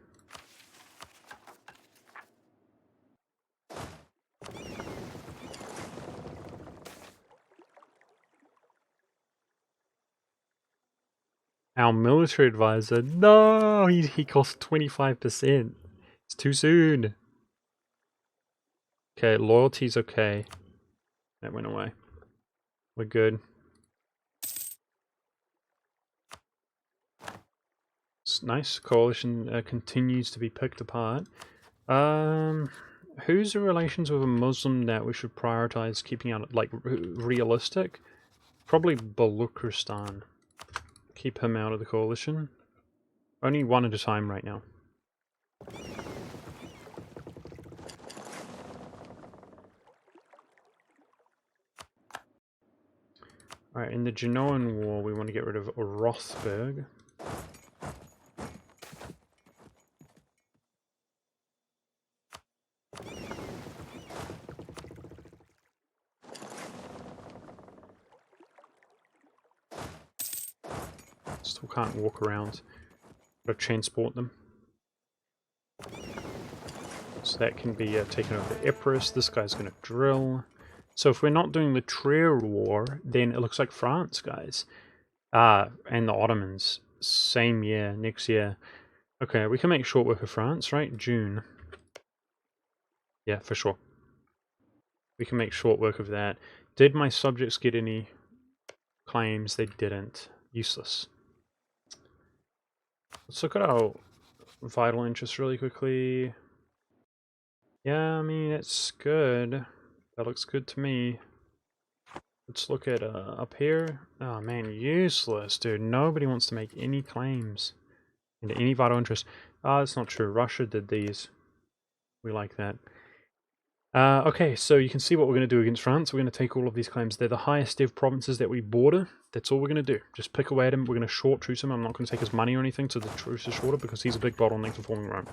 Our military advisor, no, he costs 25%. It's too soon. Okay, loyalty's okay. That went away. We're good. It's nice. Coalition continues to be picked apart. Who's the relations with a Muslim that we should prioritize keeping out, like, realistic? Probably Baluchistan. Keep him out of the coalition. Only one at a time right now. Alright, in the Genoan War, we want to get rid of Rothberg. Still can't walk around. Gotta transport them. So that can be taken over to Epirus. This guy's gonna drill. So if we're not doing the Trier War, then it looks like France, guys. Ah, and the Ottomans. Same year, next year. Okay, we can make short work of France, right? June. Yeah, for sure. We can make short work of that. Did my subjects get any claims? They didn't. Useless. Let's look at our vital interest really quickly. Yeah, I mean, it's good. That looks good to me. Let's look at up here. Oh man, useless, dude. Nobody wants to make any claims into any vital interest. Ah, that's not true. Russia did these. We like that. Okay, so you can see what we're going to do against France. We're going to take all of these claims. They're the highest dev provinces that we border. That's all we're going to do. Just pick away at him. We're going to short truce him. I'm not going to take his money or anything, so the truce is shorter because he's a big bottleneck for forming Rome.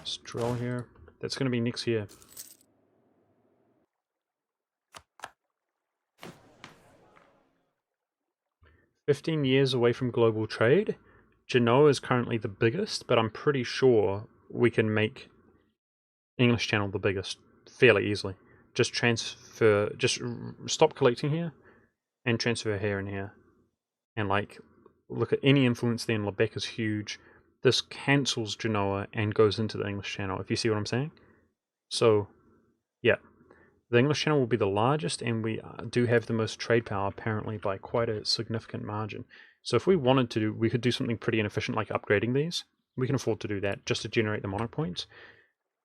Just drill here. That's going to be next year. "15 years away from global trade. Genoa is currently the biggest, but I'm pretty sure we can make English Channel the biggest fairly easily. Just transfer, just stop collecting here and transfer here and here. And like, look at any influence there. Lebec is huge. This cancels Genoa and goes into the English Channel, if you see what I'm saying. So, yeah. The English Channel will be the largest, and we do have the most trade power, apparently, by quite a significant margin. So if we wanted to, we could do something pretty inefficient, like upgrading these. We can afford to do that, just to generate the monarch points.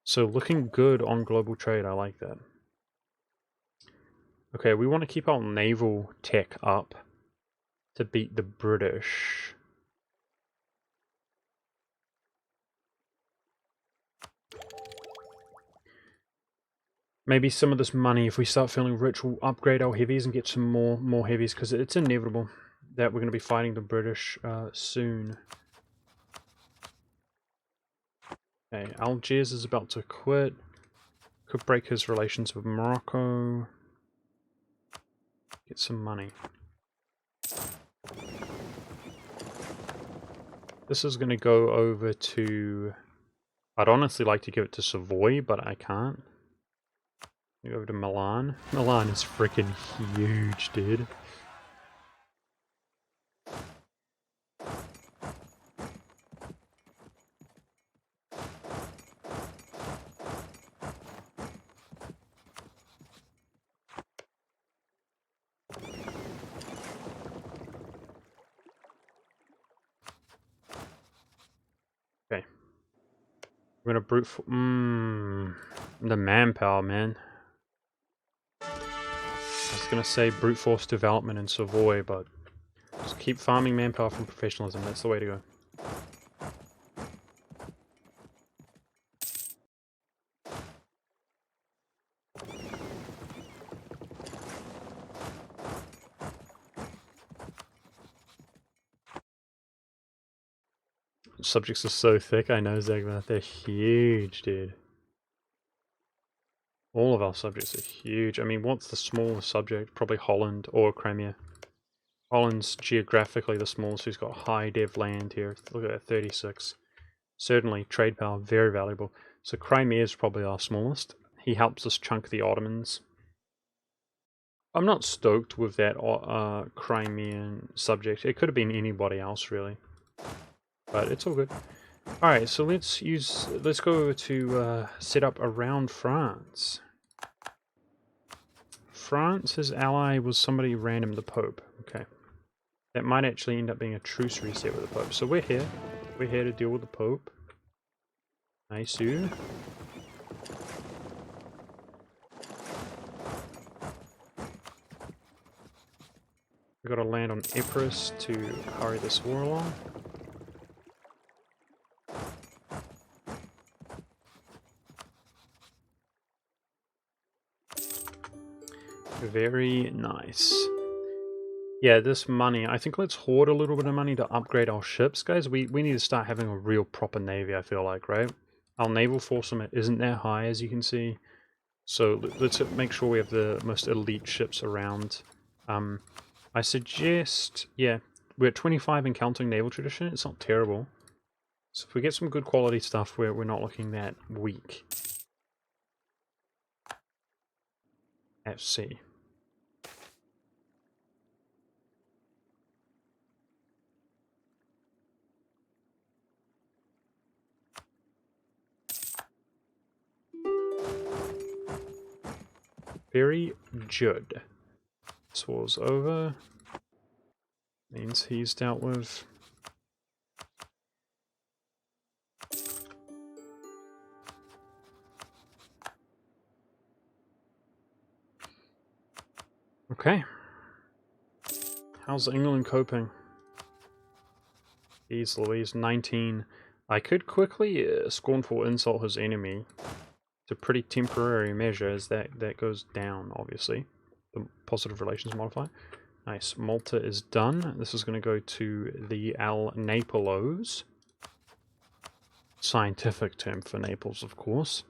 So looking good on global trade, I like that. Okay, we want to keep our naval tech up to beat the British. Maybe some of this money, if we start feeling rich, we'll upgrade our heavies and get some more heavies, because it's inevitable that we're going to be fighting the British soon. Okay, Algiers is about to quit. Could break his relations with Morocco. Get some money. This is going to go over to... I'd honestly like to give it to Savoy, but I can't. Go over to Milan. Milan is freaking huge, dude. Okay. We're gonna brute force... the manpower, man. I was gonna say brute force development in Savoy, but just keep farming manpower from professionalism. That's the way to go. Subjects are so thick, I know, Zagma. They're huge, dude. All of our subjects are huge. I mean, what's the smallest subject? Probably Holland or Crimea. Holland's geographically the smallest, who's got high dev land here. Look at that, 36. Certainly, trade power, very valuable. So Crimea is probably our smallest. He helps us chunk the Ottomans. I'm not stoked with that Crimean subject. It could have been anybody else, really. But it's all good. Alright, so let's go over to set up around France. France's ally was somebody random, the Pope. Okay. That might actually end up being a truce reset with the Pope. So we're here. We're here to deal with the Pope. Nice. We gotta land on Ypres to hurry this war along. Very nice. Yeah, this money, I think let's hoard a little bit of money to upgrade our ships, guys. We need to start having a real proper navy, I feel like, right? Our naval force isn't that high, as you can see. So let's make sure we have the most elite ships around. I suggest, yeah, we're at 25 in counting naval tradition. It's not terrible. So if we get some good quality stuff, we're not looking that weak. At sea. Very good. This war's over. Means he's dealt with. Okay. How's England coping? He's Louise, 19. I could quickly scornful insult his enemy. It's a pretty temporary measure as that goes down, obviously. The positive relations modifier. Nice. Malta is done. This is going to go to the Al Napolos. Scientific term for Naples, of course.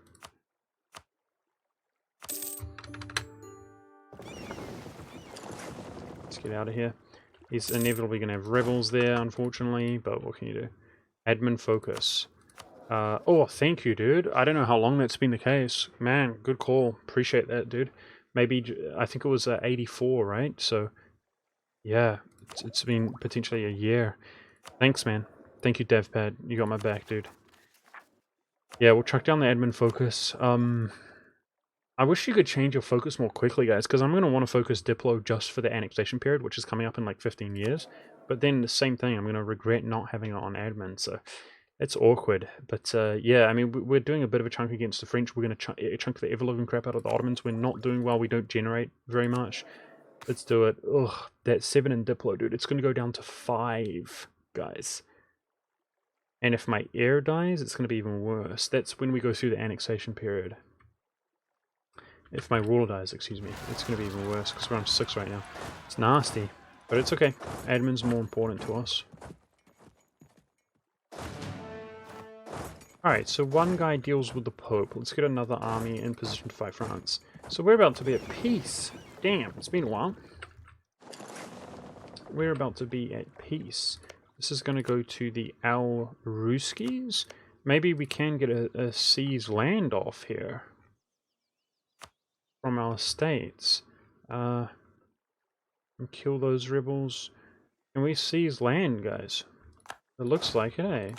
Let's get out of here. He's inevitably going to have rebels there, unfortunately, but what can you do? Admin focus. Oh, thank you, dude. I don't know how long that's been the case. Man, good call. Appreciate that, dude. Maybe, I think it was 84, right? So, yeah, it's been potentially a year. Thanks, man. Thank you, DevPad. You got my back, dude. Yeah, we'll track down the admin focus. I wish you could change your focus more quickly, guys, because I'm going to want to focus Diplo just for the annexation period, which is coming up in like 15 years. But then the same thing, I'm going to regret not having it on admin, so it's awkward. But yeah, I mean, we're doing a bit of a chunk against the French. We're going to chunk the ever-living crap out of the Ottomans. We're not doing well. We don't generate very much. Let's do it. Ugh, that 7 in Diplo, dude. It's going to go down to 5, guys. And if my heir dies, it's going to be even worse. That's when we go through the annexation period. If my ruler dies, excuse me, it's going to be even worse because we're on 6 right now. It's nasty, but it's okay. Admin's more important to us. Alright, so one guy deals with the Pope. Let's get another army in position to fight France. So we're about to be at peace. Damn, it's been a while. We're about to be at peace. This is going to go to the Al Ruskis. Maybe we can get a seize land off here from our states. And kill those rebels. Can we seize land, guys? It looks like it, eh?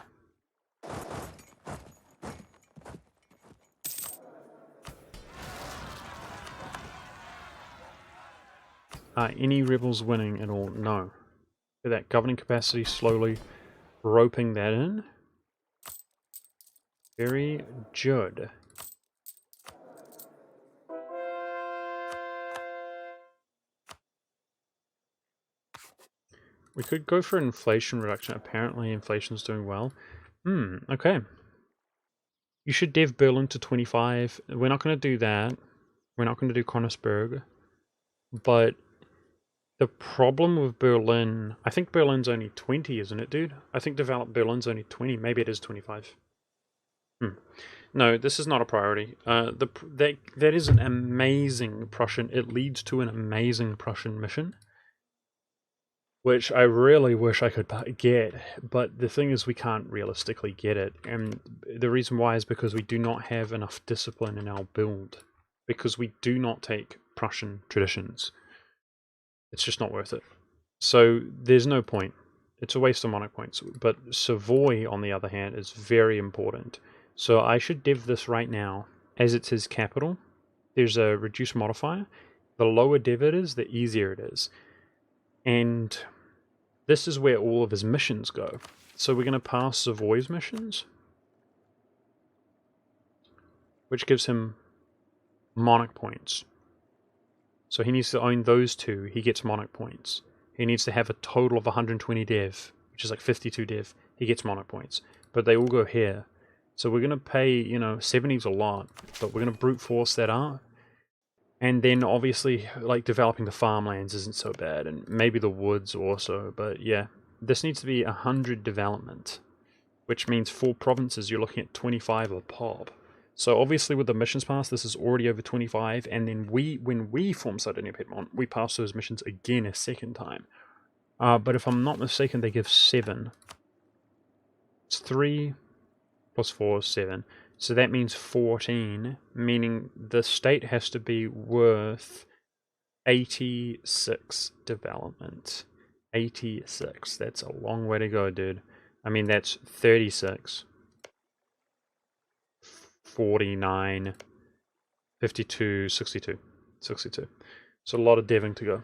Any rebels winning at all? No. Look at that governing capacity, slowly roping that in. Very good. We could go for inflation reduction. Apparently inflation's doing well. Okay. You should dev Berlin to 25. We're not going to do that. We're not going to do Königsberg. But the problem with Berlin... I think Berlin's only 20, isn't it, dude? I think developed Berlin's only 20. Maybe it is 25. No, this is not a priority. That is an amazing Prussian... It leads to an amazing Prussian mission, which I really wish I could get, but the thing is we can't realistically get it, and the reason why is because we do not have enough discipline in our build, because we do not take Prussian traditions. It's just not worth it. So there's no point. It's a waste of monarch points. But Savoy, on the other hand, is very important. So I should div this right now, as it's his capital. There's a reduce modifier. The lower div it is, the easier it is. And this is where all of his missions go. So we're going to pass Savoy's missions, which gives him monarch points. So he needs to own those 2. He gets monarch points. He needs to have a total of 120 dev, which is like 52 dev. He gets monarch points. But they all go here. So we're going to pay, you know, 70's a lot, but we're going to brute force that out. And then obviously, like, developing the farmlands isn't so bad, and maybe the woods also, but yeah. This needs to be 100 development, which means 4 provinces, you're looking at 25 a pop. So obviously with the missions pass, this is already over 25, and then when we form Sardinia Piedmont, we pass those missions again a second time. But if I'm not mistaken, they give 7. It's 3 plus 4 is 7. So that means 14, meaning the state has to be worth 86 development. 86. That's a long way to go, dude. I mean, that's 36. 49, 52, 62. 62. So a lot of deving to go.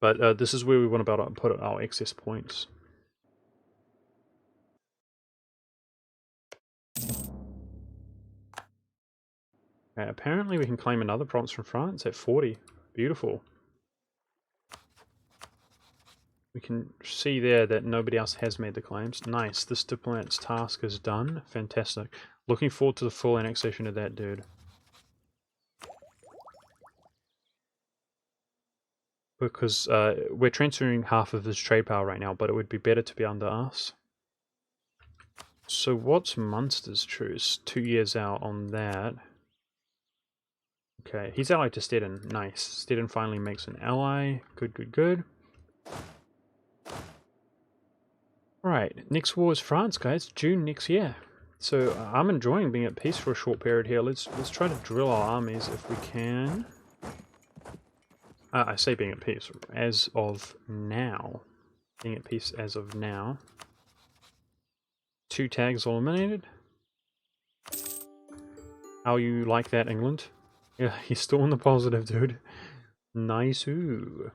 But this is where we want to put our excess points. Okay, apparently we can claim another province from France at 40. Beautiful. We can see there that nobody else has made the claims. Nice. This diplomat's task is done. Fantastic. Looking forward to the full annexation of that dude. Because we're transferring half of his trade power right now, but it would be better to be under us. So what's Munster's truce? 2 years out on that. Okay, he's allied to Stettin. Nice. Stettin finally makes an ally. Good, good, good. Alright, next war is France, guys. June next year. So I'm enjoying being at peace for a short period here. Let's try to drill our armies if we can. I say being at peace as of now. Being at peace as of now. 2 tags all eliminated. How you like that, England? Yeah, he's still in the positive, dude. Nice-oo.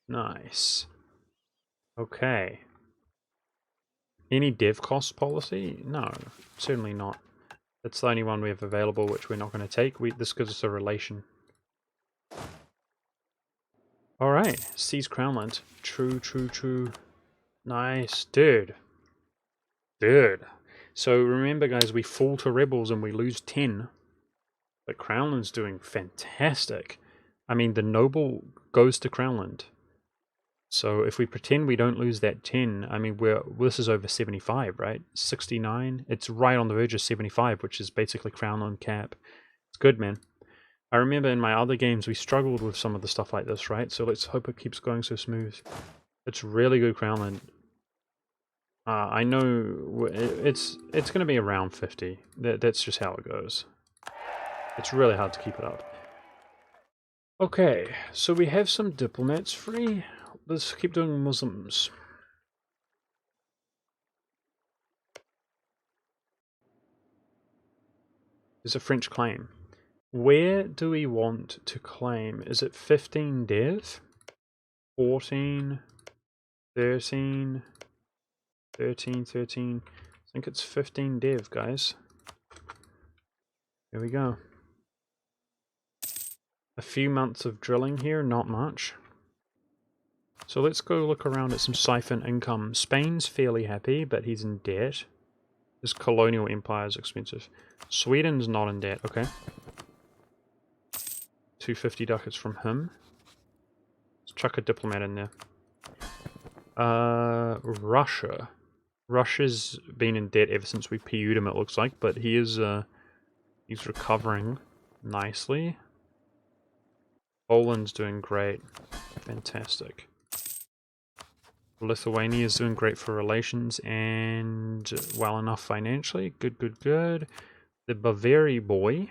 Nice. Okay. Any dev cost policy? No, certainly not. That's the only one we have available, which we're not going to take. This gives us a relation. Alright, seize Crownland. True, true, true. Nice. Dude. Dude. So remember, guys, we fall to rebels and we lose 10. But Crownland's doing fantastic. I mean, the noble goes to Crownland. So if we pretend we don't lose that 10, I mean, this is over 75, right? 69. It's right on the verge of 75, which is basically Crownland cap. It's good, man. I remember in my other games we struggled with some of the stuff like this, right? So let's hope it keeps going so smooth. It's really good Crownland. I know it's going to be around 50. That's just how it goes. It's really hard to keep it up. Okay, so we have some diplomats free. Let's keep doing Muslims. There's a French claim. Where do we want to claim? Is it 15 dev? 14? 13? 13, 13. I think it's 15 dev, guys. There we go. A few months of drilling here, not much. So let's go look around at some siphon income. Spain's fairly happy, but he's in debt. His colonial empire is expensive. Sweden's not in debt, okay. 250 ducats from him. Let's chuck a diplomat in there. Russia. Russia's been in debt ever since we PU'd him, it looks like, but he is he's recovering nicely. Poland's doing great. Fantastic. Lithuania's doing great for relations and well enough financially. Good, good, good. The Bavaria boy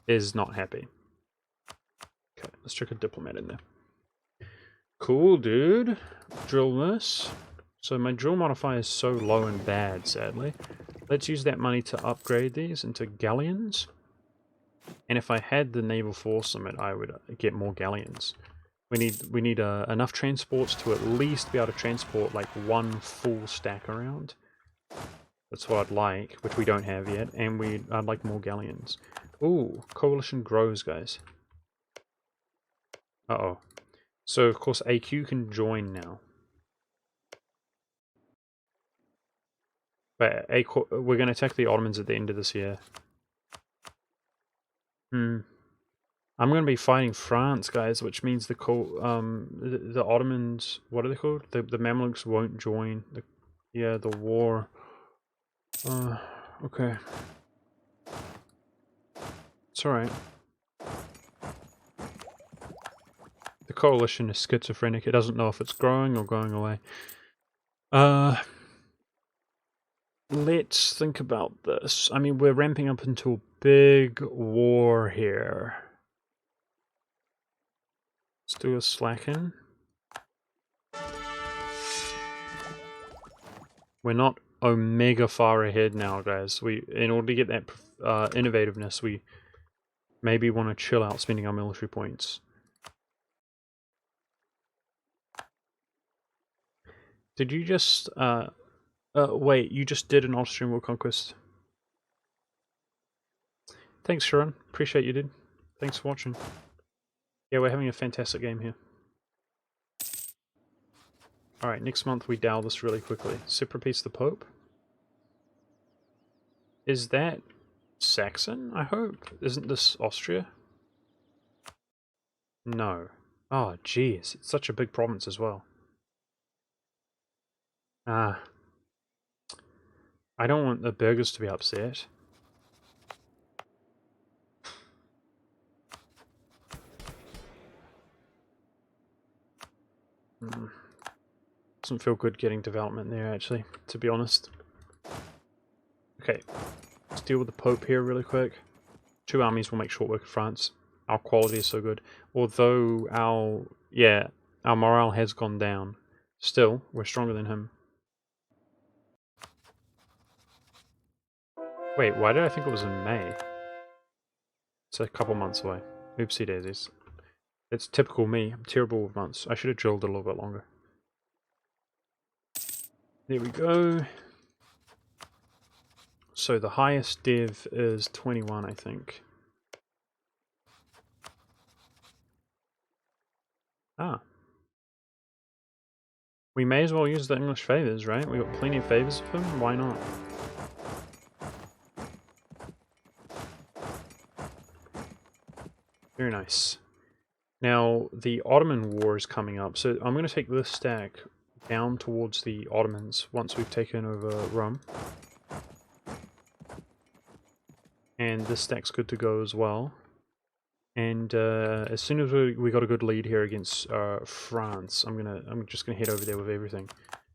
is not happy. Okay, let's check a diplomat in there. Cool, dude. Drill this. So my drill modifier is so low and bad, sadly. Let's use that money to upgrade these into galleons. And if I had the naval force summit, I would get more galleons. We need enough transports to at least be able to transport like 1 full stack around. That's what I'd like, which we don't have yet, and I'd like more galleons. Ooh, coalition grows, guys. Uh-oh. So of course AQ can join now. But we're going to attack the Ottomans at the end of this year. I'm going to be fighting France, guys, which means the Ottomans, what are they called? The Mamluks won't join the war. Okay. It's alright. The coalition is schizophrenic. It doesn't know if it's growing or going away. Let's think about this. I mean, we're ramping up into a big war here. Let's do a slacken. We're not omega far ahead now, guys. In order to get that innovativeness, we maybe want to chill out spending our military points. Did you just, wait, you just did an Austrian world conquest. Thanks, Sharon. Appreciate you, dude. Thanks for watching. Yeah, we're having a fantastic game here. Alright, next month we dowl this really quickly. Separate peace the Pope. Is that Saxon, I hope? Isn't this Austria? No. Oh, jeez. It's such a big province as well. Ah. I don't want the burghers to be upset. Doesn't feel good getting development there, actually, to be honest. Okay. Let's deal with the Pope here really quick. 2 armies will make short work of France. Our quality is so good. Although our morale has gone down. Still, we're stronger than him. Wait, why did I think it was in May? It's a couple months away. Oopsie daisies. It's typical me. I'm terrible with months. I should have drilled a little bit longer. There we go. So the highest dev is 21, I think. Ah. We may as well use the English favours, right? We got plenty of favours of him. Why not? Very nice. Now, the Ottoman War is coming up, so I'm going to take this stack down towards the Ottomans once we've taken over Rome. And this stack's good to go as well. And as soon as we got a good lead here against France, I'm just gonna head over there with everything.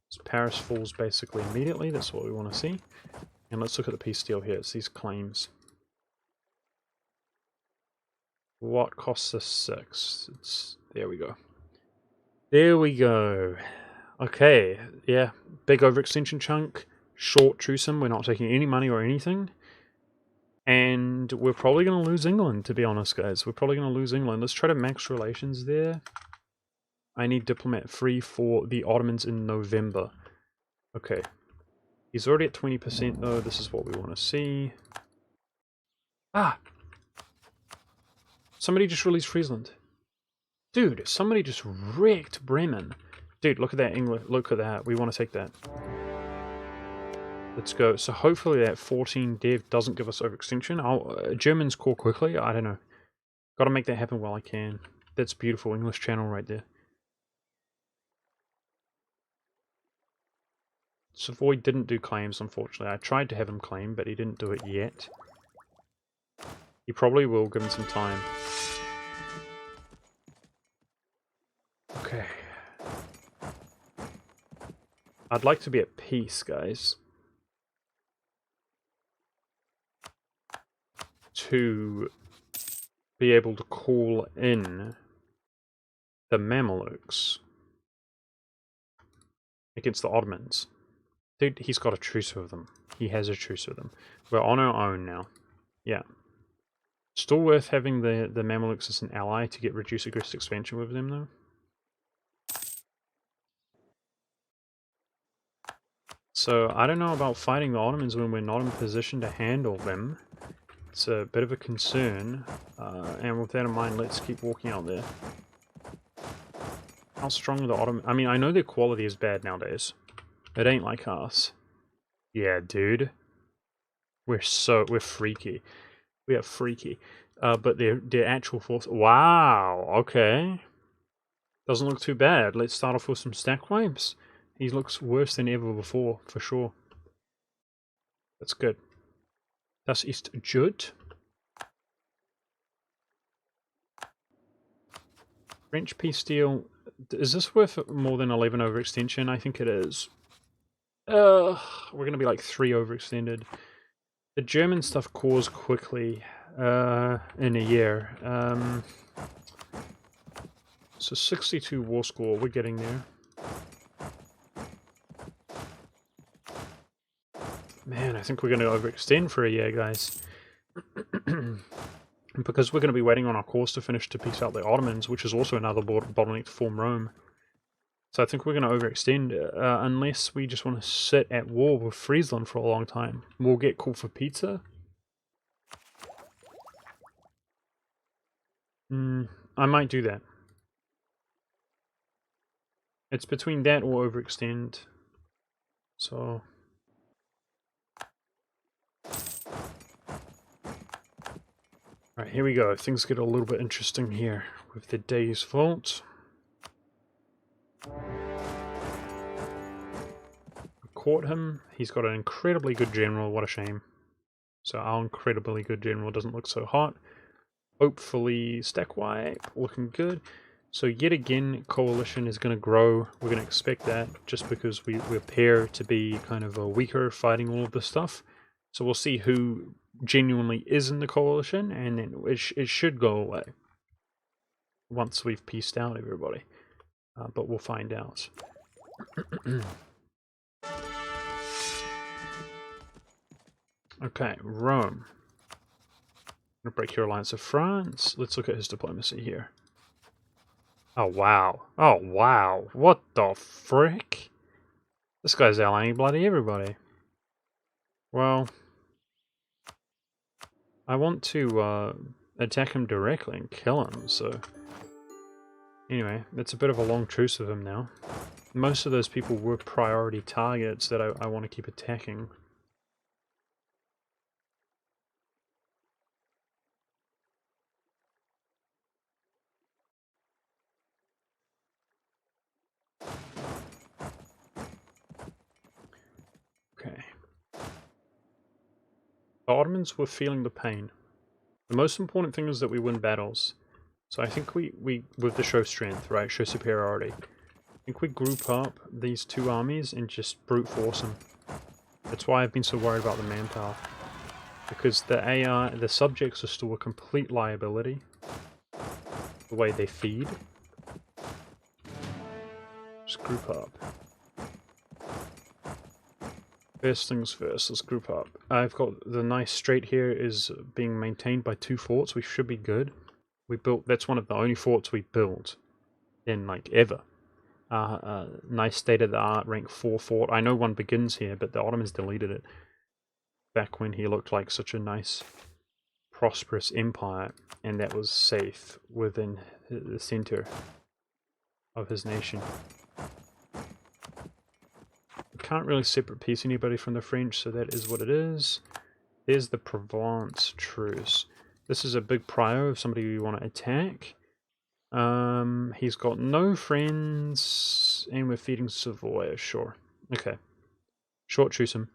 So Paris falls basically immediately. That's what we want to see. And let's look at the peace deal here. It's these claims. What costs us 6? There we go. There we go. Okay, yeah, big overextension chunk, short Trucum. We're not taking any money or anything. And we're probably going to lose England, to be honest, guys. We're probably going to lose England. Let's try to max relations there. I need diplomat free for the Ottomans in November. Okay. He's already at 20% though. This is what we want to see. Ah! Somebody just released Friesland. Dude, somebody just wrecked Bremen. Dude, look at that England. Look at that. We want to take that. Let's go. So hopefully that 14 dev doesn't give us overextension. Germans core quickly. I don't know. Got to make that happen while I can. That's beautiful English channel right there. Savoy didn't do claims, unfortunately. I tried to have him claim, but he didn't do it yet. He probably will, give him some time. Okay. I'd like to be at peace, guys. To be able to call in the Mamelukes against the Ottomans. Dude, he's got a truce with them. He has a truce with them. We're on our own now. Yeah. Still worth having the Mamelukes as an ally to get reduced aggressive expansion with them, though. So, I don't know about fighting the Ottomans when we're not in position to handle them. It's a bit of a concern. And with that in mind, let's keep walking out there. How strong are the Ottomans? I mean, I know their quality is bad nowadays. It ain't like us. Yeah, dude. We're freaky. We are freaky. But their actual force... Wow, okay. Doesn't look too bad. Let's start off with some stack wipes. He looks worse than ever before, for sure. That's good. Das ist gut. French peace deal. Is this worth more than 11 overextension? I think it is. We're going to be like 3 overextended. The German stuff cores quickly in a year. So 62 war score, we're getting there. Man, I think we're going to overextend for a year, guys. because we're going to be waiting on our cause to finish to piece out the Ottomans, which is also another bottleneck to form Rome. So I think we're going to overextend, unless we just want to sit at war with Friesland for a long time. We'll get called for pizza. I might do that. It's between that or overextend. So... Alright, here we go. Things get a little bit interesting here with the day's vault. Caught him. He's got an incredibly good general. What a shame. So our incredibly good general doesn't look so hot. Hopefully stack wipe. Looking good. So yet again, coalition is going to grow. We're going to expect that just because we appear to be kind of weaker fighting all of this stuff. So we'll see who genuinely is in the coalition, and then it should go away once we've pieced out everybody. But we'll find out. Okay, Rome. I'm gonna break your alliance with France. Let's look at his diplomacy here. Oh wow. Oh wow. What the frick? This guy's allying bloody everybody. Well, I want to attack him directly and kill him, so... Anyway, it's a bit of a long truce with him now. Most of those people were priority targets that I want to keep attacking. Okay. The Ottomans were feeling the pain. The most important thing is that we win battles. So I think we with the show strength, right, show superiority. I think we group up these two armies and just brute force them. That's why I've been so worried about the manpower. Because the AI, the subjects are still a complete liability. The way they feed. Just group up. First things first, let's group up. I've got the nice strait here is being maintained by 2 forts. We should be good. We built, that's one of the only forts we built in like ever. Nice state-of-the-art rank 4 fort. I know one begins here, but the Ottomans deleted it back when he looked like such a nice, prosperous empire, and that was safe within the center of his nation. Can't really separate piece anybody from the French, so that is what it is. There's the Provence truce. This is a big prio of somebody we want to attack. He's got no friends, and we're feeding Savoy, sure. Okay. Short truce him.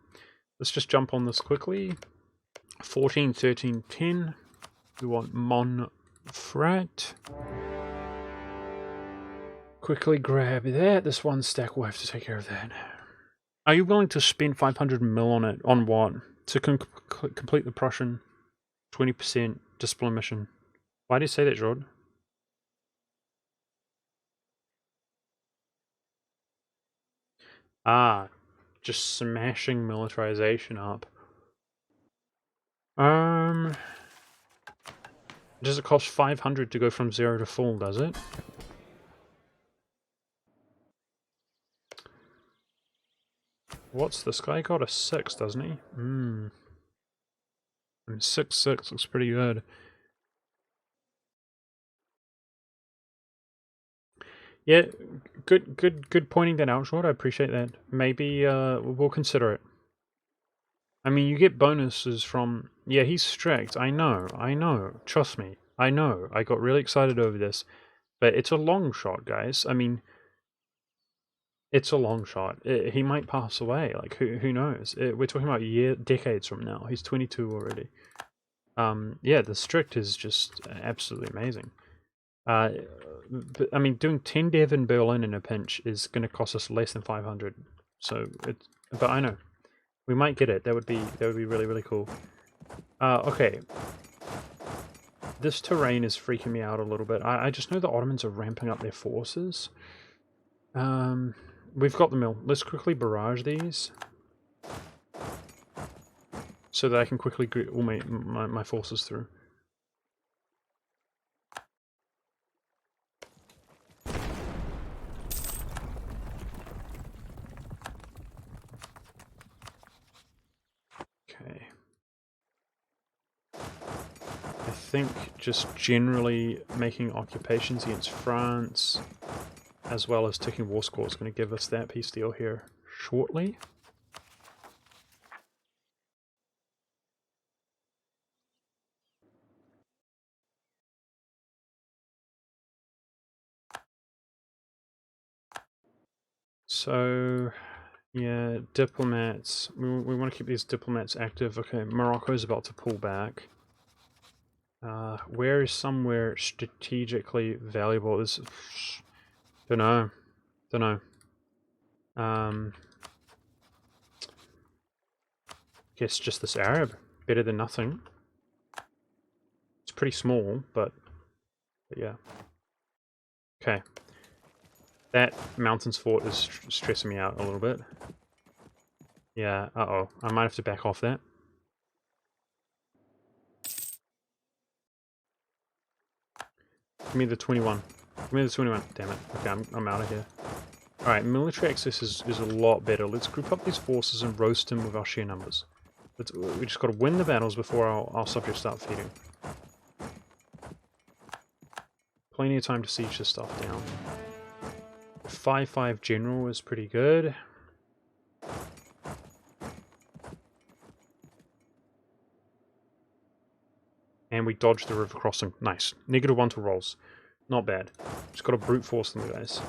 Let's just jump on this quickly. 14, 13, 10. We want Montfort. Quickly grab that. This one stack will have to take care of that. Are you willing to spend 500 mil on it? On what? To complete the Prussian 20% discipline mission. Why do you say that, Jord? Ah, just smashing militarization up. Does it cost 500 to go from 0 to full, does it? What's this guy got? A 6, doesn't he? 6/6 looks pretty good. Yeah, good pointing that out, Short. I appreciate that. Maybe we'll consider it. I mean, you get bonuses from... Yeah, he's strict. I know. Trust me. I know. I got really excited over this. But it's a long shot, guys. I mean... It's a long shot. He might pass away. Like, who knows? We're talking about decades from now. He's 22 already. Yeah, the strict is just absolutely amazing. But, I mean, doing 10 dev in Berlin in a pinch is going to cost us less than 500. So, but I know. We might get it. That would be really, really cool. Okay. This terrain is freaking me out a little bit. I just know the Ottomans are ramping up their forces. We've got the mill. Let's quickly barrage these. So that I can quickly get all my forces through. think just generally making occupations against France, as well as ticking war score, is going to give us that peace deal here shortly. So, yeah, diplomats. We want to keep these diplomats active. Okay, Morocco's about to pull back. Where is somewhere strategically valuable? This, don't know. Guess just this Arab. Better than nothing. It's pretty small, but yeah. Okay. That mountains fort is stressing me out a little bit. Yeah, uh-oh. I might have to back off that. Give me the 21. Give me the 21. Damn it. Okay, I'm out of here. Alright, military access is a lot better. Let's group up these forces and roast them with our sheer numbers. We just got to win the battles before our subjects start feeding. Plenty of time to siege this stuff down. 5-5 general is pretty good. And we dodged the river crossing. Nice. -1 to rolls. Not bad. Just got to brute force them, guys.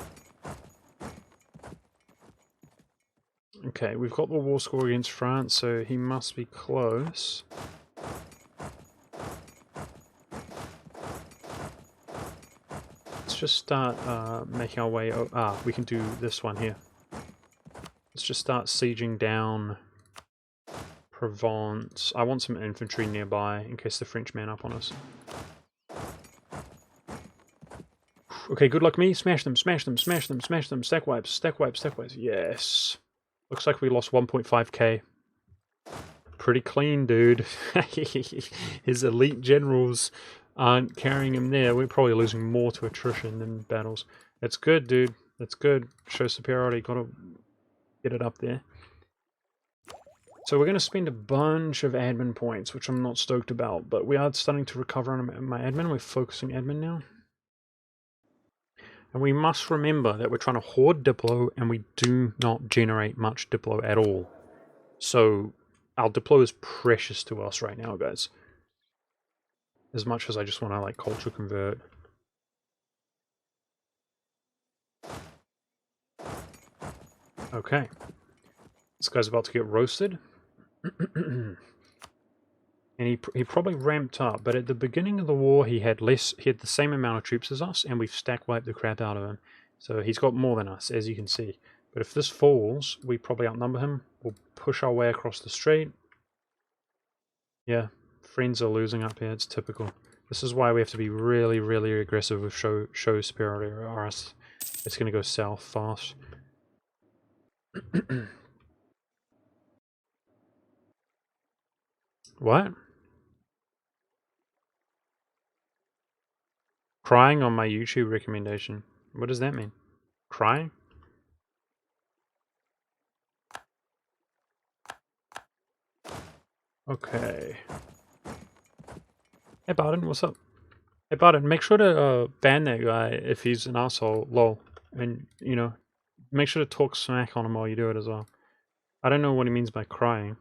Okay, we've got the war score against France, so he must be close. Let's just start making our way... we can do this one here. Let's just start sieging down Provence. I want some infantry nearby in case the French man up on us. Okay, good luck me. Smash them, smash them, smash them, smash them. Stack wipes, stack wipes, stack wipes. Yes. Looks like we lost 1.5k. Pretty clean, dude. His elite generals aren't carrying him there. We're probably losing more to attrition than battles. That's good, dude. That's good. Show superiority. Gotta get it up there. So we're going to spend a bunch of admin points, which I'm not stoked about, but we are starting to recover on my admin. We're focusing admin now. And we must remember that we're trying to hoard Diplo, and we do not generate much Diplo at all. So our Diplo is precious to us right now, guys. As much as I just want to, like, culture convert. Okay. This guy's about to get roasted. And he probably ramped up, but at the beginning of the war he had the same amount of troops as us, and we've stack wiped the crap out of him. So he's got more than us, as you can see. But if this falls, we probably outnumber him. We'll push our way across the strait. Yeah, friends are losing up here, it's typical. This is why we have to be really, really aggressive with show superiority, or else it's going to go south fast. What? Crying on my YouTube recommendation. What does that mean? Crying? Okay. Hey Barden, what's up? Hey Barden, make sure to ban that guy if he's an asshole, lol. And, you know, make sure to talk smack on him while you do it as well. I don't know what he means by crying.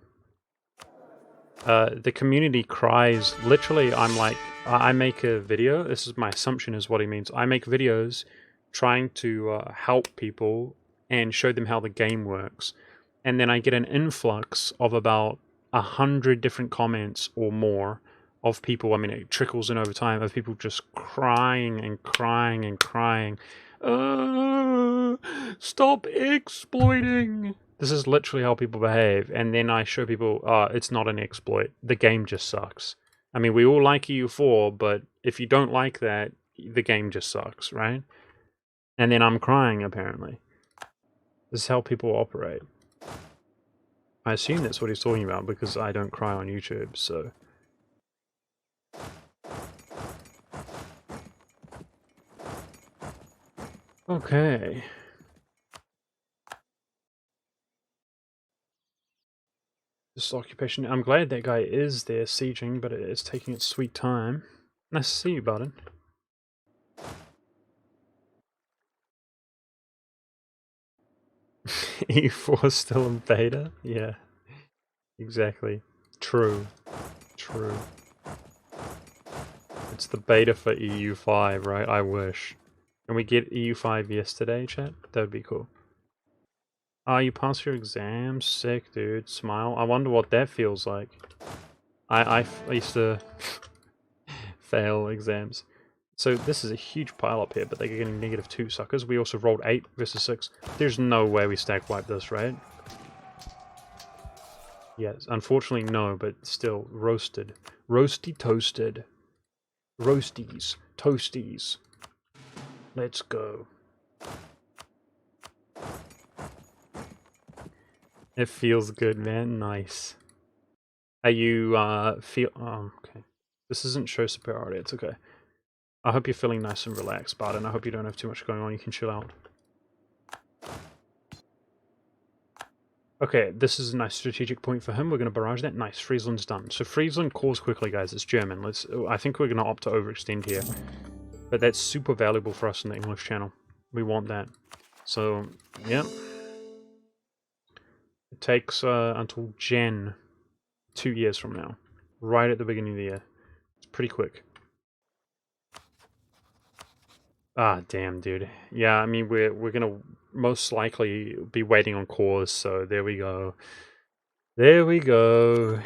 The community cries. Literally, I'm like, I make a video. This is my assumption is what he means. I make videos trying to help people and show them how the game works. And then I get an influx of about 100 different comments or more of people, I mean, it trickles in over time, of people just crying and crying and crying. Stop exploiting! This is literally how people behave, and then I show people, it's not an exploit. The game just sucks. I mean, we all like EU4, but if you don't like that, the game just sucks, right? And then I'm crying, apparently. This is how people operate. I assume that's what he's talking about, because I don't cry on YouTube, so... Okay. This occupation... I'm glad that guy is there sieging, but it's taking its sweet time. Nice to see you, Barton. EU4 still in beta? Yeah, exactly. True. True. It's the beta for EU5, right? I wish. Can we get EU5 yesterday, chat? That would be cool. Ah, you passed your exams? Sick, dude. Smile. I wonder what that feels like. I used to fail exams. So this is a huge pile up here, but they're getting -2 suckers. We also rolled 8 versus 6. There's no way we stack wipe this, right? Yes, unfortunately no, but still, roasted. Roasty toasted. Roasties. Toasties. Let's go. It feels good, man. Nice. Are you, okay. This isn't show superiority, it's okay. I hope you're feeling nice and relaxed, Barton. I hope you don't have too much going on, you can chill out. Okay, this is a nice strategic point for him. We're going to barrage that. Nice, Friesland's done. So Friesland calls quickly, guys. It's German. I think we're going to opt to overextend here. But that's super valuable for us in the English channel. We want that. So, yeah. It takes until Jan, 2 years from now. Right at the beginning of the year. It's pretty quick. Ah, damn, dude. Yeah, I mean, we're going to most likely be waiting on cores, so there we go. There we go.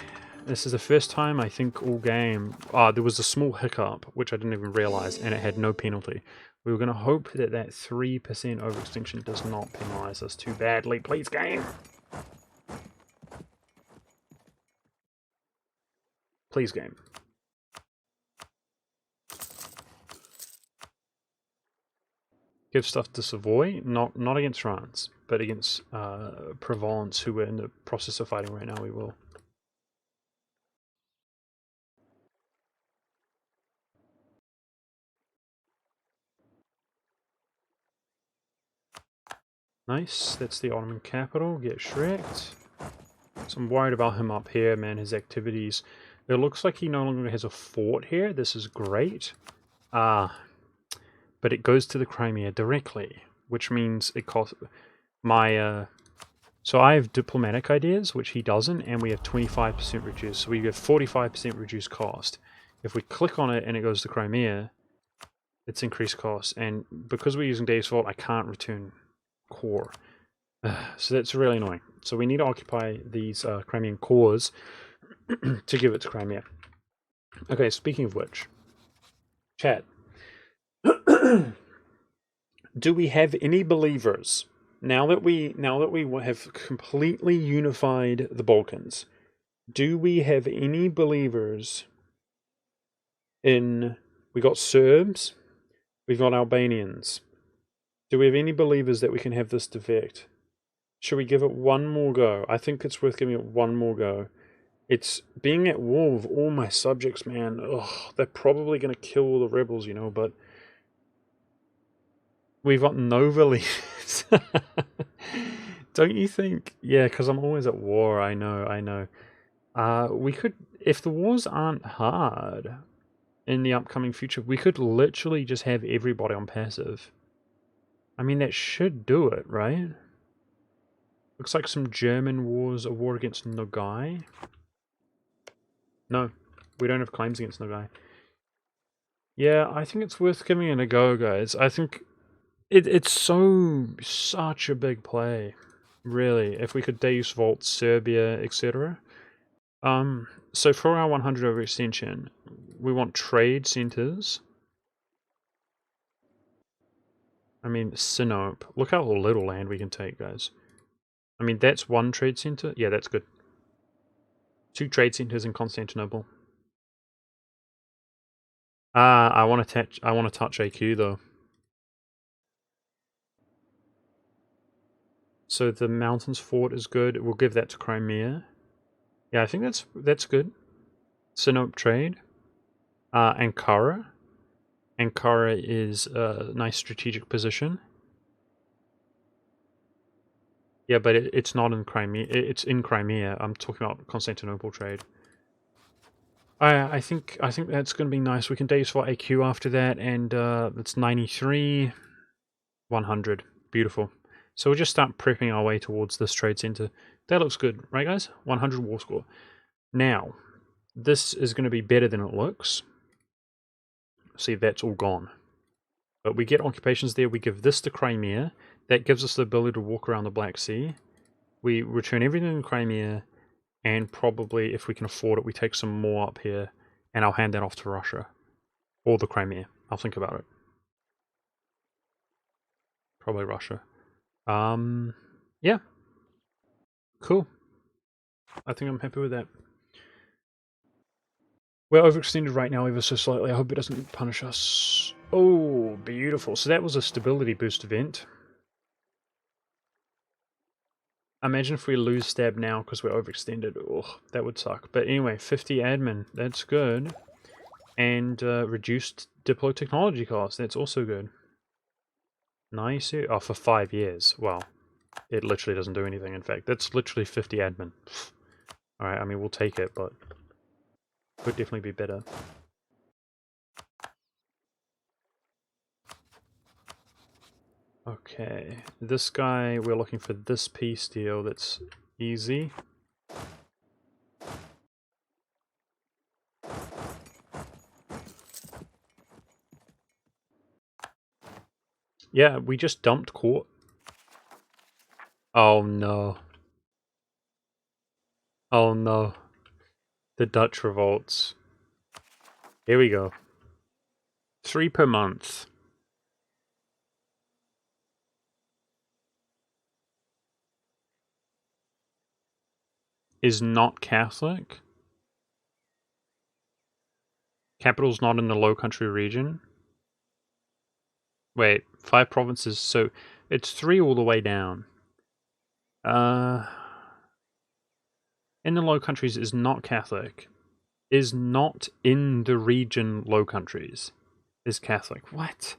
This is the first time, I think, all game... there was a small hiccup, which I didn't even realize, and it had no penalty. We were going to hope that that 3% overextension does not penalize us too badly. Please, game! Please, game. Give stuff to Savoy, not against France, but against Provence, who we're in the process of fighting right now, we will. Nice, that's the Ottoman capital, get Shreked. So I'm worried about him up here, man, his activities. It looks like he no longer has a fort here, this is great. But it goes to the Crimea directly, which means it costs my, so I have diplomatic ideas, which he doesn't, and we have 25% reduced, so we have 45% reduced cost. If we click on it and it goes to Crimea, it's increased cost, and because we're using Dave's Vault, I can't return core. So that's really annoying. So we need to occupy these Crimean cores to give it to Crimea. Okay, speaking of which, chat. Do we have any believers now that we have completely unified the Balkans? Do we have any believers in? We got Serbs, we've got Albanians. Do we have any believers that we can have this defect? Should we give it one more go? I think it's worth giving it one more go. It's being at war with all my subjects, man. Ugh, they're probably going to kill all the rebels, you know, but we've got no believers. Don't you think? Yeah, because I'm always at war. I know. We could, if the wars aren't hard in the upcoming future, we could literally just have everybody on passive. I mean, that should do it, right? Looks like some German wars, a war against Nogai. No, we don't have claims against Nogai. Yeah, I think it's worth giving it a go, guys. I think it's such a big play, really. If we could Deus Vault Serbia, etc. So for our 100 overextension, we want trade centers. I mean, Sinope. Look how little land we can take, guys. I mean, that's one trade center. Yeah, that's good. 2 trade centers in Constantinople. I want to touch AQ though. So the mountains fort is good. We'll give that to Crimea. Yeah, I think that's good. Sinope trade. Ankara. Ankara is a nice strategic position. Yeah, but it's not in Crimea. It's in Crimea. I'm talking about Constantinople trade. I think that's going to be nice. We can day use for AQ after that, and it's 93, 100. Beautiful. So we'll just start prepping our way towards this trade center. That looks good, right, guys? 100 war score. Now, this is going to be better than it looks. See, that's all gone. But we get occupations there. We give this to Crimea. That gives us the ability to walk around the Black Sea. We return everything in Crimea, and probably, if we can afford it, we take some more up here, and I'll hand that off to Russia. Or the Crimea. I'll think about it. Probably Russia. Yeah. Cool. I think I'm happy with that. We're overextended right now ever so slightly. I hope it doesn't punish us. Oh, beautiful. So that was a stability boost event. Imagine if we lose stab now because we're overextended. Oh, that would suck. But anyway, 50 admin. That's good. And reduced diplo technology cost. That's also good. Nice. Oh, for 5 years. Wow. It literally doesn't do anything, in fact. That's literally 50 admin. Alright, I mean, we'll take it, but could definitely be better. Okay, this guy, we're looking for this peace deal that's easy. Yeah, we just dumped court. Oh no. Oh no. The Dutch revolts. Here we go. 3 per month. Is not Catholic. Capital's not in the Low Country region. Wait, 5 provinces, so it's 3 all the way down. In the Low Countries is not Catholic. Is not in the region Low Countries. Is Catholic. What?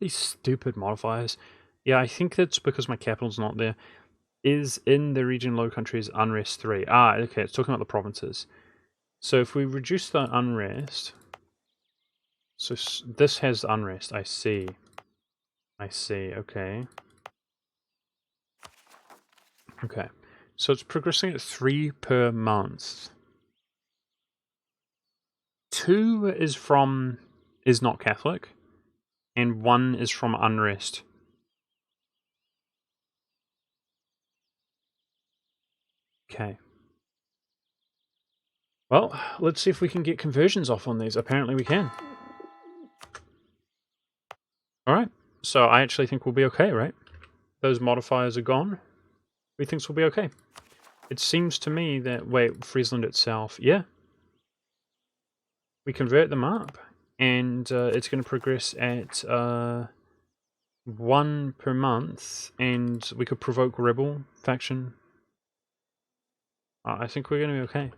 These stupid modifiers. Yeah, I think that's because my capital's not there. Is in the region Low Countries unrest 3. Ah, okay, it's talking about the provinces. So if we reduce the unrest... So this has unrest, I see. I see, okay. Okay, so it's progressing at 3 per month. 2 is not Catholic, and 1 is from unrest. Okay. Well, let's see if we can get conversions off on these. Apparently we can. Alright, so I actually think we'll be okay, right? Those modifiers are gone. We think we'll be okay. It seems to me that... Wait, Friesland itself. Yeah. We convert them up, and it's going to progress at 1 per month, and we could provoke rebel faction. I think we're going to be okay.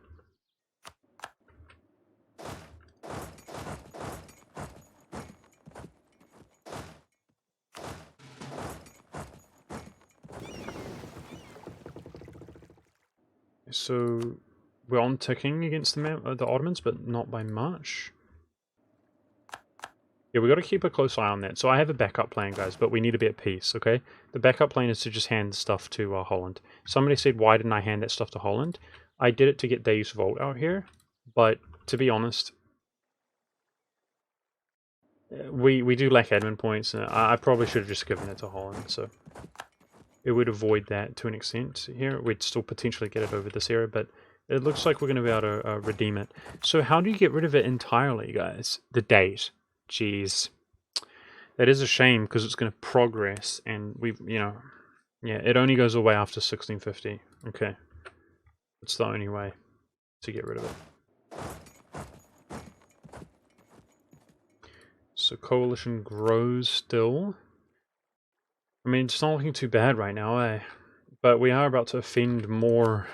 So we're on ticking against the Ottomans, but not by much. Yeah, we got to keep a close eye on that. So I have a backup plan, guys, but we need to be at peace, okay? The backup plan is to just hand stuff to Holland. Somebody said, why didn't I hand that stuff to Holland? I did it to get Deus Vult out here, but to be honest, we do lack admin points. I probably should have just given it to Holland, so it would avoid that to an extent here. We'd still potentially get it over this area, but it looks like we're going to be able to redeem it. So how do you get rid of it entirely, guys? The date. Jeez. That is a shame, because it's going to progress, and we've, yeah, it only goes away after 1650. Okay. It's the only way to get rid of it. So coalition grows still. I mean, it's not looking too bad right now, eh? But we are about to offend more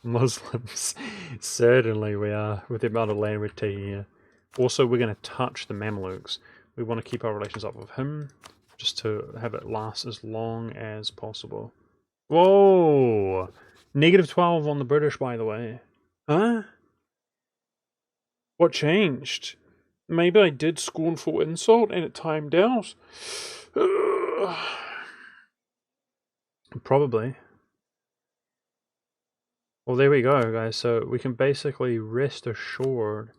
Muslims. Certainly we are, with the amount of land we're taking here. Also, we're going to touch the Mamluks. We want to keep our relations up with him, just to have it last as long as possible. Whoa! -12 on the British, by the way. Huh? What changed? Maybe I did scornful insult and it timed out. Probably. Well, there we go, guys. So we can basically rest assured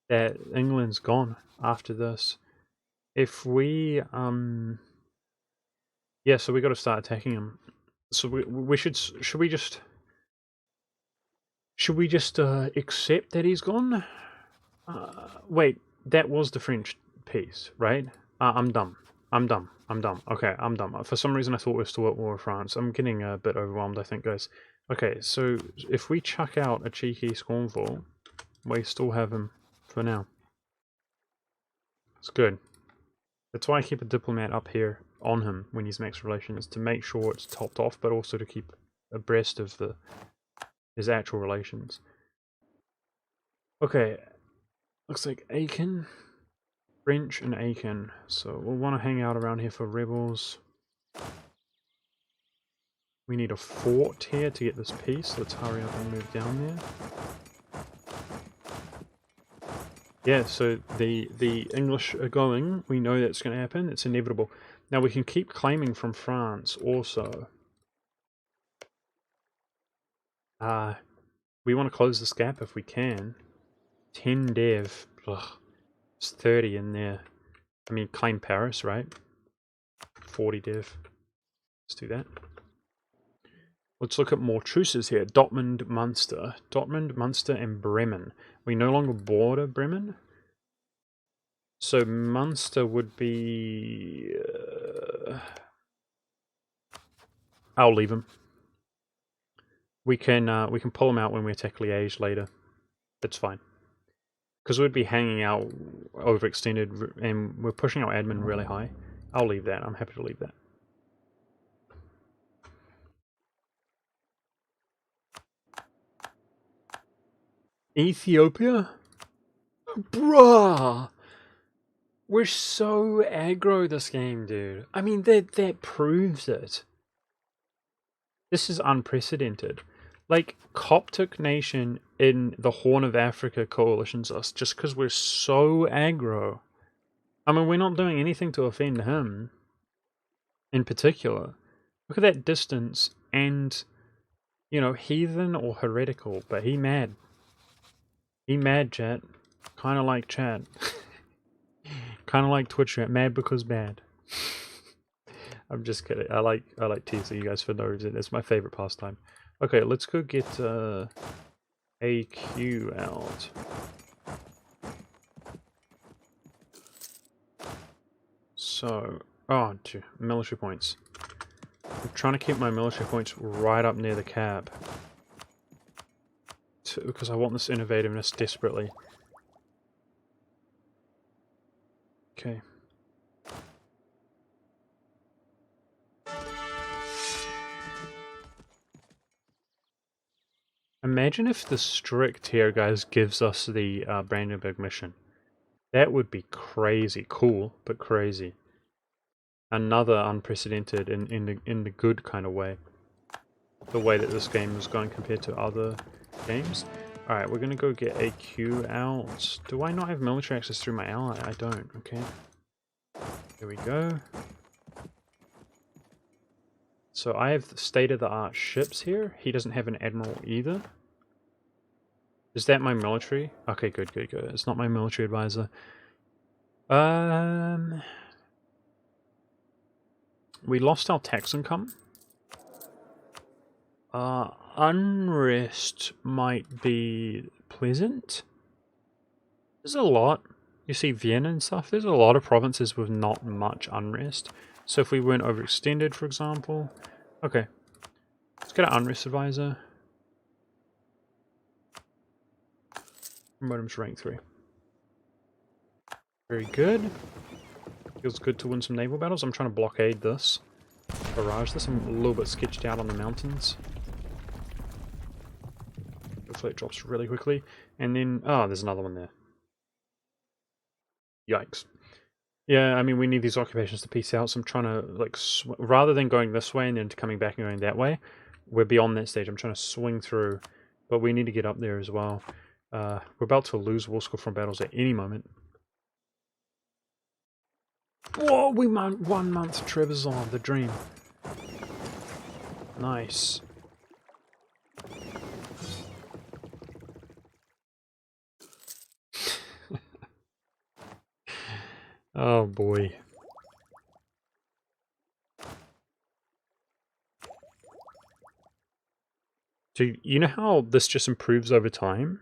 that England's gone after this. If we, yeah, so we got to start attacking him. So we should we just accept that he's gone? Wait, that was the French piece, right? I'm dumb. I'm dumb. I'm dumb. Okay, I'm dumb. For some reason I thought we were still at war with France. I'm getting a bit overwhelmed, I think, guys. Okay, so if we chuck out a cheeky scornful, we still have him for now. It's good. That's why I keep a diplomat up here on him when he's mixed relations, to make sure it's topped off, but also to keep abreast of his actual relations. Okay, looks like Aiken, French and Aiken. So we'll want to hang out around here for rebels. We need a fort here to get this peace. Let's hurry up and move down there. Yeah, so the English are going. We know that's going to happen. It's inevitable. Now we can keep claiming from France also. We want to close this gap if we can. 10 dev. Ugh. It's 30 in there. I mean, claim Paris, right? 40 dev. Let's do that. Let's look at more truces here. Dortmund, Munster. Dortmund, Munster, and Bremen. We no longer border Bremen. So Munster would be... I'll leave him. We can pull him out when we attack Liège later. That's fine. Because we'd be hanging out overextended and we're pushing our admin really high. I'll leave that. I'm happy to leave that. Ethiopia? Bruh! We're so aggro this game, dude. I mean, that proves it. This is unprecedented. Like, Coptic nation in the Horn of Africa coalitions us just because we're so aggro. I mean, we're not doing anything to offend him in particular. Look at that distance and, you know, heathen or heretical, but he mad. He mad, chat. Kind of like chat. Kind of like Twitch chat. Mad because bad. I'm just kidding. I like teasing you guys for no reason. It's my favorite pastime. Okay, let's go get AQ out. So, oh, military points. I'm trying to keep my military points right up near the cap. Because I want this innovativeness desperately. Okay. Imagine if the strict here, guys, gives us the Brandenburg mission. That would be crazy. Cool, but crazy. Another unprecedented in the good kind of way. The way that this game is going compared to other games. Alright, we're gonna go get AQ out. Do I not have military access through my ally? I don't, okay. Here we go. So I have state-of-the-art ships here. He doesn't have an admiral either. Is that my military? Okay, good. It's not my military advisor. We lost our tax income. Unrest might be pleasant. There's a lot. You see Vienna and stuff. There's a lot of provinces with not much unrest. So if we weren't overextended, for example. Okay. Let's get an unrest advisor. Promote him to rank 3. Very good. Feels good to win some naval battles. I'm trying to blockade this. Barrage this. I'm a little bit sketched out on the mountains. Hopefully it drops really quickly. And then... oh, there's another one there. Yikes. Yeah, I mean, we need these occupations to peace out, so I'm trying to, like, rather than going this way and then coming back and going that way, we're beyond that stage. I'm trying to swing through, but we need to get up there as well. We're about to lose war score from battles at any moment. Whoa, we won 1 month Trebizond, the dream. Nice. Oh boy. So you know how this just improves over time?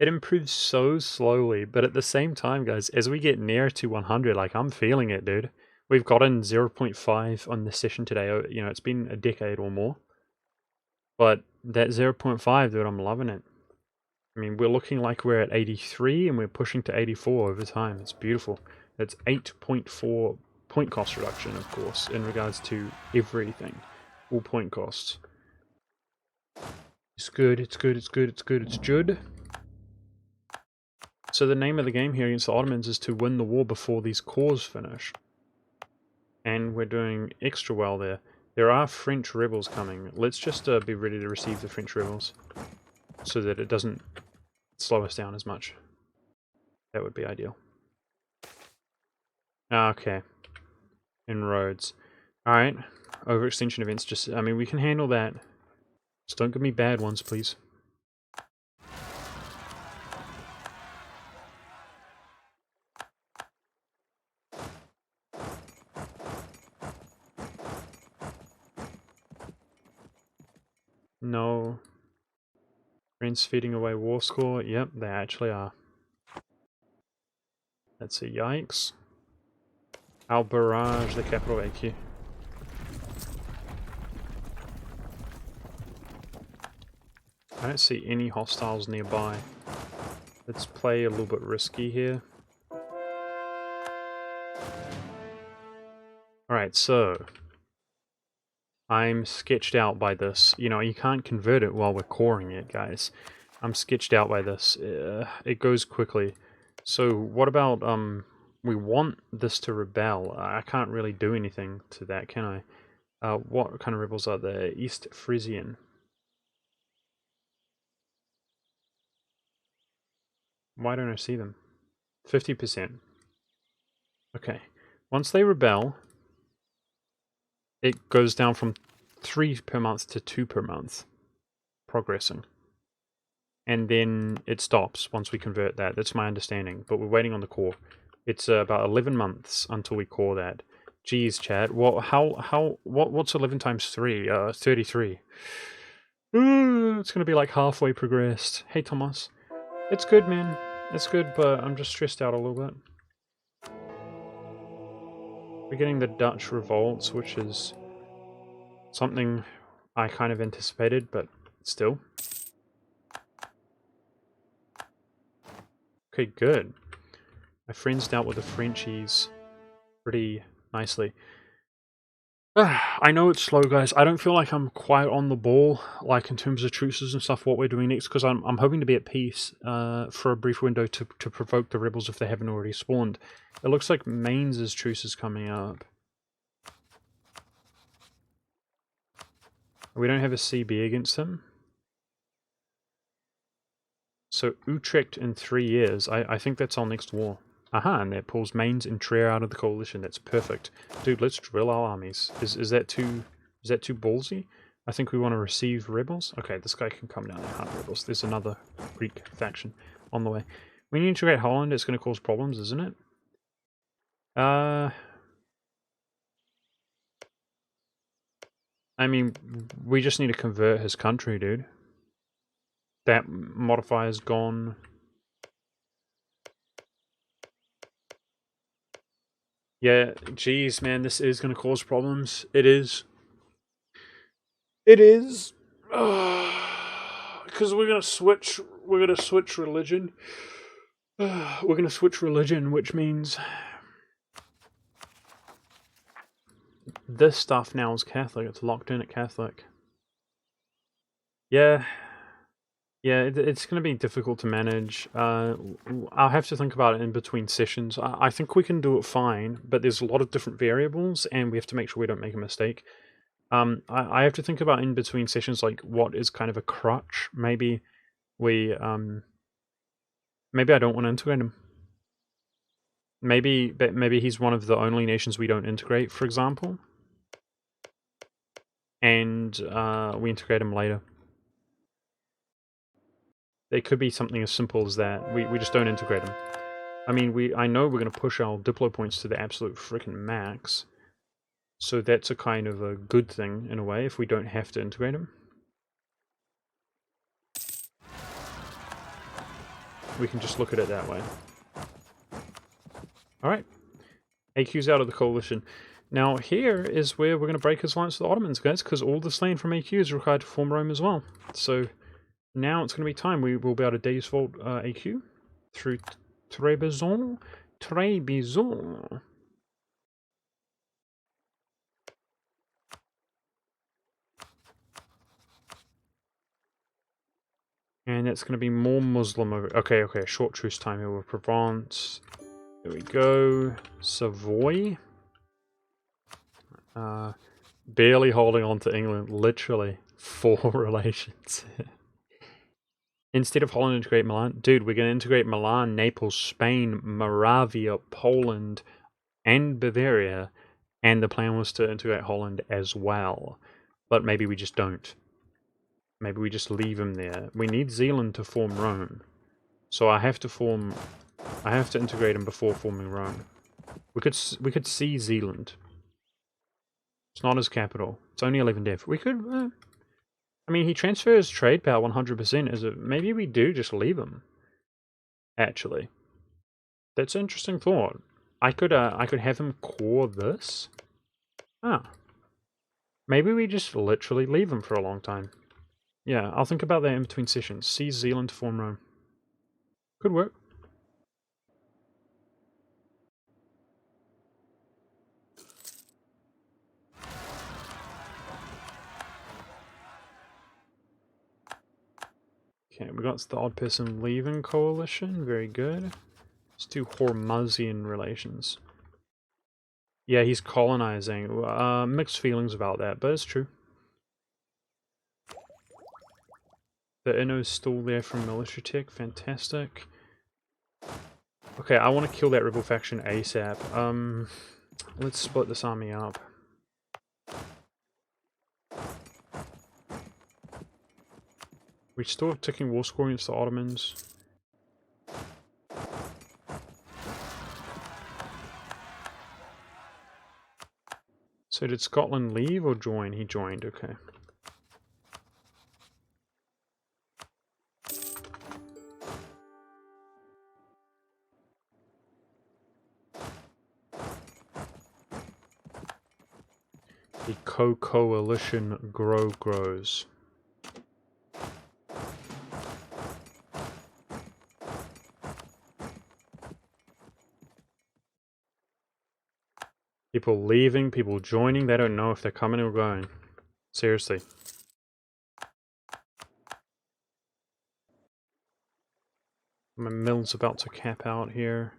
It improves so slowly, but at the same time, guys, as we get near to 100, like, I'm feeling it, dude. We've gotten 0.5 on this session today. You know, it's been a decade or more. But that 0.5, dude, I'm loving it. I mean, we're looking like we're at 83, and we're pushing to 84 over time. It's beautiful. That's 8.4 point cost reduction, of course, in regards to everything. All point costs. It's good, it's good, it's good, it's good, it's good. So the name of the game here against the Ottomans is to win the war before these cores finish. And we're doing extra well there. There are French rebels coming. Let's just be ready to receive the French rebels, so that it doesn't slow us down as much. That would be ideal. Okay. Inroads. Alright. Overextension events, just, I mean, we can handle that. Just don't give me bad ones, please. No. Friends feeding away war score. Yep, they actually are. That's a yikes. I'll barrage the capital AQ. I don't see any hostiles nearby. Let's play a little bit risky here. Alright, so I'm sketched out by this. You know, you can't convert it while we're coring it, guys. I'm sketched out by this. It goes quickly. So what about, we want this to rebel. I can't really do anything to that, can I? What kind of rebels are there? East Frisian. Why don't I see them? 50%. Okay. Once they rebel, it goes down from 3 per month to 2 per month. Progressing. And then it stops once we convert that. That's my understanding. But we're waiting on the core. It's about 11 months until we core that. Geez, chat. What's 11 times 3? 33. It's gonna be like halfway progressed. Hey, Thomas. It's good, man. It's good, but I'm just stressed out a little bit. We're getting the Dutch revolts, which is something I kind of anticipated, but still. Okay, good. My friends dealt with the Frenchies pretty nicely. I know it's slow, guys. I don't feel like I'm quite on the ball, like in terms of truces and stuff, what we're doing next, because I'm hoping to be at peace for a brief window to provoke the rebels if they haven't already spawned. It looks like Mainz's truce is coming up. We don't have a CB against him. So Utrecht in 3 years, I think that's our next war. Aha, and that pulls Mainz and Trier out of the coalition. That's perfect. Dude, let's drill our armies. Is that too ballsy? I think we want to receive rebels. Okay, this guy can come down and hunt rebels. There's another Greek faction on the way. When you integrate Holland, it's going to cause problems, isn't it? I mean, we just need to convert his country, dude. That modifier's gone. Yeah, geez, man, this is going to cause problems. It is. It is. Because we're going to switch. We're going to switch religion. We're going to switch religion, which means this stuff now is Catholic. It's locked in at Catholic. Yeah. Yeah, it's going to be difficult to manage. I'll have to think about it in between sessions. I think we can do it fine, but there's a lot of different variables, and we have to make sure we don't make a mistake. I have to think about in between sessions, like, what is kind of a crutch. Maybe we Maybe I don't want to integrate him. Maybe he's one of the only nations we don't integrate, for example. And we integrate him later. It could be something as simple as that. We just don't integrate him. I mean, I know we're going to push our Diplo points to the absolute freaking max. So that's a kind of a good thing, in a way, if we don't have to integrate him. We can just look at it that way. Alright. AQ's out of the coalition. Now, here is where we're going to break his alliance with the Ottomans, guys, because all this land from AQ is required to form Rome as well. So, now it's going to be time. We will be able to default AQ through Trebizond. Trebizond. And it's going to be more Muslim over... Okay, short truce time here with Provence. There we go. Savoy. Barely holding on to England. Literally 4 relations. Instead of Holland integrate Milan... Dude, we're going to integrate Milan, Naples, Spain, Moravia, Poland, and Bavaria. And the plan was to integrate Holland as well. But maybe we just don't. Maybe we just leave him there. We need Zealand to form Rome. So I have to integrate him before forming Rome. We could see Zealand. It's not his capital. It's only 11 dev. We could... I mean, he transfers trade power 100%. Maybe we do just leave him. Actually. That's an interesting thought. I could have him core this. Ah. Maybe we just literally leave him for a long time. Yeah, I'll think about that in between sessions. See Zealand to form Rome. Could work. Okay, we got the odd person leaving coalition. Very good. Let's do Hormuzian relations. Yeah, he's colonizing. Mixed feelings about that, but it's true. The Inno's still there from military tech. Fantastic. Okay, I want to kill that rebel faction ASAP. Let's split this army up. We still have ticking war score against the Ottomans. So did Scotland leave or join? He joined, okay. The co-coalition grows. People leaving, people joining, they don't know if they're coming or going. Seriously. My mill's about to cap out here.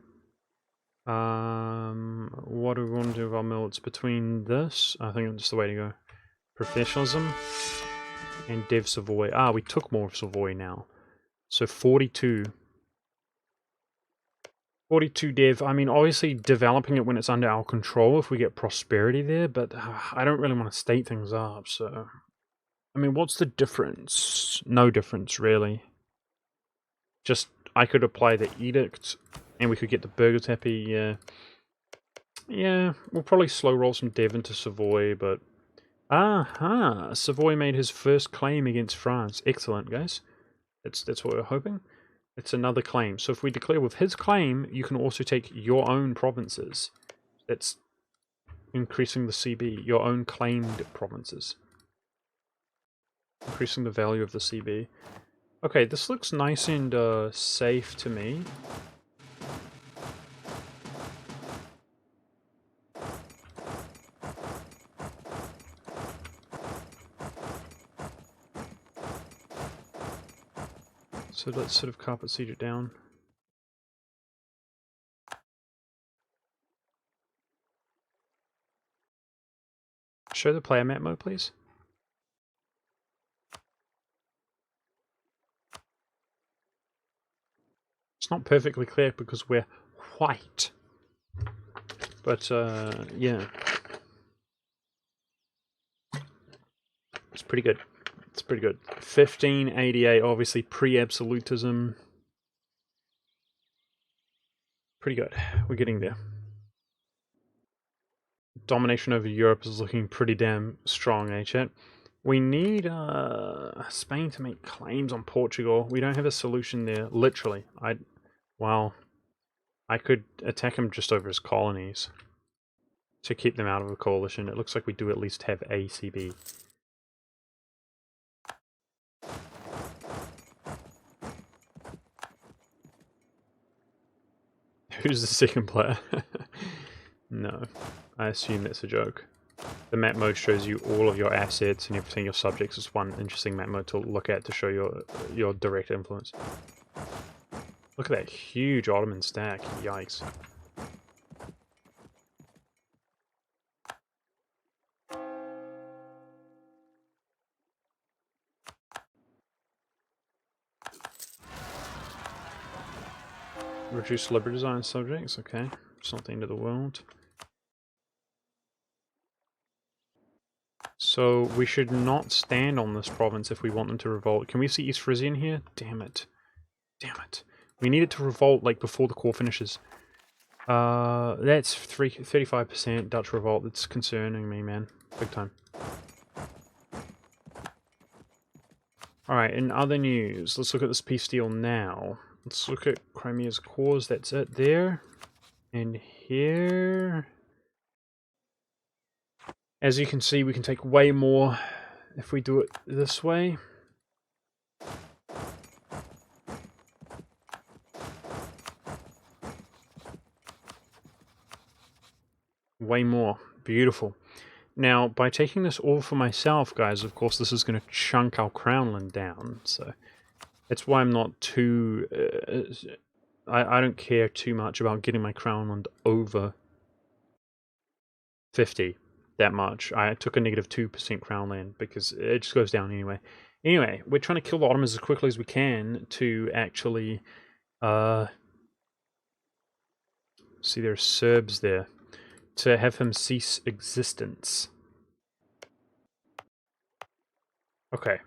What do we want to do with our mill? It's between this. I think that's the way to go. Professionalism. And Dev Savoy. Ah, we took more of Savoy now. So 42. 42 Dev. I mean, obviously developing it when it's under our control if we get prosperity there, but I don't really want to state things up, so... I mean, what's the difference? No difference, really. Just, I could apply the edict, and we could get the burghers happy, yeah. Yeah, we'll probably slow roll some Dev into Savoy, but... Aha! Savoy made his first claim against France. Excellent, guys. That's what we're hoping. It's another claim. So if we declare with his claim, you can also take your own provinces. That's increasing the CB, your own claimed provinces. Increasing the value of the CB. Okay, this looks nice and safe to me. So let's sort of carpet seed it down. Show the player map mode, please. It's not perfectly clear because we're white. But, yeah. It's pretty good. It's pretty good. 1588, obviously pre-absolutism. Pretty good. We're getting there. Domination over Europe is looking pretty damn strong, eh, chat? We need Spain to make claims on Portugal. We don't have a solution there, literally. Well, I could attack him just over his colonies to keep them out of the coalition. It looks like we do at least have ACB. Who's the second player? No, I assume that's a joke. The map mode shows you all of your assets and everything, your subjects. Is one interesting map mode to look at to show your direct influence. Look at that huge Ottoman stack. Yikes. Reduce liberty design subjects, okay. It's not the end of the world. So we should not stand on this province if we want them to revolt. Can we see East Frisian here? Damn it. Damn it. We need it to revolt like before the core finishes. That's 35% Dutch revolt. That's concerning me, man. Big time. Alright, in other news, let's look at this peace deal now. Let's look at Crimea's cause. That's it there. And here... As you can see, we can take way more if we do it this way. Way more. Beautiful. Now, by taking this all for myself, guys, of course, this is going to chunk our crownland down. So that's why I'm not too... I don't care too much about getting my crownland over 50. That much. I took a negative 2% crown land because it just goes down anyway. Anyway, we're trying to kill the Ottomans as quickly as we can to actually see there are Serbs there, to have him cease existence. Okay.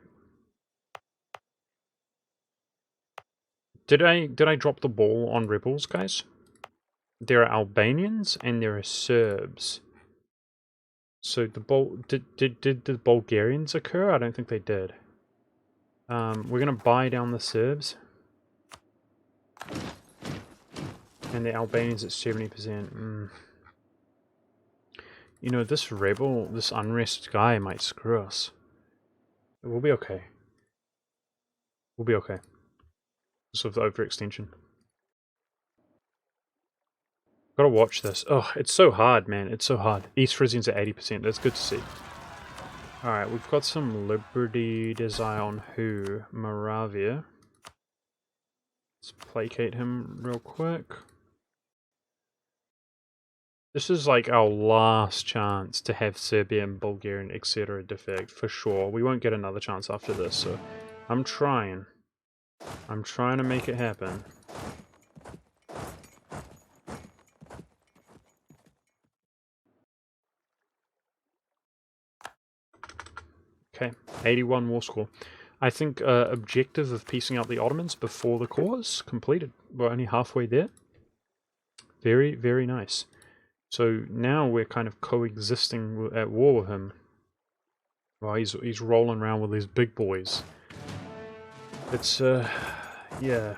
Did I drop the ball on rebels, guys? There are Albanians and there are Serbs. So did the Bulgarians occur? I don't think they did. We're gonna buy down the Serbs. And the Albanians at 70%. You know, this rebel, this unrest guy might screw us. We'll be okay. We'll be okay. Sort of the overextension. Gotta watch this. Oh, it's so hard, man. It's so hard. East Frisians at 80%. That's good to see. Alright, we've got some Liberty Desire on who? Moravia. Let's placate him real quick. This is like our last chance to have Serbia and Bulgaria and etc. defect, for sure. We won't get another chance after this, so I'm trying. I'm trying to make it happen. Okay, 81 war score. I think objective of piecing out the Ottomans before the cause completed. We're only halfway there. Very, very nice. So now we're kind of coexisting at war with him. Well, he's rolling around with these big boys. It's yeah.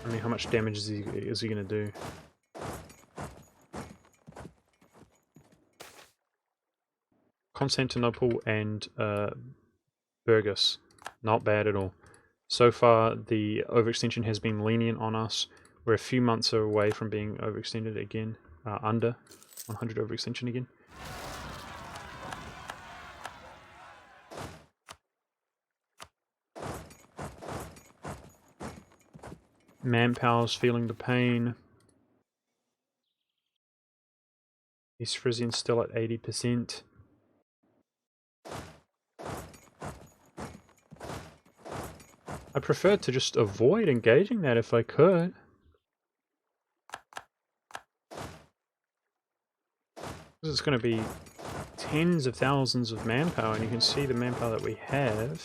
I mean, how much damage is he gonna do? Constantinople and Burgos, not bad at all. So far, the overextension has been lenient on us. We're a few months away from being overextended again, under 100 overextension again. Manpower's feeling the pain. East Frisian's still at 80%. I prefer to just avoid engaging that if I could. Because it's going to be tens of thousands of manpower, and you can see the manpower that we have.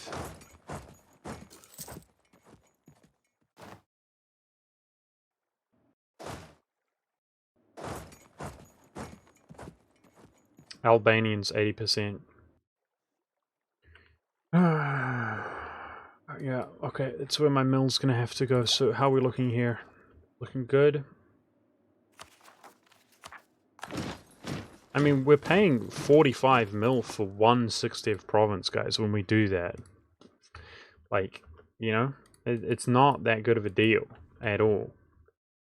Albanians 80%. Yeah, okay, it's where my mill's gonna have to go. So how are we looking here? Looking good. I mean, we're paying 45 mil for 1/60th province, guys, when we do that. Like, you know, it's not that good of a deal at all.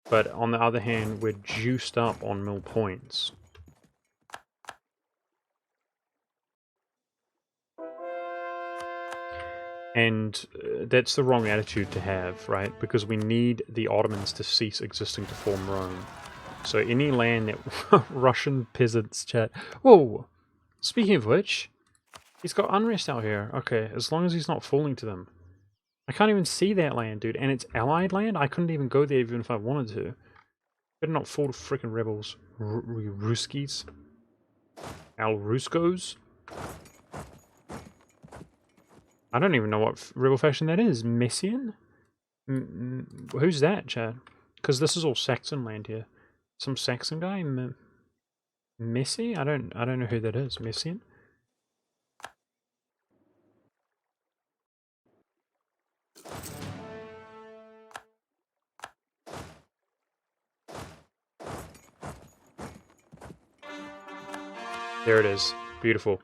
But on the other hand, we're juiced up on mil points. And that's the wrong attitude to have, right? Because we need the Ottomans to cease existing to form Rome. So any land that Russian peasants chat. Whoa! Speaking of which, he's got unrest out here. Okay, as long as he's not falling to them. I can't even see that land, dude. And it's allied land? I couldn't even go there even if I wanted to. Better not fall to freaking rebels. Ruskies. Al Ruskos? I don't even know what rebel faction that is. Messian? Who's that, Chad? Because this is all Saxon land here. Some Saxon guy? Messi? I don't know who that is. Messian? There it is. Beautiful.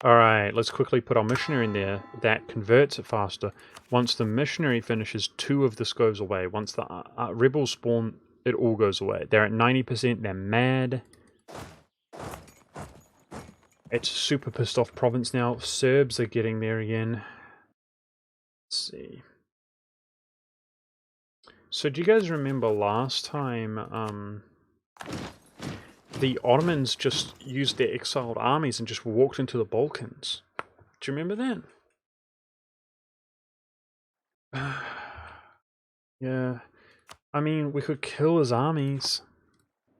Alright, let's quickly put our missionary in there. That converts it faster. Once the missionary finishes, 2 of this goes away. Once the rebels spawn, it all goes away. They're at 90%, they're mad. It's a super pissed off province now. Serbs are getting there again. Let's see. So do you guys remember last time, the Ottomans just used their exiled armies and just walked into the Balkans? Do you remember that? Yeah. I mean, we could kill his armies,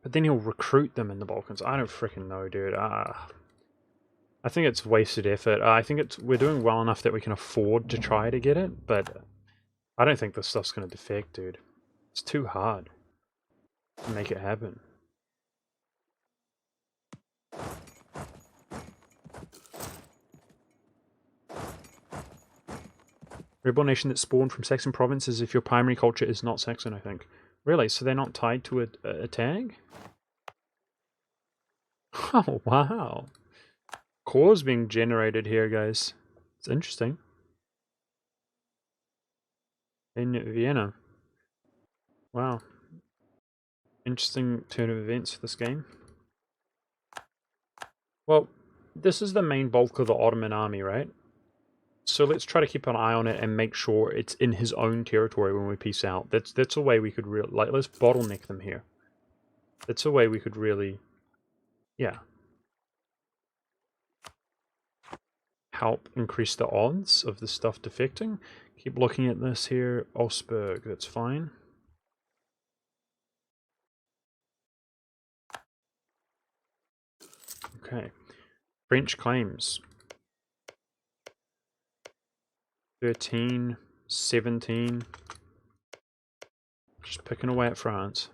but then he'll recruit them in the Balkans. I don't freaking know, dude. I think it's wasted effort. I think we're doing well enough that we can afford to try to get it, but I don't think this stuff's going to defect, dude. It's too hard to make it happen. Rebel nation that spawned from Saxon provinces if your primary culture is not Saxon, I think. Really? So they're not tied to a tag? Oh, wow. Cores being generated here, guys. It's interesting. In Vienna. Wow. Interesting turn of events for this game. Well, this is the main bulk of the Ottoman army, right? So let's try to keep an eye on it and make sure it's in his own territory when we peace out. That's a way we could really, like, let's bottleneck them here. That's a way we could really, yeah, help increase the odds of the stuff defecting. Keep looking at this here. Augsburg, that's fine. Okay. French claims. 13, 17. Just picking away at France.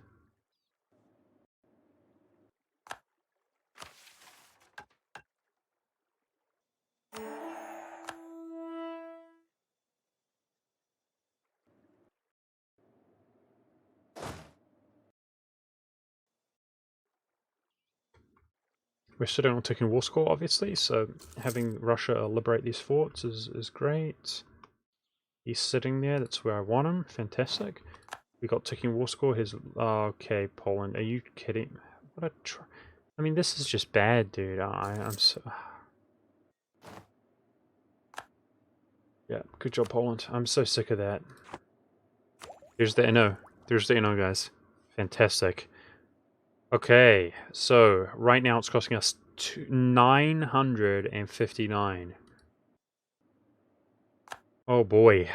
We're sitting on ticking war score, obviously, so having Russia liberate these forts is great. He's sitting there, that's where I want him. Fantastic. We got ticking war score. His okay, Poland. Are you kidding? What a I mean, this is just bad, dude. I'm so. Yeah, good job, Poland. I'm so sick of that. There's the NO. There's the NO, guys. Fantastic. Okay, so right now it's costing us 959. Oh boy.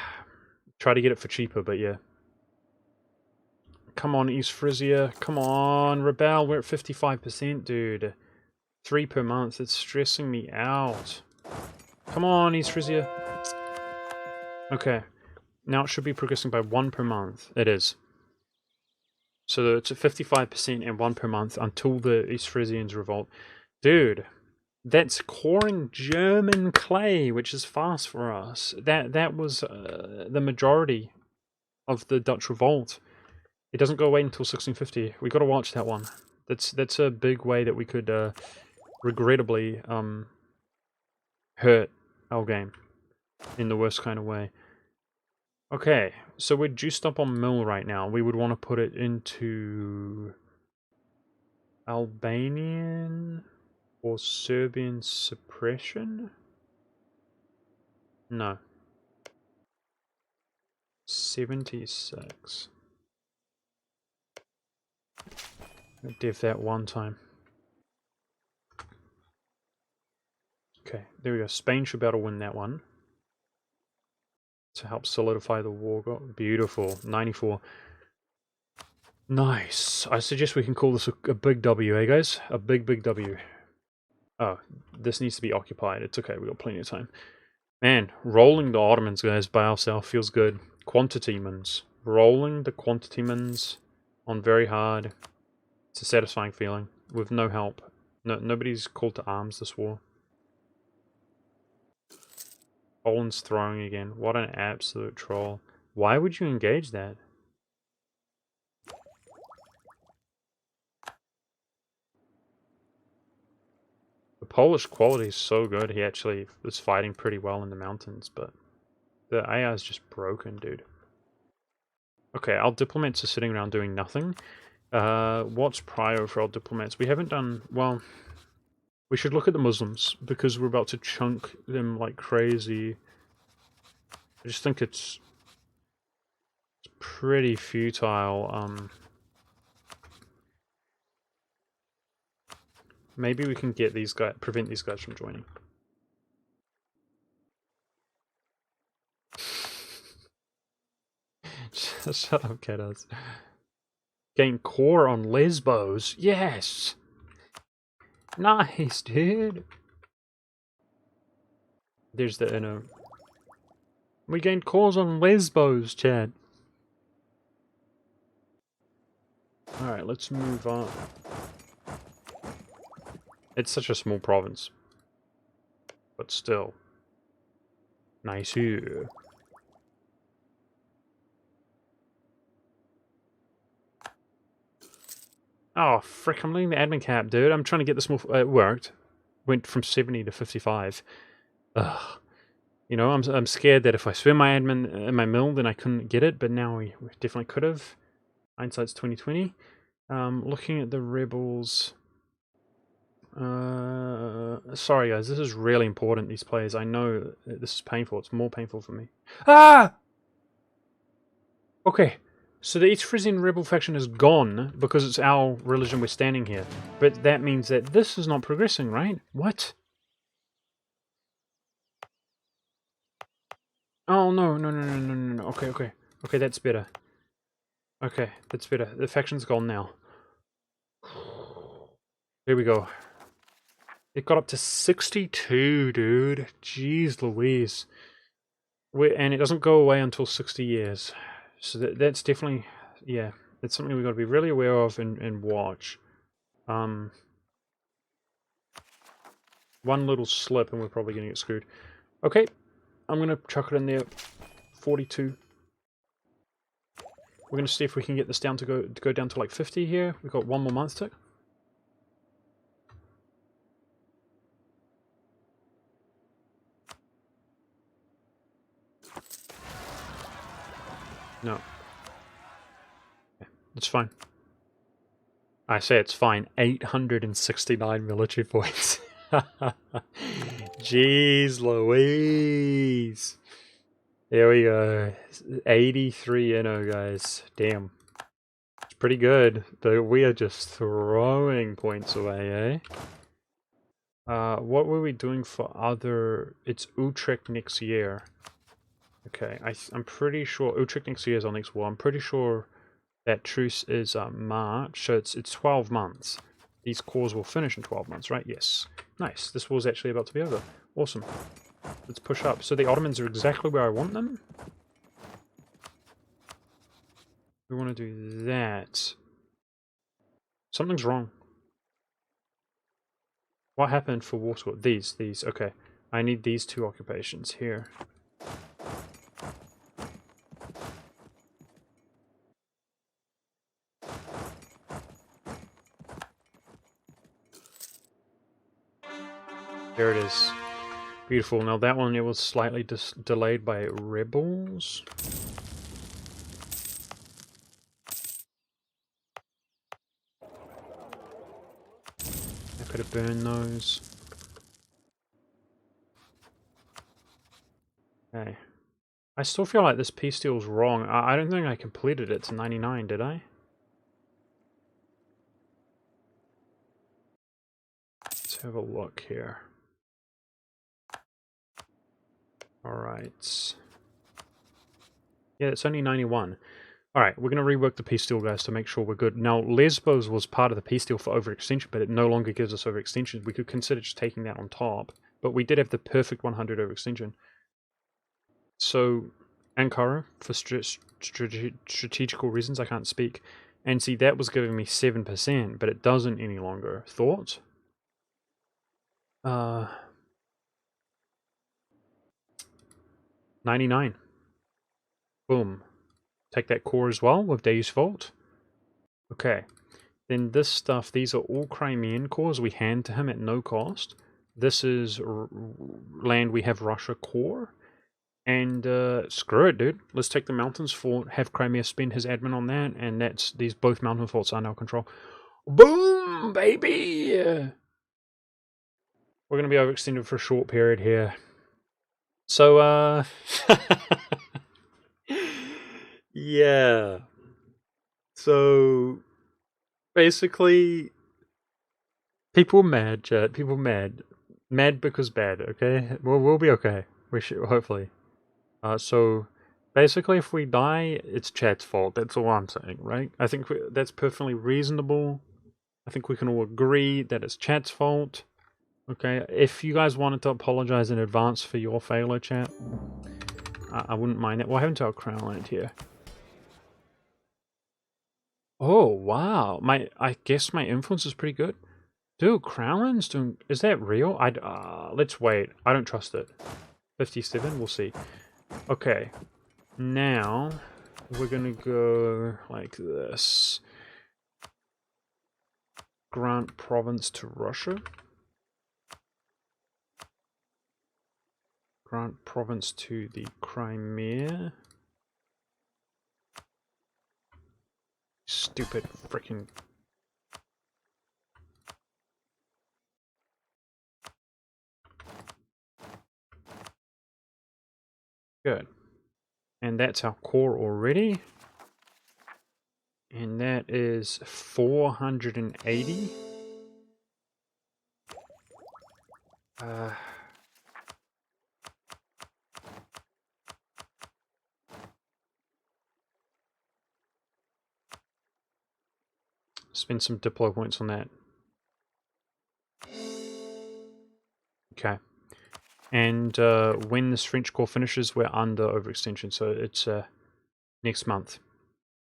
Try to get it for cheaper, but yeah. Come on, East Frisia. Come on, Rebel. We're at 55%, dude. 3 per month. It's stressing me out. Come on, East Frisia. Okay. Now it should be progressing by 1 per month. It is. So it's at 55% and 1 per month until the East Frisians revolt. Dude, that's coring German clay, which is fast for us. That was the majority of the Dutch revolt. It doesn't go away until 1650. We got to watch that one. That's a big way that we could regrettably hurt our game in the worst kind of way. Okay, so we're juiced up on mill right now. We would want to put it into Albanian or Serbian suppression? No. 76. Div that one time. Okay, there we go. Spain should be able to win that one. To help solidify the war goal. Beautiful. 94. Nice. I suggest we can call this a big W, eh guys? A big W. Oh, this needs to be occupied. It's okay, we got plenty of time. Man, rolling the Ottomans, guys, by ourselves feels good. Quantity mins. Rolling the quantity mins on very hard. It's a satisfying feeling. With no help. Nobody's called to arms this war. Poland's throwing again. What an absolute troll. Why would you engage that? The Polish quality is so good, he actually was fighting pretty well in the mountains, but the AI is just broken, dude. Okay, our diplomats are sitting around doing nothing. What's prio for our diplomats? We haven't done... well, we should look at the Muslims, because we're about to chunk them like crazy. I just think it's pretty futile. Maybe we can get these guys, prevent these guys from joining. Shut up, Katas. Gain core on Lesbos. Yes! Nice, dude! There's the inner. We gained cores on Lesbos, Chad. Alright, let's move on. It's such a small province. But still. Nice here. Oh, frick, I'm leaving the admin cap, dude. I'm trying to get this more... it worked. Went from 70 to 55. Ugh. You know, I'm scared that if I swim my admin in my mill, then I couldn't get it, but now we definitely could have. Hindsight's 2020. Looking at the rebels... sorry guys, this is really important, these players. I know this is painful, it's more painful for me. Ah! Okay, so the East Frisian rebel faction is gone because it's our religion we're standing here. But that means that this is not progressing, right? What? Oh no, no. Okay, that's better. Okay, that's better. The faction's gone now. Here we go. It got up to 62, dude. Jeez Louise. And it doesn't go away until 60 years. So that's definitely, yeah, that's something we've got to be really aware of and watch. One little slip and we're probably going to get screwed. Okay, I'm going to chuck it in there. 42. We're going to see if we can get this down to go down to like 50 here. We've got one more month tick. No. Okay, it's fine. I say it's fine. 869 military points. Jeez Louise. There we go. 83 NO, guys. Damn. It's pretty good. But we are just throwing points away, eh? What were we doing for other... It's Utrecht next year. Okay, I'm pretty sure Utrecht next year is our next war. I'm pretty sure that truce is March, so it's 12 months. These cores will finish in 12 months, right? Yes. Nice. This war's actually about to be over. Awesome. Let's push up. So the Ottomans are exactly where I want them. We want to do that. Something's wrong. What happened for Warsaw? These. Okay. I need these 2 occupations here. There it is. Beautiful. Now that one, it was slightly delayed by rebels. I could have burned those. Okay. I still feel like this peace deal's wrong. I don't think I completed it to 99, did I? Let's have a look here. Alright. Yeah, it's only 91. Alright, we're going to rework the peace deal, guys, to make sure we're good. Now, Lesbos was part of the peace deal for overextension, but it no longer gives us overextension. We could consider just taking that on top, but we did have the perfect 100 overextension. So, Ankara, for strategical reasons, I can't speak. And see, that was giving me 7%, but it doesn't any longer. Thoughts? 99. Boom. Take that core as well with Deus Vult. Okay. Then this stuff, these are all Crimean cores we hand to him at no cost. This is land we have Russia core. And screw it, dude. Let's take the mountains fort, have Crimea spend his admin on that, and that's both mountain forts are now control. Boom, baby! We're gonna be overextended for a short period here. So, yeah. So, basically, people mad, chat. People mad. Mad because bad, okay? We'll be okay. We should, hopefully. So, basically, if we die, it's chat's fault. That's all I'm saying, right? I think that's perfectly reasonable. I think we can all agree that it's chat's fault. Okay, if you guys wanted to apologize in advance for your failure, chat, I wouldn't mind that. What happened to our crown land here? Oh, wow. I guess my influence is pretty good. Dude, Crownland's doing... Is that real? Let's wait. I don't trust it. 57? We'll see. Okay. Now, we're gonna go like this. Grant province to Russia. Grant province to the Crimea. Stupid freaking... Good. And that's our core already. And that is 480. Spend some diplo points on that. Okay. And when this French core finishes, we're under overextension, so it's next month.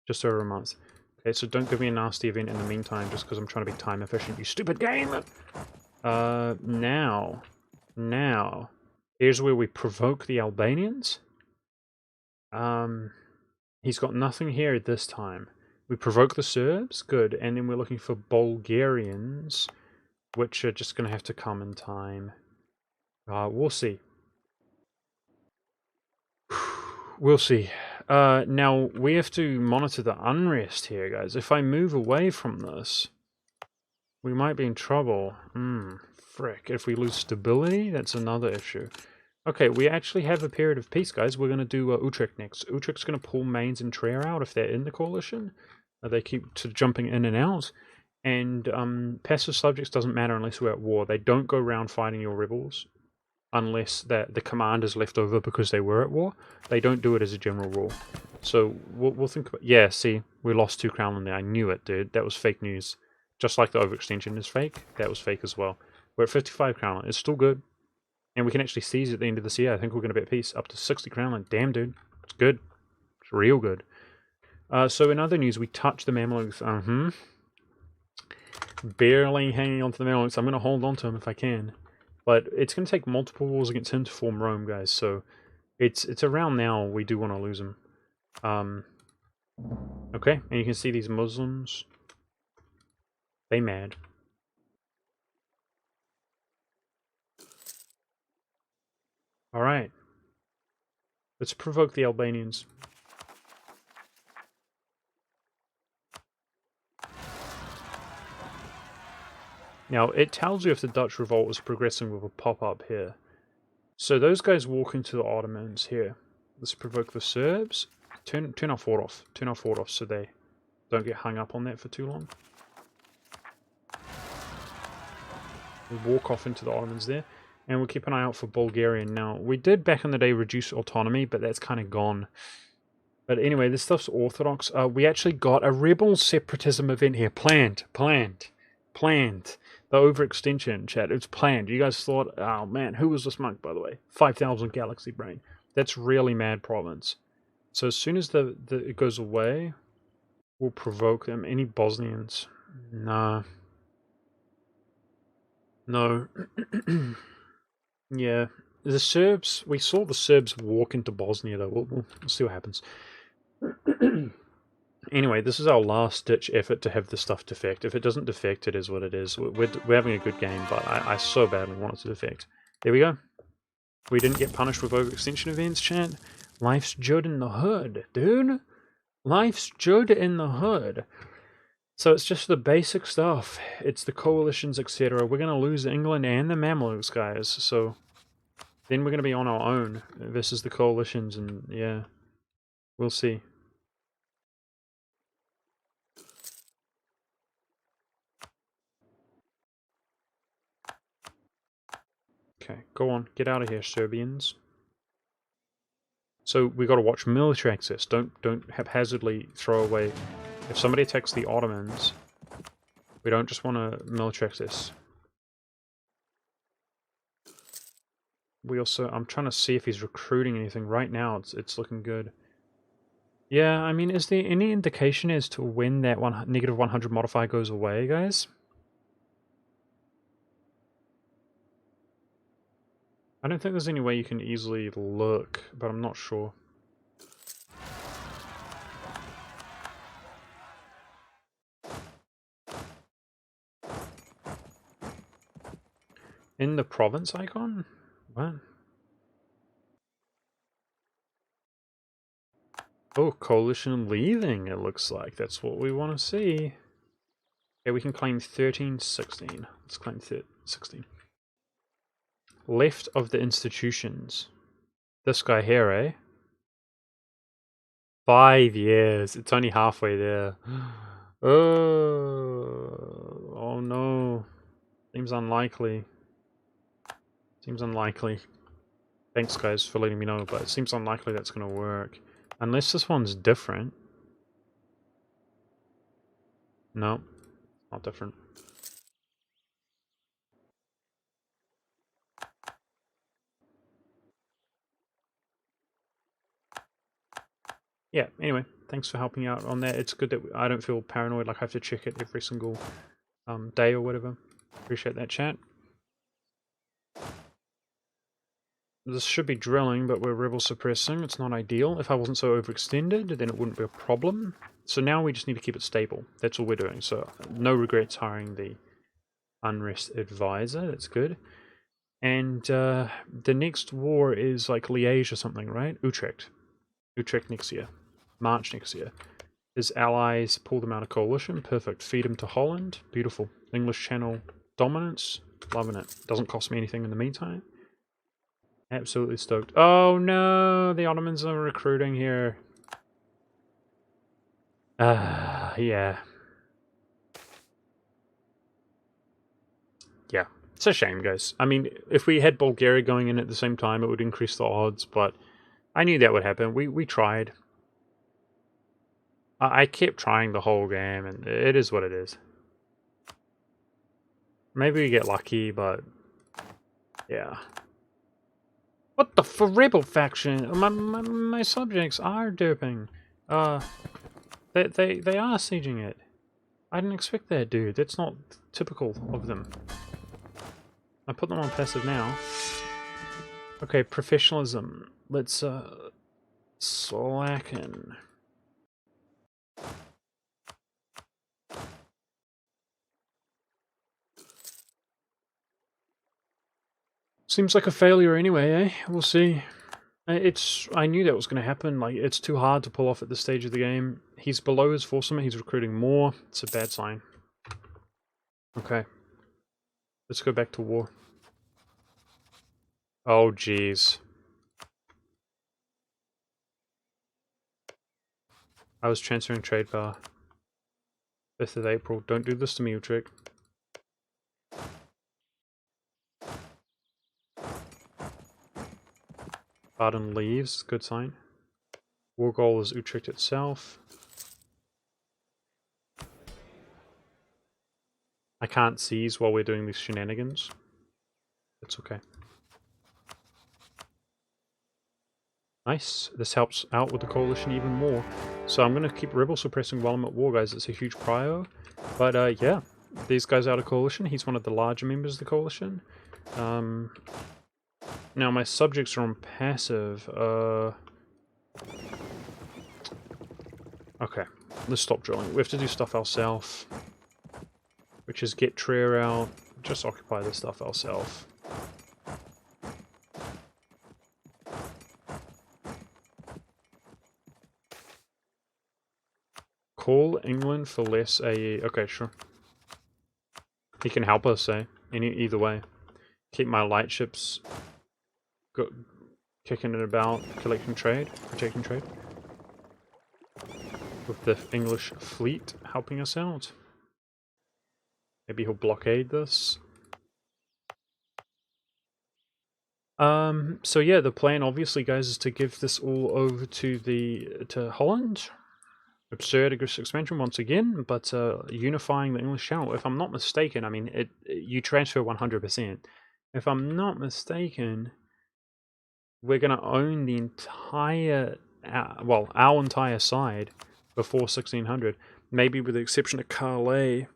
Just over a month. Okay, so don't give me a nasty event in the meantime, just because I'm trying to be time efficient, you stupid game! Now, here's where we provoke the Albanians. He's got nothing here at this time. We provoke the Serbs, good, and then we're looking for Bulgarians, which are just going to have to come in time. We'll see. We'll see. Now, we have to monitor the unrest here, guys. If I move away from this, we might be in trouble. Frick. If we lose stability, that's another issue. Okay, we actually have a period of peace, guys. We're going to do Utrecht next. Utrecht's going to pull Mainz and Trier out if they're in the coalition. They keep jumping in and out. And passive subjects doesn't matter unless we're at war. They don't go around fighting your rebels. unless the command is left over because they were at war. They don't do it as a general rule. So we'll think about... Yeah, see, we lost 2 crown in there. I knew it, dude. That was fake news. Just like the overextension is fake, that was fake as well. We're at 55 crown. It's still good. And we can actually seize at the end of this year. I think we're going to be at peace. Up to 60 crown. Damn, dude. It's good. It's real good. So in other news, we touched the Mamluks. Barely hanging on to the Mamluks. I'm going to hold on to them if I can. But it's going to take multiple wars against him to form Rome, guys. So it's around now we do want to lose him. Okay, and you can see these Muslims. They mad. Alright. Let's provoke the Albanians. Now, it tells you if the Dutch revolt is progressing with a pop-up here. So those guys walk into the Ottomans here. Let's provoke the Serbs. Turn our fort off. Turn our fort off so they don't get hung up on that for too long. We walk off into the Ottomans there. And we'll keep an eye out for Bulgarian. Now, we did back in the day reduce autonomy, but that's kind of gone. But anyway, this stuff's orthodox. We actually got a rebel separatism event here. Planned. The overextension, chat. It's planned. You guys thought, oh man, who was this monk, by the way? 5,000 Galaxy Brain. That's really mad province. So as soon as it goes away, we'll provoke them. Any Bosnians? Nah. No. Yeah. The Serbs, we saw the Serbs walk into Bosnia, though. We'll see what happens. Anyway, this is our last-ditch effort to have this stuff defect. If it doesn't defect, it is what it is. We're having a good game, but I so badly want it to defect. There we go. We didn't get punished with overextension events, chat. Life's good in the hood, dude. Life's good in the hood. So it's just the basic stuff. It's the coalitions, etc. We're going to lose England and the Mamluks, guys. So then we're going to be on our own versus the coalitions, and yeah, we'll see. Okay, go on. Get out of here, Serbians. So we got to watch military access. Don't haphazardly throw away. If somebody attacks the Ottomans, we don't just want to military access. We also, I'm trying to see if he's recruiting anything. Right now, it's looking good. Yeah, I mean, is there any indication as to when that negative 100 modifier goes away, guys? I don't think there's any way you can easily look, but I'm not sure. In the province icon? What? Oh, coalition leaving, it looks like. That's what we want to see. Okay, we can claim 13, 16. Let's claim 16. Left of the institutions. This guy here, eh? 5 years. It's only halfway there. Oh no. Seems unlikely. Seems unlikely. Thanks guys for letting me know, but it seems unlikely that's going to work. Unless this one's different. No, not different. Yeah, anyway, thanks for helping out on that. It's good that I don't feel paranoid like I have to check it every single day or whatever. Appreciate that, chat. This should be drilling, but we're rebel suppressing. It's not ideal. If I wasn't so overextended, then it wouldn't be a problem. So now we just need to keep it stable. That's all we're doing. So no regrets hiring the unrest advisor. That's good. And the next war is like Liège or something, right? Utrecht. Utrecht next year. March next year. His allies pull them out of coalition. Perfect. Feed them to Holland. Beautiful. English Channel dominance. Loving it. Doesn't cost me anything in the meantime. Absolutely stoked. Oh no! The Ottomans are recruiting here. Yeah. Yeah. It's a shame, guys. I mean, if we had Bulgaria going in at the same time, it would increase the odds, but I knew that would happen. We tried. I kept trying the whole game, and it is what it is. Maybe we get lucky, but yeah. What the for rebel faction? My subjects are doping. They are sieging it. I didn't expect that, dude. That's not typical of them. I put them on passive now. Okay, professionalism. Let's slacken. Seems like a failure anyway, eh? We'll see. I knew that was going to happen. Like, it's too hard to pull off at this stage of the game. He's below his force limit. He's recruiting more. It's a bad sign. Okay. Let's go back to war. Oh, jeez. I was transferring trade power. 5th of April. Don't do this to me, Utrecht. Baden leaves. Good sign. War goal is Utrecht itself. I can't seize while we're doing these shenanigans. It's okay. Nice. This helps out with the coalition even more. So I'm going to keep rebel suppressing while I'm at war, guys. It's a huge prio. But yeah, these guys out of coalition. He's one of the larger members of the coalition. Now my subjects are on passive. Okay, let's stop drilling. We have to do stuff ourselves. Which is get Trier out. Just occupy this stuff ourselves. Call England for less AE. Okay, sure. He can help us, eh? Either way. Keep my light ships kicking it about, collecting trade, protecting trade. With the English fleet helping us out. Maybe he'll blockade this. So yeah, the plan obviously, guys, is to give this all over to Holland. Absurd expansion once again, but unifying the English Channel. If I'm not mistaken, I mean, you transfer 100%. If I'm not mistaken, we're going to own the entire, well, our entire side before 1600. Maybe with the exception of Calais.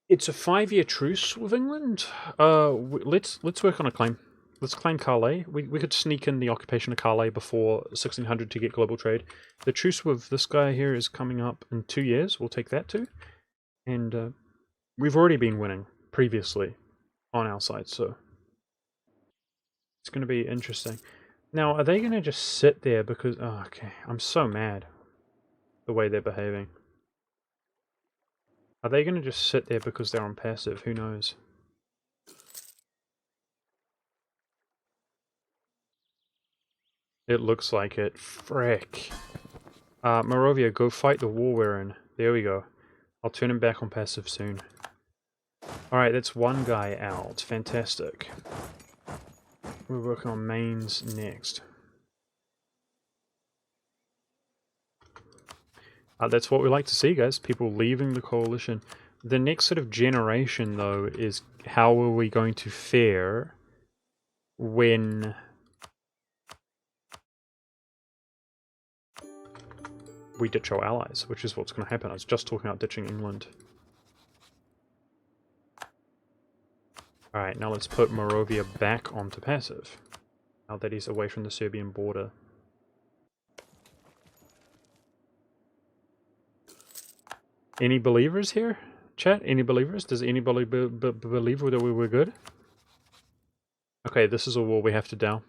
It's a 5-year truce with England. Let's work on a claim. Let's claim Calais. We could sneak in the occupation of Calais before 1600 to get global trade. The truce with this guy here is coming up in 2 years. We'll take that too. And we've already been winning previously on our side, so it's going to be interesting. Now, are they going to just sit there because... Oh, okay, I'm so mad the way they're behaving. Are they going to just sit there because they're on passive? Who knows? It looks like it. Frick. Moravia, go fight the war we're in. There we go. I'll turn him back on passive soon. Alright, that's one guy out. Fantastic. We're working on mains next. That's what we like to see, guys. People leaving the coalition. The next sort of generation, though, is how are we going to fare when... we ditch our allies, which is what's going to happen. I was just talking about ditching England. Alright, now let's put Moravia back onto passive. Now that he's away from the Serbian border. Any believers here? Chat, any believers? Does anybody believe that we were good? Okay, this is a war we have to down.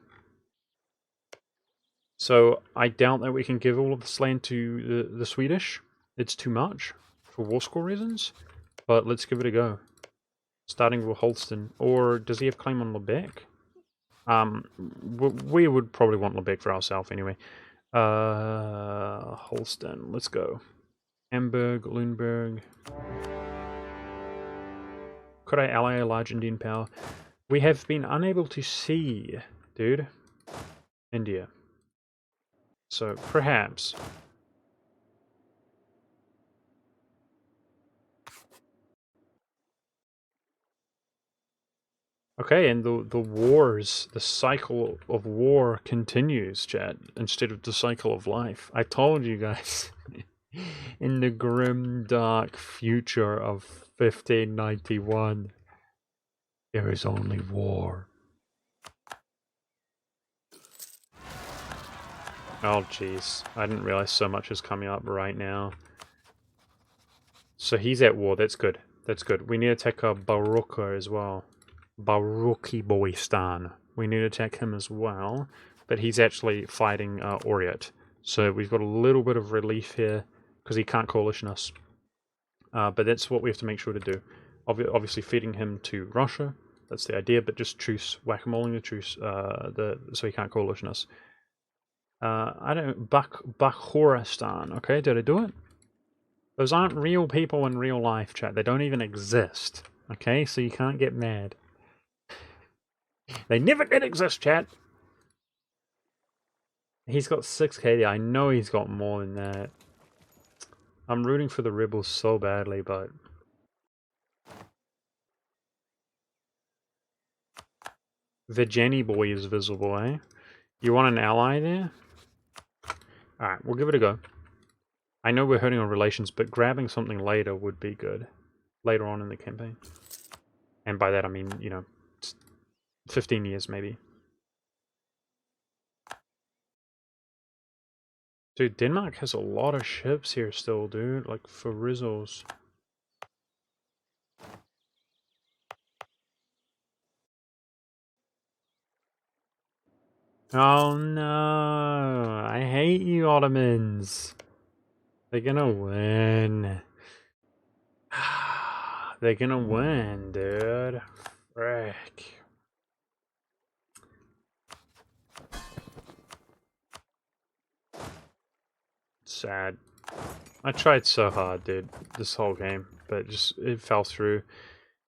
So, I doubt that we can give all of this land to the Swedish. It's too much for war score reasons. But let's give it a go. Starting with Holstein. Or does he have claim on Lubeck? We would probably want Lubeck for ourselves anyway. Holstein, let's go. Hamburg, Lüneburg. Could I ally a large Indian power? We have been unable to see, dude, India. So perhaps. Okay, and the wars, the cycle of war continues, chat, instead of the cycle of life. I told you guys. In the grim, dark future of 1591, there is only war. Oh, jeez. I didn't realize so much is coming up right now. So he's at war. That's good. That's good. We need to attack Baruka as well. Baruki Boistan. We need to attack him as well. But he's actually fighting Oriat. So we've got a little bit of relief here because he can't coalition us. But that's what we have to make sure to do. Obviously feeding him to Russia. That's the idea, but just truce, whack-a-moling the truce, so he can't coalition us. I don't... Bakhoristan. Okay, did I do it? Those aren't real people in real life, chat. They don't even exist. Okay, so you can't get mad. They never did exist, chat. He's got 6k. I know he's got more than that. I'm rooting for the rebels so badly, but... Vijay boy is visible, eh? You want an ally there? Alright, we'll give it a go. I know we're hurting on relations, but grabbing something later would be good. Later on in the campaign. And by that I mean, you know, 15 years maybe. Dude, Denmark has a lot of ships here still, dude. Like, for Rizzles. Oh no! I hate you, Ottomans! They're gonna win. They're gonna win, dude. Frick. Sad. I tried so hard, dude, this whole game, but it fell through.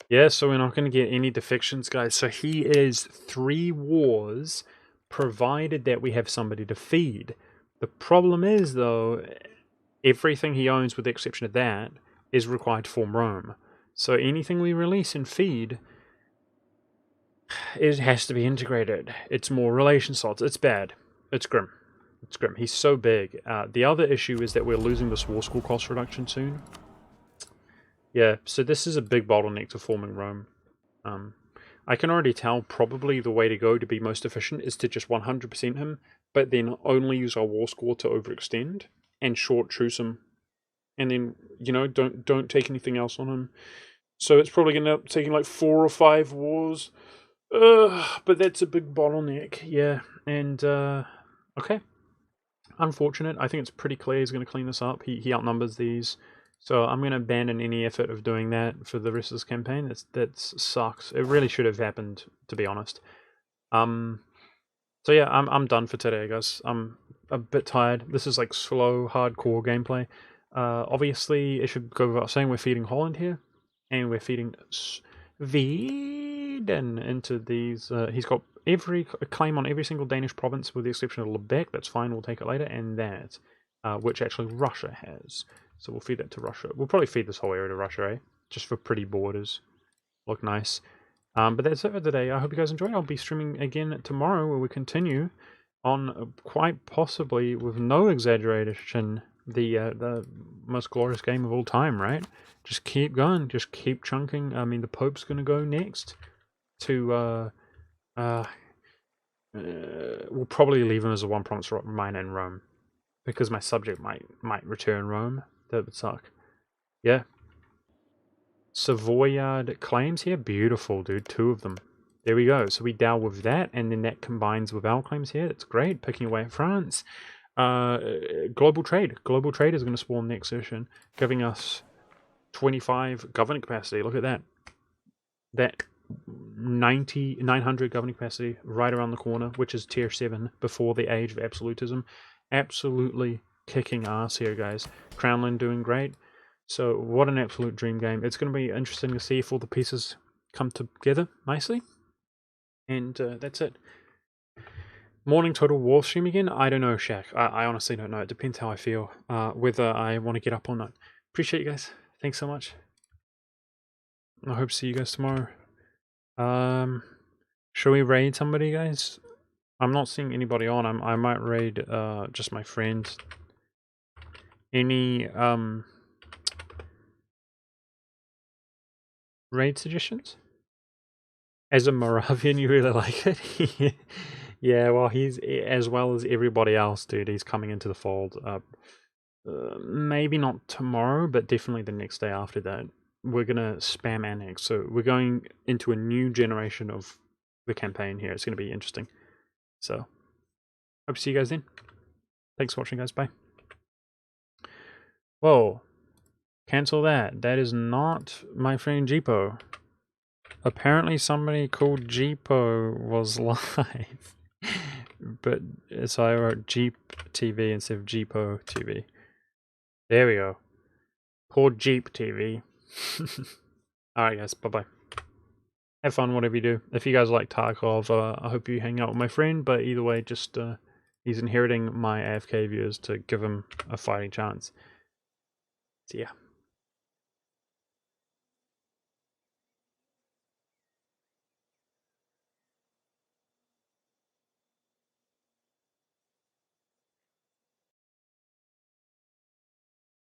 Yeah, so we're not going to get any defections, guys. So he is 3 wars, provided that we have somebody to feed. The problem is, though, everything he owns, with the exception of that, is required to form Rome. So anything we release and feed, it has to be integrated. It's more relation slots. It's bad. It's grim. It's grim. He's so big. The other issue is that we're losing this war school cost reduction soon. Yeah, so this is a big bottleneck to forming Rome. I can already tell probably the way to go to be most efficient is to just 100% him, but then only use our war score to overextend and short truce him. And then, you know, don't take anything else on him. So it's probably going to end up taking like 4 or 5 wars. But that's a big bottleneck, yeah. And, okay. Unfortunate. I think it's pretty clear he's going to clean this up. He outnumbers these. So I'm going to abandon any effort of doing that for the rest of this campaign. That sucks. It really should have happened, to be honest. So yeah, I'm done for today, guys. I'm a bit tired. This is like slow, hardcore gameplay. Obviously, it should go without saying we're feeding Holland here. And we're feeding Sweden into these. He's got every claim on every single Danish province with the exception of Lubeck. That's fine, we'll take it later. And that, which actually Russia has. So we'll feed that to Russia. We'll probably feed this whole area to Russia, eh? Just for pretty borders. Look nice. But that's it for today. I hope you guys enjoyed. I'll be streaming again tomorrow where we continue on quite possibly, with no exaggeration, the most glorious game of all time, right? Just keep going. Just keep chunking. I mean, the Pope's going to go next to... we'll probably leave him as a one province minor in Rome. Because my subject might return Rome. That would suck. Yeah. Savoyard claims here. Beautiful, dude. 2 of them. There we go. So we dow with that, and then that combines with our claims here. That's great. Picking away at France. Global trade. Global trade is going to spawn next session, giving us 25 governing capacity. Look at that. That 900 governing capacity right around the corner, which is tier 7 before the age of absolutism. Absolutely kicking ass here, guys. Crownland doing great. So what an absolute dream game. It's going to be interesting to see if all the pieces come together nicely. And that's it. Morning Total War stream again? I don't know, Shaq. I honestly don't know. It depends how I feel, whether I want to get up or not. Appreciate you guys. Thanks so much. I hope to see you guys tomorrow. Should we raid somebody, guys? I'm not seeing anybody on. I might raid just my friends. Any raid suggestions? As a Moravian, you really like it? Yeah, well, he's, as well as everybody else, dude, he's coming into the fold. Maybe not tomorrow, but definitely the next day after that. We're gonna spam annex, so we're going into a new generation of the campaign here. It's gonna be interesting. So, hope to see you guys then. Thanks for watching, guys. Bye. Whoa. Cancel that. That is not my friend Jeepo. Apparently somebody called Jeepo was live. But so I wrote Jeep TV instead of Jeepo TV. There we go. Poor Jeep TV. Alright guys, bye-bye. Have fun, whatever you do. If you guys like Tarkov, I hope you hang out with my friend, but either way, just he's inheriting my AFK viewers to give him a fighting chance. See ya.